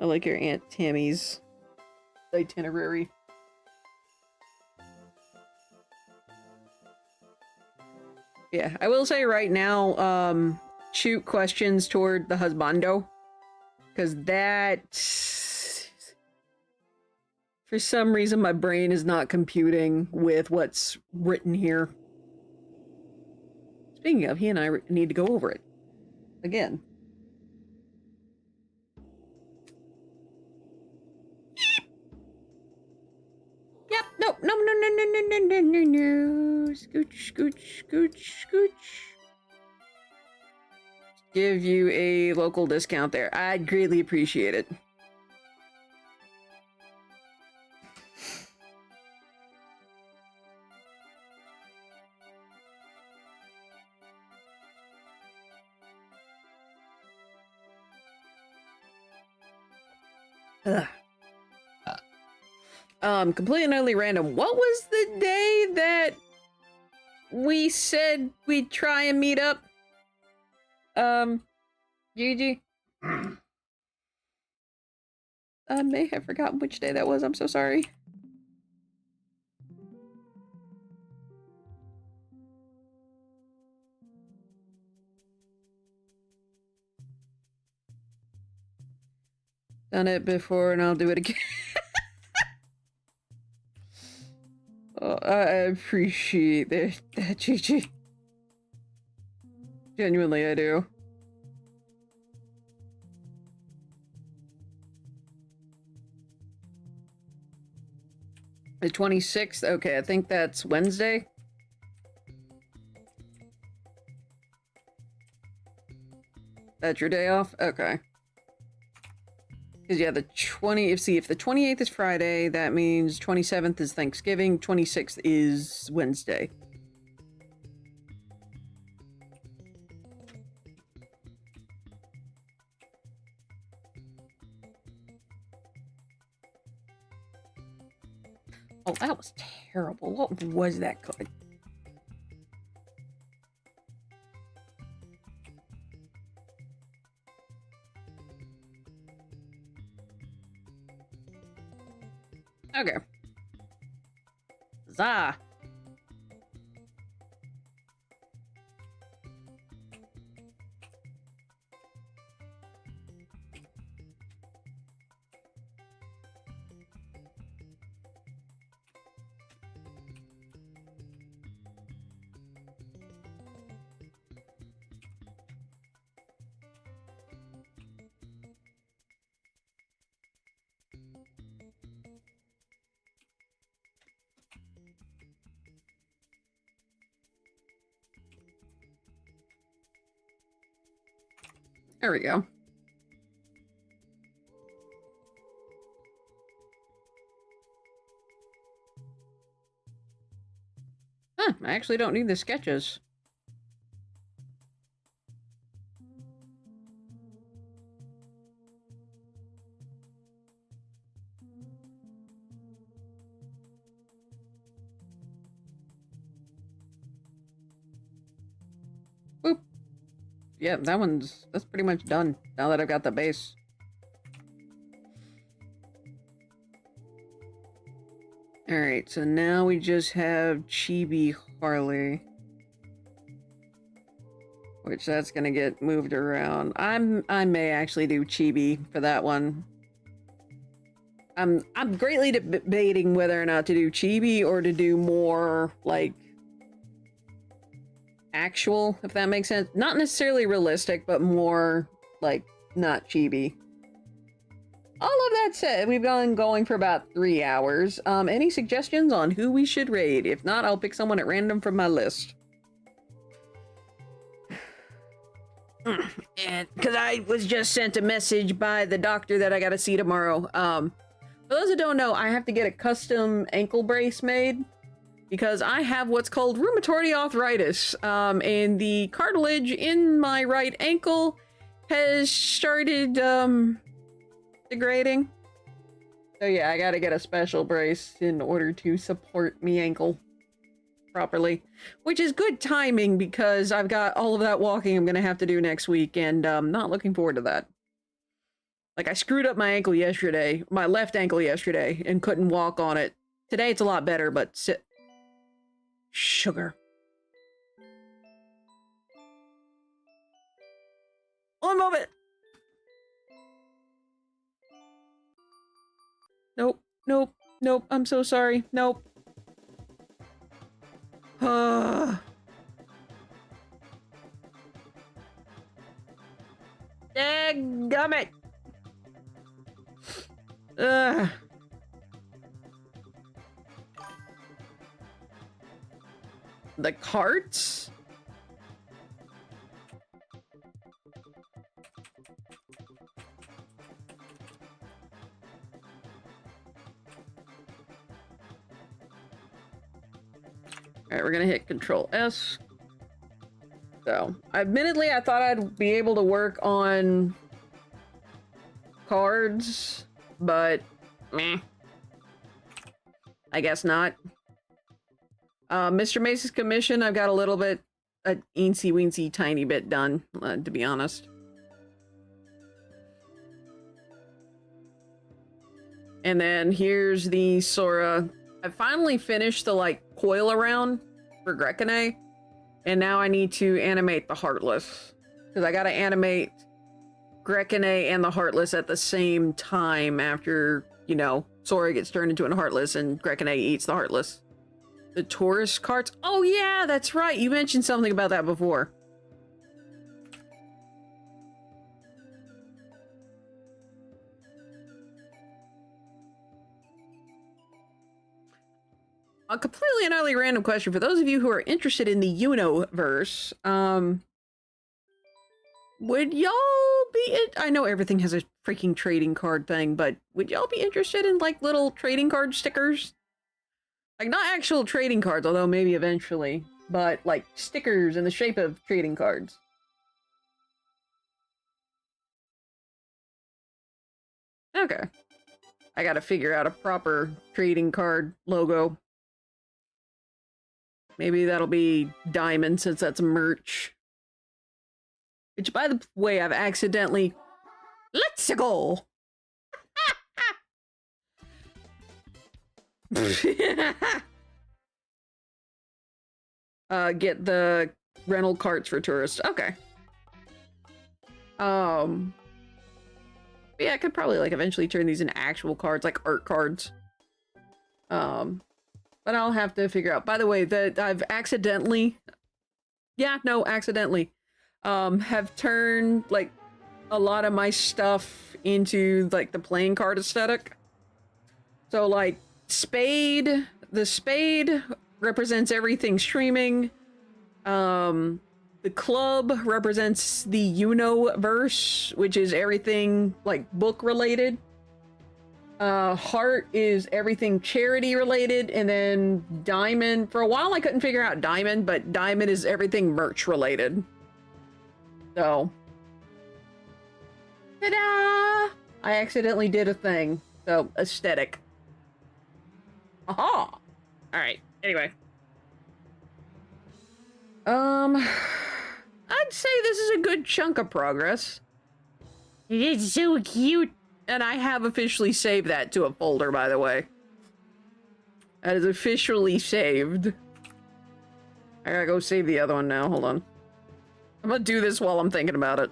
I like your Aunt Tammy's itinerary. Yeah, I will say right now, shoot questions toward the husbando. Because that... For some reason, my brain is not computing with what's written here. Speaking of, he and I need to go over it. Again. Yep, no. Scooch. Give you a local discount there. I'd greatly appreciate it. Ugh. Completely and utterly random. What was the day that we said we'd try and meet up? Gigi? I may have forgotten which day that was. I'm so sorry. Done it before and I'll do it again. Oh, I appreciate that, Gigi. Genuinely, I do. The 26th? Okay, I think that's Wednesday. That's your day off? Okay. Because, yeah, the 20th, if the 28th is Friday, that means 27th is Thanksgiving, 26th is Wednesday. Oh, that was terrible. What was that called? Okay. Zah. There we go. Huh, I actually don't need the sketches. Boop. Yeah, that's pretty much done now that I've got the base. Alright, so now we just have Chibi Harley. Which that's gonna get moved around. I may actually do Chibi for that one. I'm greatly debating whether or not to do Chibi or to do more like actual, if that makes sense. Not necessarily realistic, but more like not Chibi. All of that said, we've been going for about 3 hours. Any suggestions on who we should raid? If not, I'll pick someone at random from my list. And because I was just sent a message by the doctor that I gotta see tomorrow. For those who don't know, I have to get a custom ankle brace made because I have what's called rheumatoid arthritis. And the cartilage in my right ankle has started, degrading. So yeah, I gotta get a special brace in order to support me ankle properly, which is good timing because I've got all of that walking I'm gonna have to do next week, and not looking forward to that. Like, I screwed up my ankle yesterday, my left ankle yesterday, and couldn't walk on it. Today it's a lot better, but sugar. One moment. Nope, nope, nope, I'm so sorry. Nope. Dadgummit! The carts? Alright, we're gonna hit Control S. So, admittedly, I thought I'd be able to work on cards, but meh. I guess not. Mr. Mace's commission, I've got a little bit, a eensy-weensy tiny bit done, to be honest. And then here's the Sora. I finally finished the, like, coil around for Grekine, and now I need to animate the Heartless. Because I gotta animate Grekine and the Heartless at the same time after, you know, Sora gets turned into a Heartless and Grekine eats the Heartless. The tourist carts? Oh yeah, that's right, you mentioned something about that before. A completely and utterly random question for those of you who are interested in the Universe. Would y'all be I know everything has a freaking trading card thing, but would y'all be interested in like little trading card stickers? Like not actual trading cards, although maybe eventually, but like stickers in the shape of trading cards. Okay. I gotta figure out a proper trading card logo. Maybe that'll be diamond since that's merch. Which, by the way, I've accidentally... Let's go! Get the rental carts for tourists. Okay. Yeah, I could probably, like, eventually turn these into actual cards, like art cards. But I'll have to figure out. By the way, that I've accidentally... Yeah, no, accidentally. Have turned, like, a lot of my stuff into, like, the playing card aesthetic. So, like, the spade represents everything streaming. The club represents the universe, which is everything like book related. Heart is everything charity related, and then diamond, for a while I couldn't figure out diamond, but diamond is everything merch related. So, ta-da! I accidentally did a thing. So, aesthetic. Aha! Alright, anyway. I'd say this is a good chunk of progress. It is so cute. And I have officially saved that to a folder, by the way. That is officially saved. I gotta go save the other one now. Hold on. I'm gonna do this while I'm thinking about it.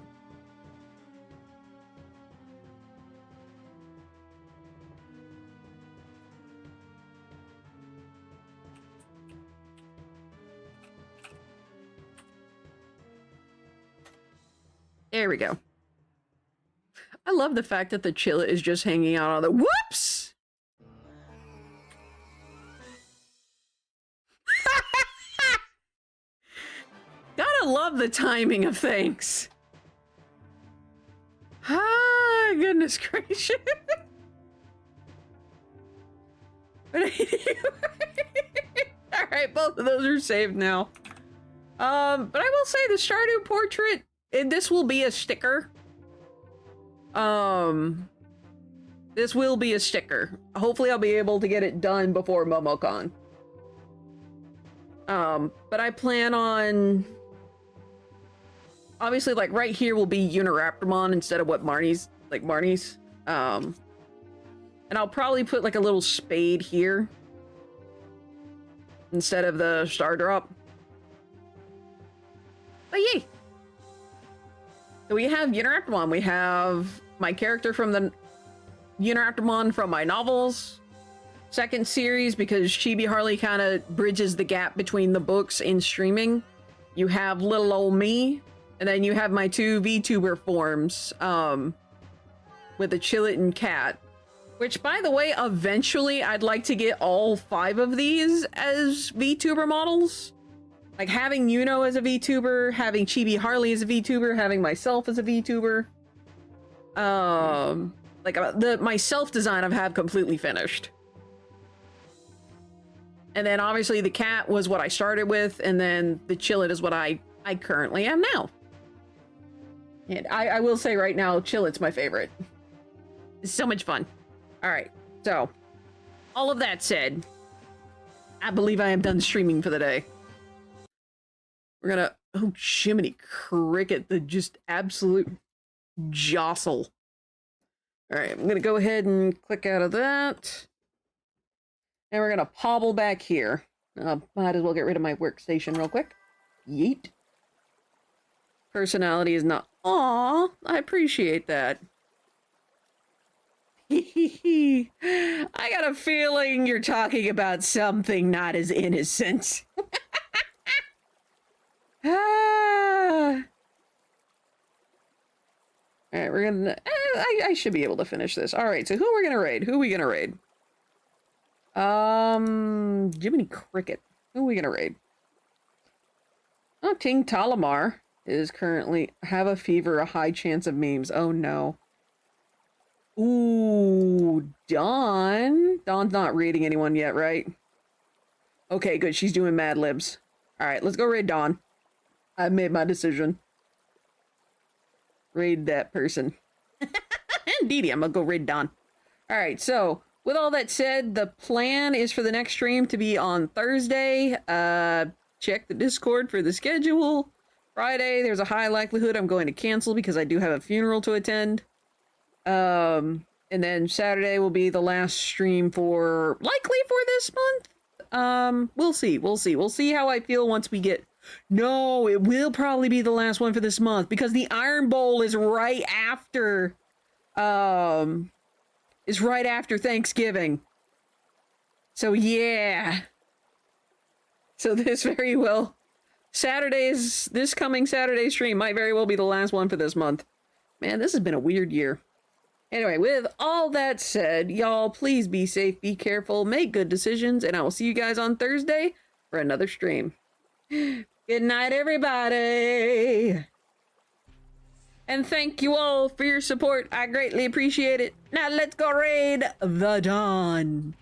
There we go. I love the fact that the chilla is just hanging out on the— whoops! Gotta love the timing of things. Ah, goodness gracious. Alright, both of those are saved now. But I will say the Stardew portrait, and this will be a sticker. This will be a sticker. Hopefully I'll be able to get it done before MomoCon. But I plan on... Obviously, like, right here will be Uniraptormon instead of what Marnie's... Like, Marnie's. And I'll probably put, like, a little spade here. Instead of the Star Drop. But yay! So we have Uniraptormon. We have my character from the Uniraptormon from my novels. Second series, because Chibi Harley kind of bridges the gap between the books and streaming. You have little old me, and then you have my two VTuber forms, with the Chillet and Cat. Which, by the way, eventually I'd like to get all 5 of these as VTuber models. Like having Yuno as a VTuber, having Chibi Harley as a VTuber, having myself as a VTuber. Like my self-design I have completely finished. And then obviously the cat was what I started with, and then the Chillet is what I currently am now. And I will say right now, Chillet's my favorite. It's so much fun. Alright, so, all of that said, I believe I am done streaming for the day. We're gonna... Oh, Jiminy Cricket, the just absolute jostle. Alright, I'm gonna go ahead and click out of that. And we're gonna pobble back here. Might as well get rid of my workstation real quick. Yeet. Personality is not... Aw, I appreciate that. I got a feeling you're talking about something not as innocent. Alright, we're gonna... I should be able to finish this. Alright, so who are we gonna raid? Who are we gonna raid? Jiminy Cricket. Who are we gonna raid? Oh, Ting Talamar is currently... Have a fever, a high chance of memes. Oh no. Ooh, Dawn. Dawn's not raiding anyone yet, right? Okay, good. She's doing Mad Libs. Alright, let's go raid Dawn. I've made my decision. Raid that person. Indeedy, I'm gonna go raid Dawn. Alright, so, with all that said, the plan is for the next stream to be on Thursday. Check the Discord for the schedule. Friday, there's a high likelihood I'm going to cancel because I do have a funeral to attend. And then Saturday will be the last stream for, likely for this month. We'll see. We'll see how I feel once we get... No, it will probably be the last one for this month because the Iron Bowl is right after, Thanksgiving. So yeah. So this very well, this coming Saturday stream might very well be the last one for this month. Man, this has been a weird year. Anyway, with all that said, y'all, please be safe, be careful, make good decisions, and I will see you guys on Thursday for another stream. Good night, everybody. And thank you all for your support. I greatly appreciate it. Now let's go raid the Dawn.